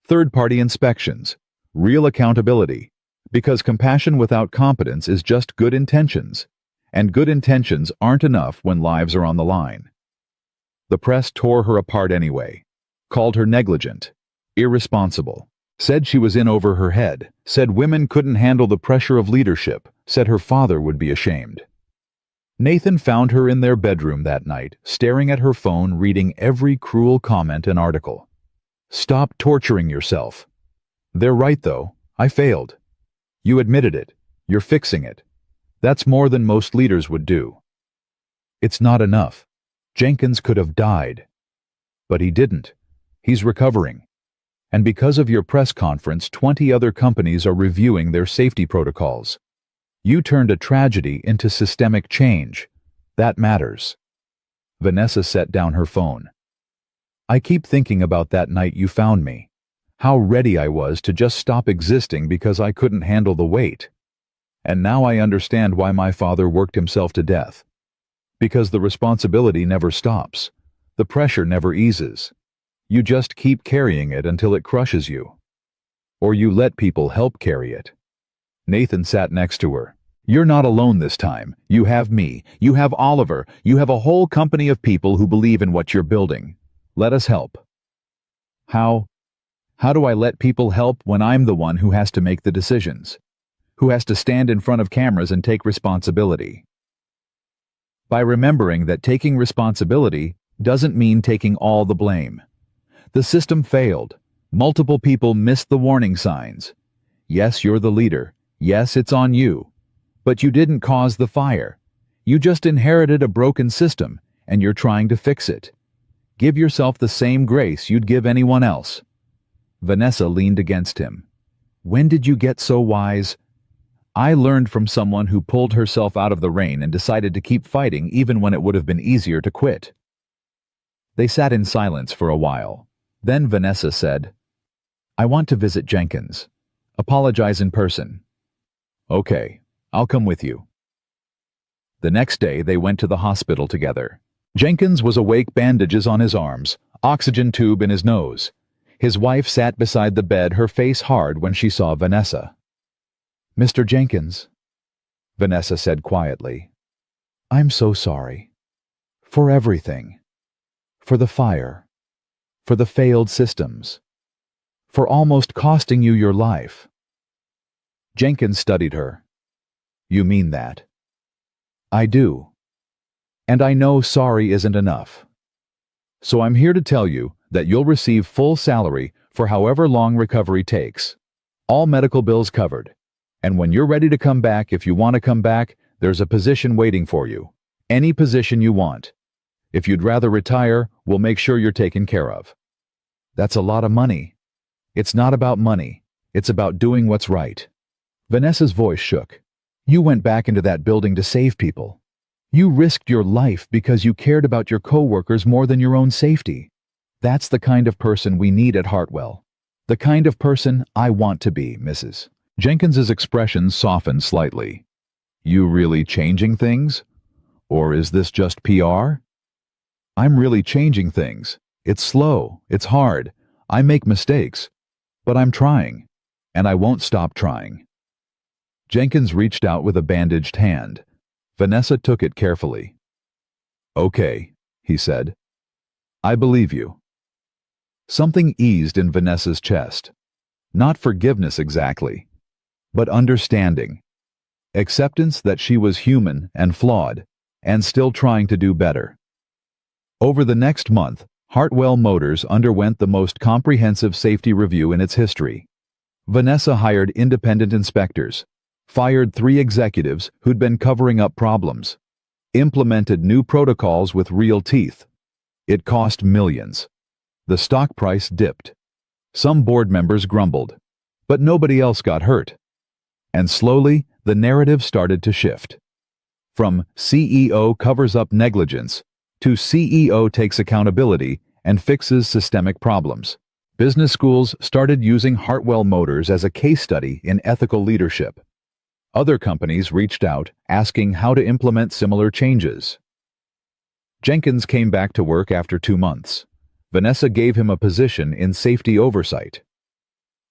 third-party inspections, real accountability. Because compassion without competence is just good intentions, and good intentions aren't enough when lives are on the line. The press tore her apart anyway, called her negligent, irresponsible, said she was in over her head, said women couldn't handle the pressure of leadership, said her father would be ashamed. Nathan found her in their bedroom that night, staring at her phone, reading every cruel comment and article. Stop torturing yourself. They're right though, I failed. You admitted it. You're fixing it. That's more than most leaders would do. It's not enough. Jenkins could have died. But he didn't. He's recovering. And because of your press conference, 20 other companies are reviewing their safety protocols. You turned a tragedy into systemic change. That matters. Vanessa set down her phone. I keep thinking about that night you found me. How ready I was to just stop existing because I couldn't handle the weight. And now I understand why my father worked himself to death. Because the responsibility never stops. The pressure never eases. You just keep carrying it until it crushes you. Or you let people help carry it. Nathan sat next to her. You're not alone this time. You have me. You have Oliver. You have a whole company of people who believe in what you're building. Let us help. How? How do I let people help when I'm the one who has to make the decisions? Who has to stand in front of cameras and take responsibility? By remembering that taking responsibility doesn't mean taking all the blame. The system failed. Multiple people missed the warning signs. Yes, you're the leader. Yes, it's on you. But you didn't cause the fire. You just inherited a broken system, and you're trying to fix it. Give yourself the same grace you'd give anyone else. Vanessa leaned against him. When did you get so wise? I learned from someone who pulled herself out of the rain and decided to keep fighting even when it would have been easier to quit. They sat in silence for a while. Then Vanessa said, I want to visit Jenkins. Apologize in person. Okay, I'll come with you. The next day, they went to the hospital together. Jenkins was awake, bandages on his arms, oxygen tube in his nose. His wife sat beside the bed, her face hard when she saw Vanessa. "Mr. Jenkins," Vanessa said quietly, "I'm so sorry. For everything. For the fire. For the failed systems. For almost costing you your life." Jenkins studied her. "You mean that?" "I do. And I know sorry isn't enough. So I'm here to tell you that you'll receive full salary for however long recovery takes. All medical bills covered. And when you're ready to come back, if you want to come back, there's a position waiting for you. Any position you want. If you'd rather retire, we'll make sure you're taken care of." "That's a lot of money." "It's not about money. It's about doing what's right." Vanessa's voice shook. "You went back into that building to save people. You risked your life because you cared about your co-workers more than your own safety. That's the kind of person we need at Hartwell. The kind of person I want to be, Mrs." Jenkins's expression softened slightly. "You really changing things? Or is this just PR?" "I'm really changing things. It's slow. It's hard. I make mistakes. But I'm trying. And I won't stop trying." Jenkins reached out with a bandaged hand. Vanessa took it carefully. "Okay," he said. "I believe you." Something eased in Vanessa's chest. Not forgiveness exactly, but understanding. Acceptance that she was human and flawed, and still trying to do better. Over the next month, Hartwell Motors underwent the most comprehensive safety review in its history. Vanessa hired independent inspectors, fired 3 executives who'd been covering up problems, implemented new protocols with real teeth. It cost millions. The stock price dipped. Some board members grumbled, but nobody else got hurt. And slowly, the narrative started to shift. From CEO covers up negligence to CEO takes accountability and fixes systemic problems. Business schools started using Hartwell Motors as a case study in ethical leadership. Other companies reached out, asking how to implement similar changes. Jenkins came back to work after 2 months. Vanessa gave him a position in safety oversight.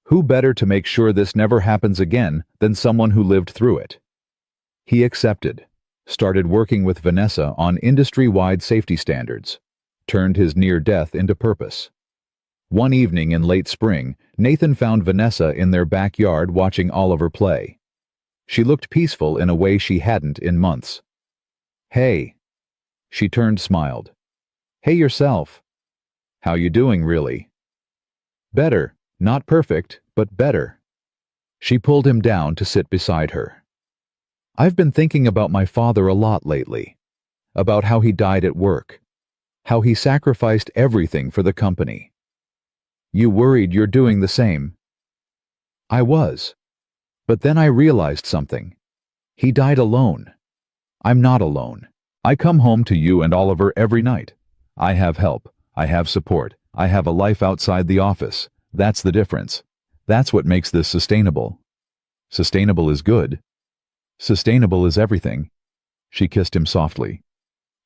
Who better to make sure this never happens again than someone who lived through it? He accepted, started working with Vanessa on industry-wide safety standards, turned his near death into purpose. One evening in late spring, Nathan found Vanessa in their backyard watching Oliver play. She looked peaceful in a way she hadn't in months. "Hey." She turned, smiled. "Hey yourself. How you doing, really?" "Better. Not perfect, but better." She pulled him down to sit beside her. "I've been thinking about my father a lot lately. About how he died at work. How he sacrificed everything for the company. You worried you're doing the same?" "I was. But then I realized something. He died alone. I'm not alone. I come home to you and Oliver every night. I have help. I have support. I have a life outside the office. That's the difference. That's what makes this sustainable. Sustainable is good. Sustainable is everything." She kissed him softly.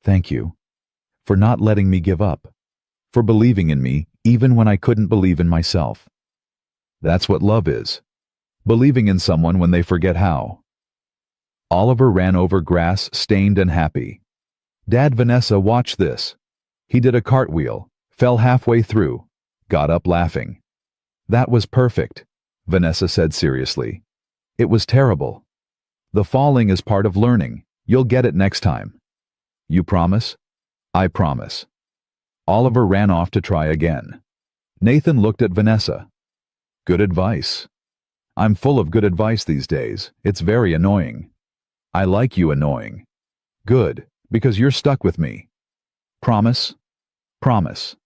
"Thank you. For not letting me give up. For believing in me even when I couldn't believe in myself. That's what love is. Believing in someone when they forget how." Oliver ran over grass, stained and happy. "Dad, Vanessa, watch this." He did a cartwheel, fell halfway through, got up laughing. "That was perfect," Vanessa said seriously. "It was terrible. The falling is part of learning. You'll get it next time." "You promise?" "I promise." Oliver ran off to try again. Nathan looked at Vanessa. "Good advice." "I'm full of good advice these days. It's very annoying." "I like you annoying." "Good, because you're stuck with me." "Promise?" "Promise."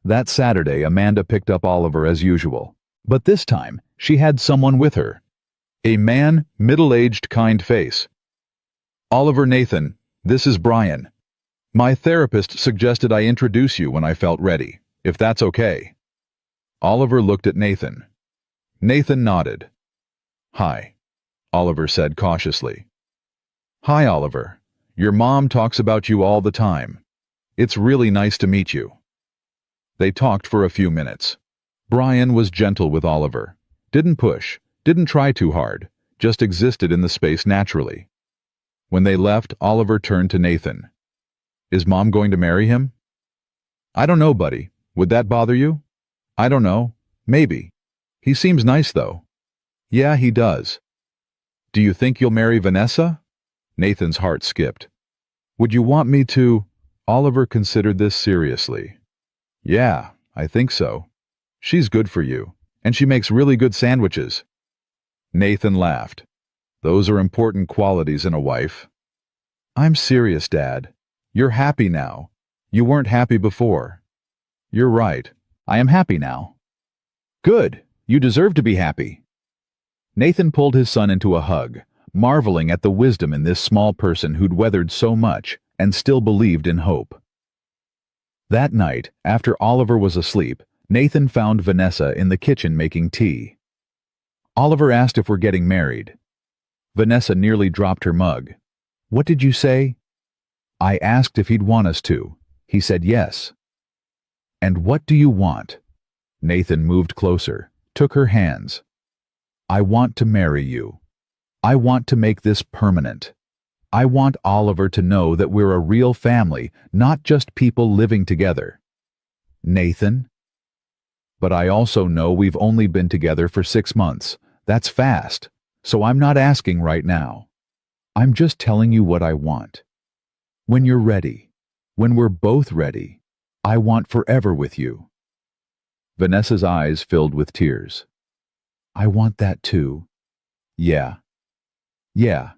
That Saturday, Amanda picked up Oliver as usual. But this time, she had someone with her. A man, middle-aged, kind face. "Oliver, Nathan, this is Brian. My therapist suggested I introduce you when I felt ready, if that's okay." Oliver looked at Nathan. Nathan nodded. "Hi. Oliver said cautiously. Hi, Oliver. Your mom talks about you all the time. It's really nice to meet you. They talked for a few minutes. Brian was gentle with Oliver. Didn't push, didn't try too hard, just existed in the space naturally. When they left, Oliver turned to Nathan. Is Mom going to marry him? I don't know, buddy. Would that bother you? I don't know. Maybe. He seems nice, though. Yeah, he does. Do you think you'll marry Vanessa? Nathan's heart skipped. Would you want me to? Oliver considered this seriously. Yeah, I think so. She's good for you, and she makes really good sandwiches. Nathan laughed. Those are important qualities in a wife. I'm serious, Dad. You're happy now. You weren't happy before. You're right. I am happy now. Good. You deserve to be happy. Nathan pulled his son into a hug, marveling at the wisdom in this small person who'd weathered so much and still believed in hope. That night, after Oliver was asleep, Nathan found Vanessa in the kitchen making tea. Oliver asked if we're getting married. Vanessa nearly dropped her mug. What did you say? I asked if he'd want us to. He said yes. And what do you want? Nathan moved closer, took her hands. I want to marry you. I want to make this permanent. I want Oliver to know that we're a real family, not just people living together. Nathan? But I also know we've only been together for 6 months. That's fast, so I'm not asking right now. I'm just telling you what I want. When you're ready, when we're both ready, I want forever with you. Vanessa's eyes filled with tears. I want that too. Yeah. Yeah.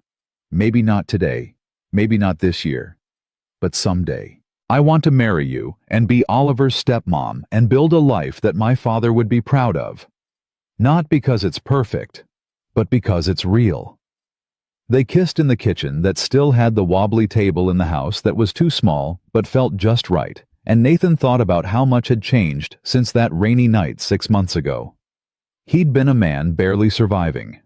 Maybe not today, maybe not this year, but someday. I want to marry you and be Oliver's stepmom and build a life that my father would be proud of. Not because it's perfect, but because it's real. They kissed in the kitchen that still had the wobbly table in the house that was too small but felt just right, and Nathan thought about how much had changed since that rainy night 6 months ago. He'd been a man barely surviving,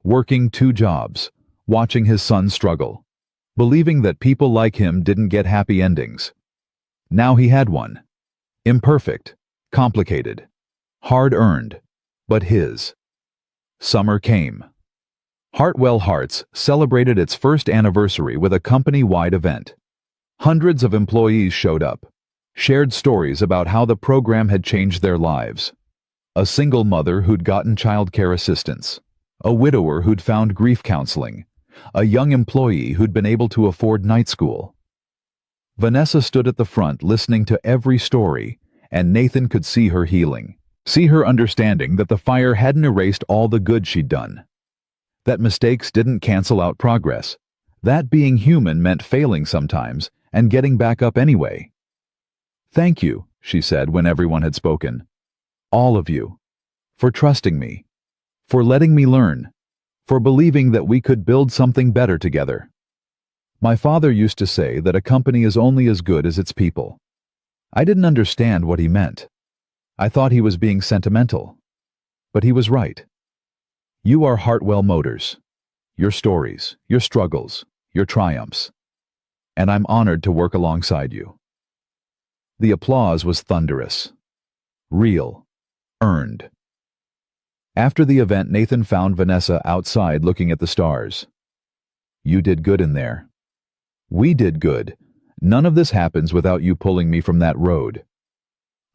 working 2 jobs, watching his son struggle, believing that people like him didn't get happy endings. Now he had one. Imperfect, complicated, hard-earned, but his. Summer came. Hartwell Hearts celebrated its first anniversary with a company-wide event. Hundreds of employees showed up, shared stories about how the program had changed their lives. A single mother who'd gotten childcare assistance, a widower who'd found grief counseling, a young employee who'd been able to afford night school. Vanessa stood at the front listening to every story, and Nathan could see her healing, see her understanding that the fire hadn't erased all the good she'd done, that mistakes didn't cancel out progress, that being human meant failing sometimes and getting back up anyway. Thank you, she said when everyone had spoken. All of you. For trusting me. For letting me learn. For believing that we could build something better together. My father used to say that a company is only as good as its people. I didn't understand what he meant. I thought he was being sentimental. But he was right. You are Hartwell Motors. Your stories, your struggles, your triumphs. And I'm honored to work alongside you. The applause was thunderous. Real. Earned. After the event, Nathan found Vanessa outside looking at the stars. You did good in there. We did good. None of this happens without you pulling me from that road.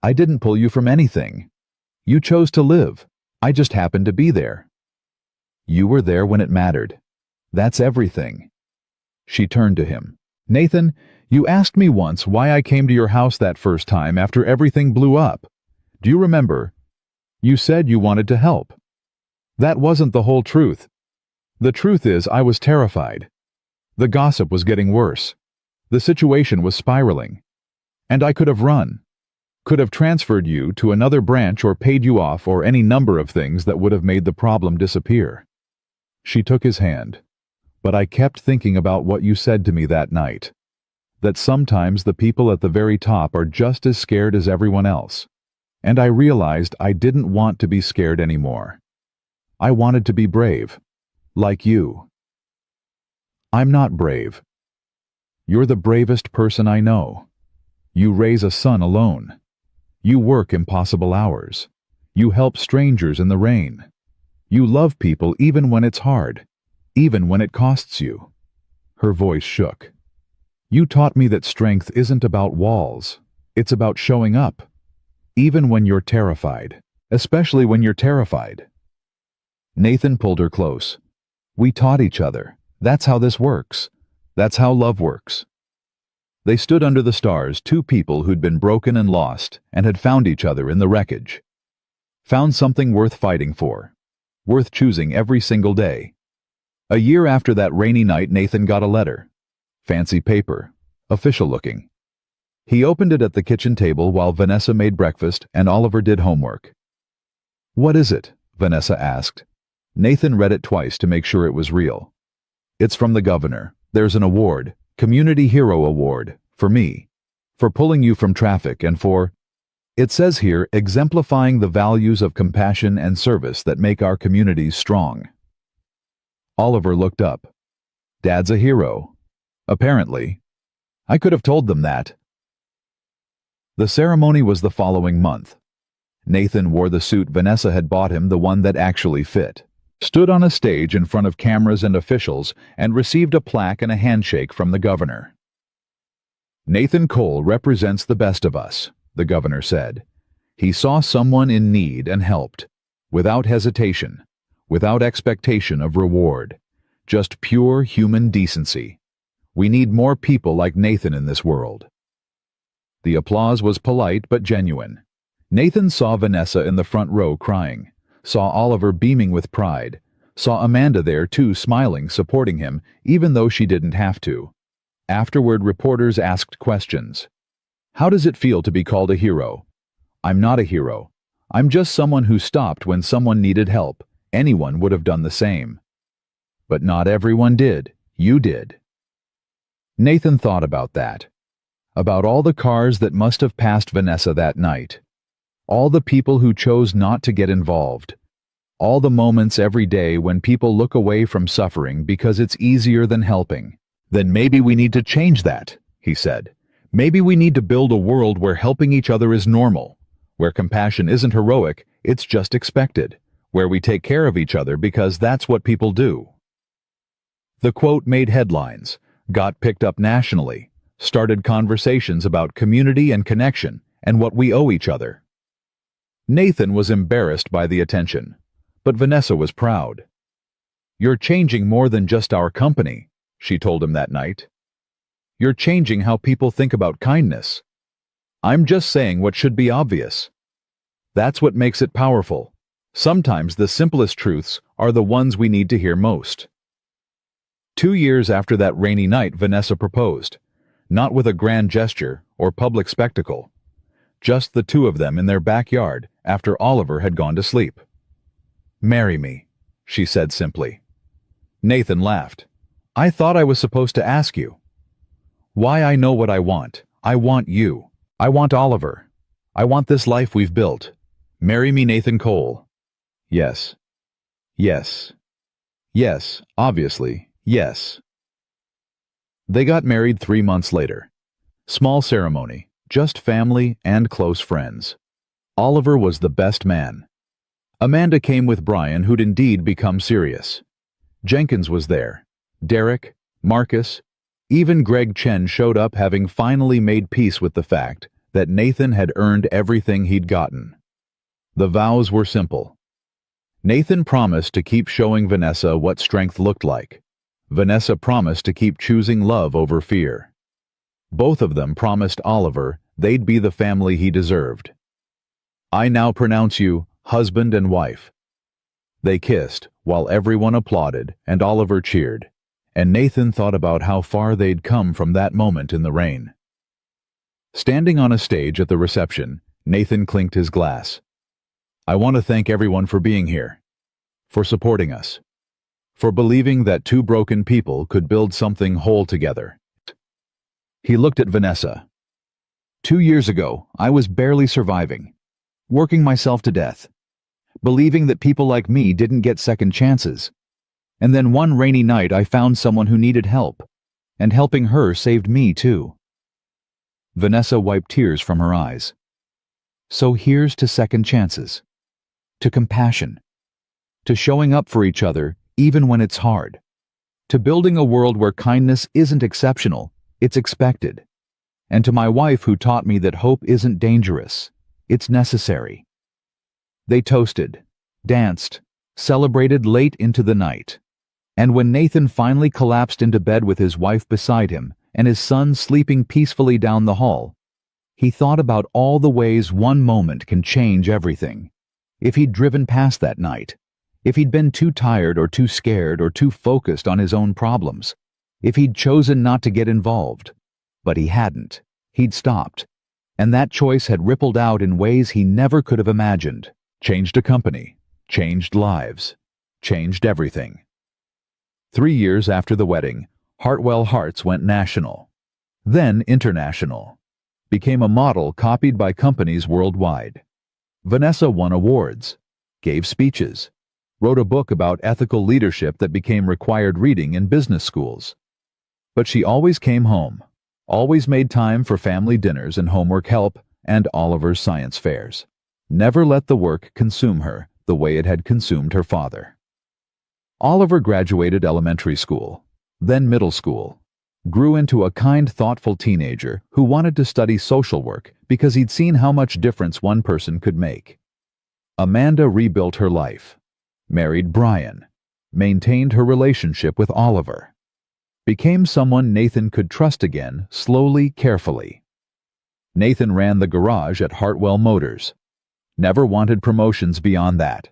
I didn't pull you from anything. You chose to live. I just happened to be there. You were there when it mattered. That's everything. She turned to him. Nathan, you asked me once why I came to your house that first time after everything blew up. Do you remember? You said you wanted to help. That wasn't the whole truth. The truth is I was terrified. The gossip was getting worse. The situation was spiraling. And I could have run. Could have transferred you to another branch or paid you off or any number of things that would have made the problem disappear. She took his hand. But I kept thinking about what you said to me that night. That sometimes the people at the very top are just as scared as everyone else. And I realized I didn't want to be scared anymore. I wanted to be brave. Like you. I'm not brave. You're the bravest person I know. You raise a son alone. You work impossible hours. You help strangers in the rain. You love people even when it's hard, even when it costs you. Her voice shook. You taught me that strength isn't about walls. It's about showing up. Even when you're terrified. Especially when you're terrified. Nathan pulled her close. We taught each other. That's how this works. That's how love works. They stood under the stars, two people who'd been broken and lost, and had found each other in the wreckage. Found something worth fighting for. Worth choosing every single day. A year after that rainy night, Nathan got a letter. Fancy paper. Official looking. He opened it at the kitchen table while Vanessa made breakfast and Oliver did homework. What is it? Vanessa asked. Nathan read it twice to make sure it was real. It's from the governor. There's an award, Community Hero Award, for me. For pulling you from traffic and for, it says here, exemplifying the values of compassion and service that make our communities strong. Oliver looked up. Dad's a hero. Apparently. I could have told them that. The ceremony was the following month. Nathan wore the suit Vanessa had bought him, the one that actually fit. Stood on a stage in front of cameras and officials and received a plaque and a handshake from the governor. Nathan Cole represents the best of us, the governor said. He saw someone in need and helped, without hesitation, without expectation of reward, just pure human decency. We need more people like Nathan in this world. The applause was polite but genuine. Nathan saw Vanessa in the front row crying, saw Oliver beaming with pride, saw Amanda there too smiling, supporting him, even though she didn't have to. Afterward, reporters asked questions. How does it feel to be called a hero? I'm not a hero. I'm just someone who stopped when someone needed help. Anyone would have done the same. But not everyone did. You did. Nathan thought about that. About all the cars that must have passed Vanessa that night. All the people who chose not to get involved. All the moments every day when people look away from suffering because it's easier than helping. Then maybe we need to change that, he said. Maybe we need to build a world where helping each other is normal, where compassion isn't heroic, it's just expected, where we take care of each other because that's what people do. The quote made headlines, got picked up nationally, started conversations about community and connection and what we owe each other. Nathan was embarrassed by the attention, but Vanessa was proud. You're changing more than just our company, she told him that night. You're changing how people think about kindness. I'm just saying what should be obvious. That's what makes it powerful. Sometimes the simplest truths are the ones we need to hear most. 2 years after that rainy night, Vanessa proposed, not with a grand gesture or public spectacle. Just the two of them in their backyard after Oliver had gone to sleep. Marry me, she said simply. Nathan laughed. I thought I was supposed to ask you. Why? I know what I want. I want you. I want Oliver. I want this life we've built. Marry me, Nathan Cole. Yes. Yes. Yes, obviously, yes. They got married 3 months later. Small ceremony, just family and close friends. Oliver was the best man. Amanda came with Brian, who'd indeed become serious. Jenkins was there. Derek, Marcus, even Greg Chen showed up, having finally made peace with the fact that Nathan had earned everything he'd gotten. The vows were simple. Nathan promised to keep showing Vanessa what strength looked like. Vanessa promised to keep choosing love over fear. Both of them promised Oliver they'd be the family he deserved. I now pronounce you husband and wife. They kissed while everyone applauded and Oliver cheered, and Nathan thought about how far they'd come from that moment in the rain. Standing on a stage at the reception, Nathan clinked his glass. I want to thank everyone for being here, for supporting us, for believing that two broken people could build something whole together. He looked at Vanessa. 2 years ago, I was barely surviving, working myself to death, believing that people like me didn't get second chances. And then one rainy night I found someone who needed help, and helping her saved me too." Vanessa wiped tears from her eyes. So here's to second chances, to compassion, to showing up for each other even when it's hard, to building a world where kindness isn't exceptional, it's expected, and to my wife who taught me that hope isn't dangerous, it's necessary. They toasted, danced, celebrated late into the night. And when Nathan finally collapsed into bed with his wife beside him and his son sleeping peacefully down the hall, he thought about all the ways one moment can change everything. If he'd driven past that night, if he'd been too tired or too scared or too focused on his own problems, if he'd chosen not to get involved. But he hadn't. He'd stopped. And that choice had rippled out in ways he never could have imagined. Changed a company, changed lives, changed everything. 3 years after the wedding, Hartwell Hearts went national, then international, became a model copied by companies worldwide. Vanessa won awards, gave speeches, wrote a book about ethical leadership that became required reading in business schools. But she always came home, always made time for family dinners and homework help and Oliver's science fairs. Never let the work consume her the way it had consumed her father. Oliver graduated elementary school, then middle school, grew into a kind, thoughtful teenager who wanted to study social work because he'd seen how much difference one person could make. Amanda rebuilt her life, married Brian, maintained her relationship with Oliver, became someone Nathan could trust again, slowly, carefully. Nathan ran the garage at Hartwell Motors, never wanted promotions beyond that,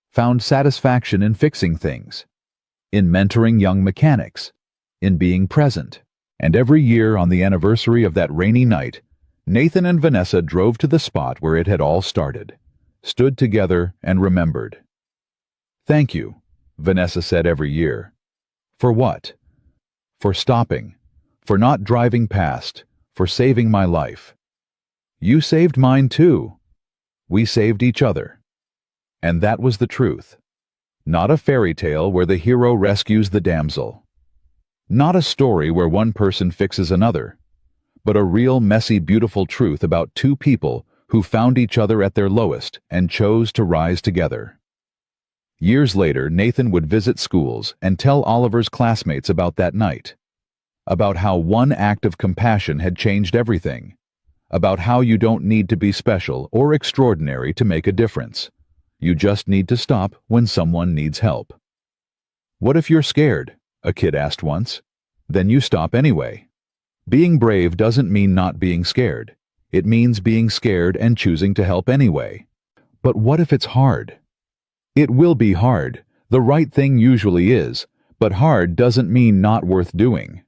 found satisfaction in fixing things, in mentoring young mechanics, in being present. And every year on the anniversary of that rainy night, Nathan and Vanessa drove to the spot where it had all started, stood together and remembered. "Thank you," Vanessa said every year. "For what?" "For stopping, for not driving past, for saving my life. You saved mine too. We saved each other." And that was the truth. Not a fairy tale where the hero rescues the damsel. Not a story where one person fixes another, but a real, messy, beautiful truth about two people who found each other at their lowest and chose to rise together. Years later, Nathan would visit schools and tell Oliver's classmates about that night, about how one act of compassion had changed everything, about how you don't need to be special or extraordinary to make a difference. You just need to stop when someone needs help. "What if you're scared?" a kid asked once. "Then you stop anyway. Being brave doesn't mean not being scared. It means being scared and choosing to help anyway." But what if it's hard? It will be hard. The right thing usually is, but hard doesn't mean not worth doing.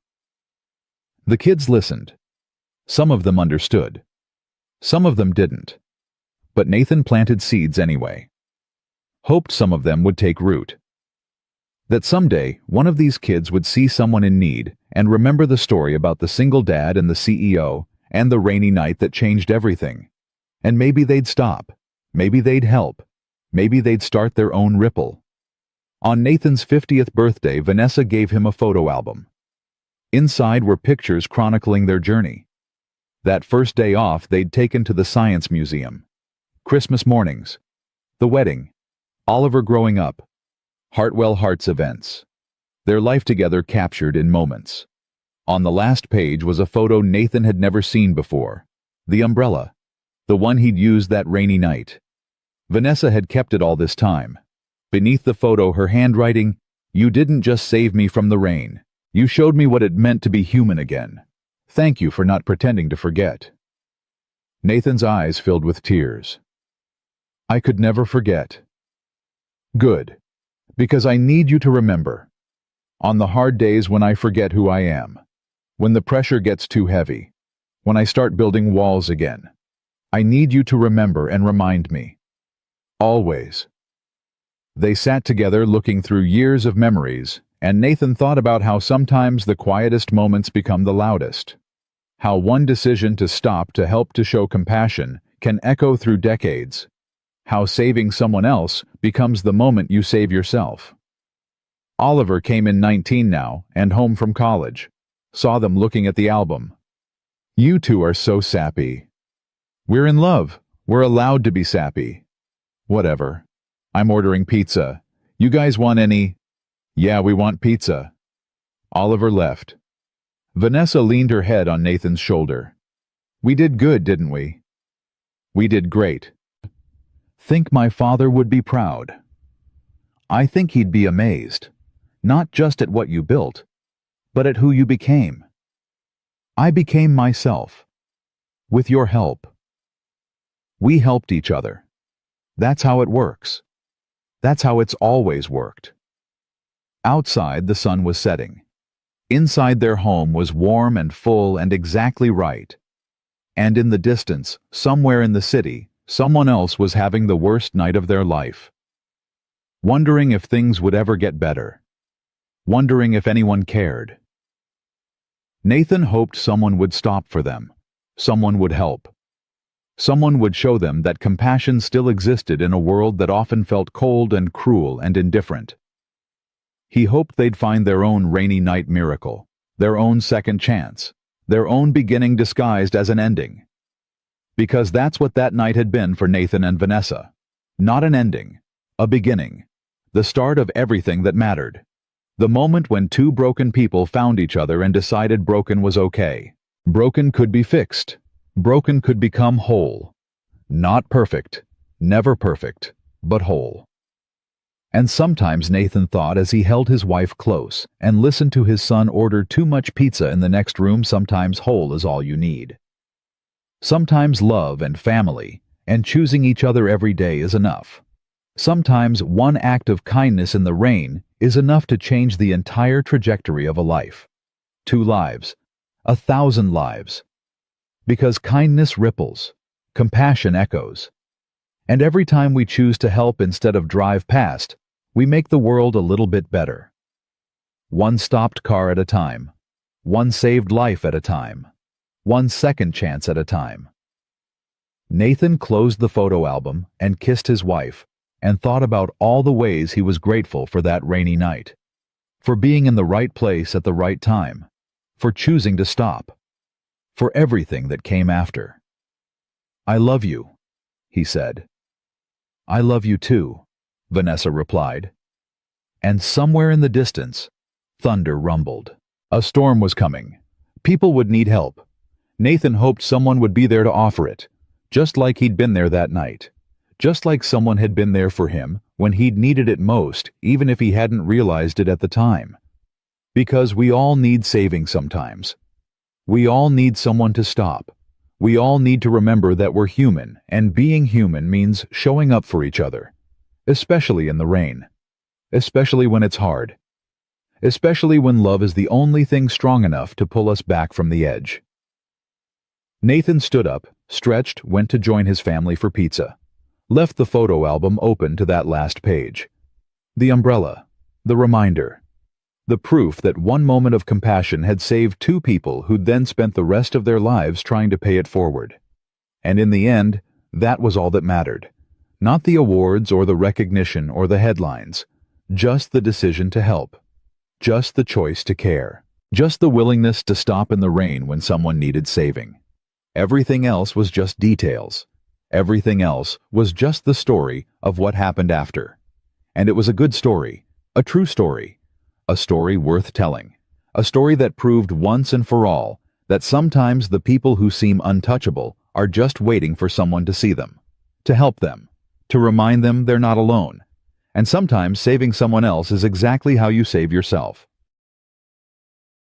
The kids listened. Some of them understood. Some of them didn't. But Nathan planted seeds anyway. Hoped some of them would take root. That someday, one of these kids would see someone in need and remember the story about the single dad and the CEO and the rainy night that changed everything. And maybe they'd stop. Maybe they'd help. Maybe they'd start their own ripple. On Nathan's 50th birthday, Vanessa gave him a photo album. Inside were pictures chronicling their journey. That first day off they'd taken to the Science Museum. Christmas mornings. The wedding. Oliver growing up. Hartwell Hearts events. Their life together captured in moments. On the last page was a photo Nathan had never seen before. The umbrella. The one he'd used that rainy night. Vanessa had kept it all this time. Beneath the photo, her handwriting, "You didn't just save me from the rain. You showed me what it meant to be human again. Thank you for not pretending to forget." Nathan's eyes filled with tears. "I could never forget." "Good. Because I need you to remember. On the hard days when I forget who I am, when the pressure gets too heavy, when I start building walls again, I need you to remember and remind me. Always." They sat together looking through years of memories, and Nathan thought about how sometimes the quietest moments become the loudest. How one decision to stop to help to show compassion can echo through decades. How saving someone else becomes the moment you save yourself. Oliver came in 19 now and home from college. Saw them looking at the album. You two are so sappy. We're in love. We're allowed to be sappy. Whatever. I'm ordering pizza. You guys want any? Yeah, we want pizza. Oliver left. Vanessa leaned her head on Nathan's shoulder. We did good, didn't we? We did great. Think my father would be proud. I think he'd be amazed, not just at what you built, but at who you became. I became myself, with your help. We helped each other. That's how it works. That's how it's always worked. Outside, the sun was setting. Inside their home was warm and full and exactly right. And in the distance, somewhere in the city, someone else was having the worst night of their life. Wondering if things would ever get better. Wondering if anyone cared. Nathan hoped someone would stop for them. Someone would help. Someone would show them that compassion still existed in a world that often felt cold and cruel and indifferent. He hoped they'd find their own rainy night miracle, their own second chance, their own beginning disguised as an ending. Because that's what that night had been for Nathan and Vanessa. Not an ending, a beginning, the start of everything that mattered. The moment when two broken people found each other and decided broken was okay. Broken could be fixed. Broken could become whole. Not perfect, never perfect, but whole. And sometimes Nathan thought as he held his wife close and listened to his son order too much pizza in the next room, sometimes whole is all you need. Sometimes love and family and choosing each other every day is enough. Sometimes one act of kindness in the rain is enough to change the entire trajectory of a life. 2 lives, 1,000 lives. Because kindness ripples, compassion echoes. And every time we choose to help instead of drive past, we make the world a little bit better. One stopped car at a time. One saved life at a time. One second chance at a time. Nathan closed the photo album and kissed his wife and thought about all the ways he was grateful for that rainy night. For being in the right place at the right time. For choosing to stop. For everything that came after. I love you, he said. I love you too, Vanessa replied. And somewhere in the distance, thunder rumbled. A storm was coming. People would need help. Nathan hoped someone would be there to offer it, just like he'd been there that night. Just like someone had been there for him when he'd needed it most, even if he hadn't realized it at the time. Because we all need saving sometimes. We all need someone to stop. We all need to remember that we're human, and being human means showing up for each other. Especially in the rain. Especially when it's hard. Especially when love is the only thing strong enough to pull us back from the edge. Nathan stood up, stretched, went to join his family for pizza. Left the photo album open to that last page. The umbrella. The reminder. The proof that one moment of compassion had saved 2 people who'd then spent the rest of their lives trying to pay it forward. And in the end, that was all that mattered. Not the awards or the recognition or the headlines. Just the decision to help. Just the choice to care. Just the willingness to stop in the rain when someone needed saving. Everything else was just details. Everything else was just the story of what happened after. And it was a good story. A true story. A story worth telling. A story that proved once and for all that sometimes the people who seem untouchable are just waiting for someone to see them, to help them, to remind them they're not alone. And sometimes saving someone else is exactly how you save yourself.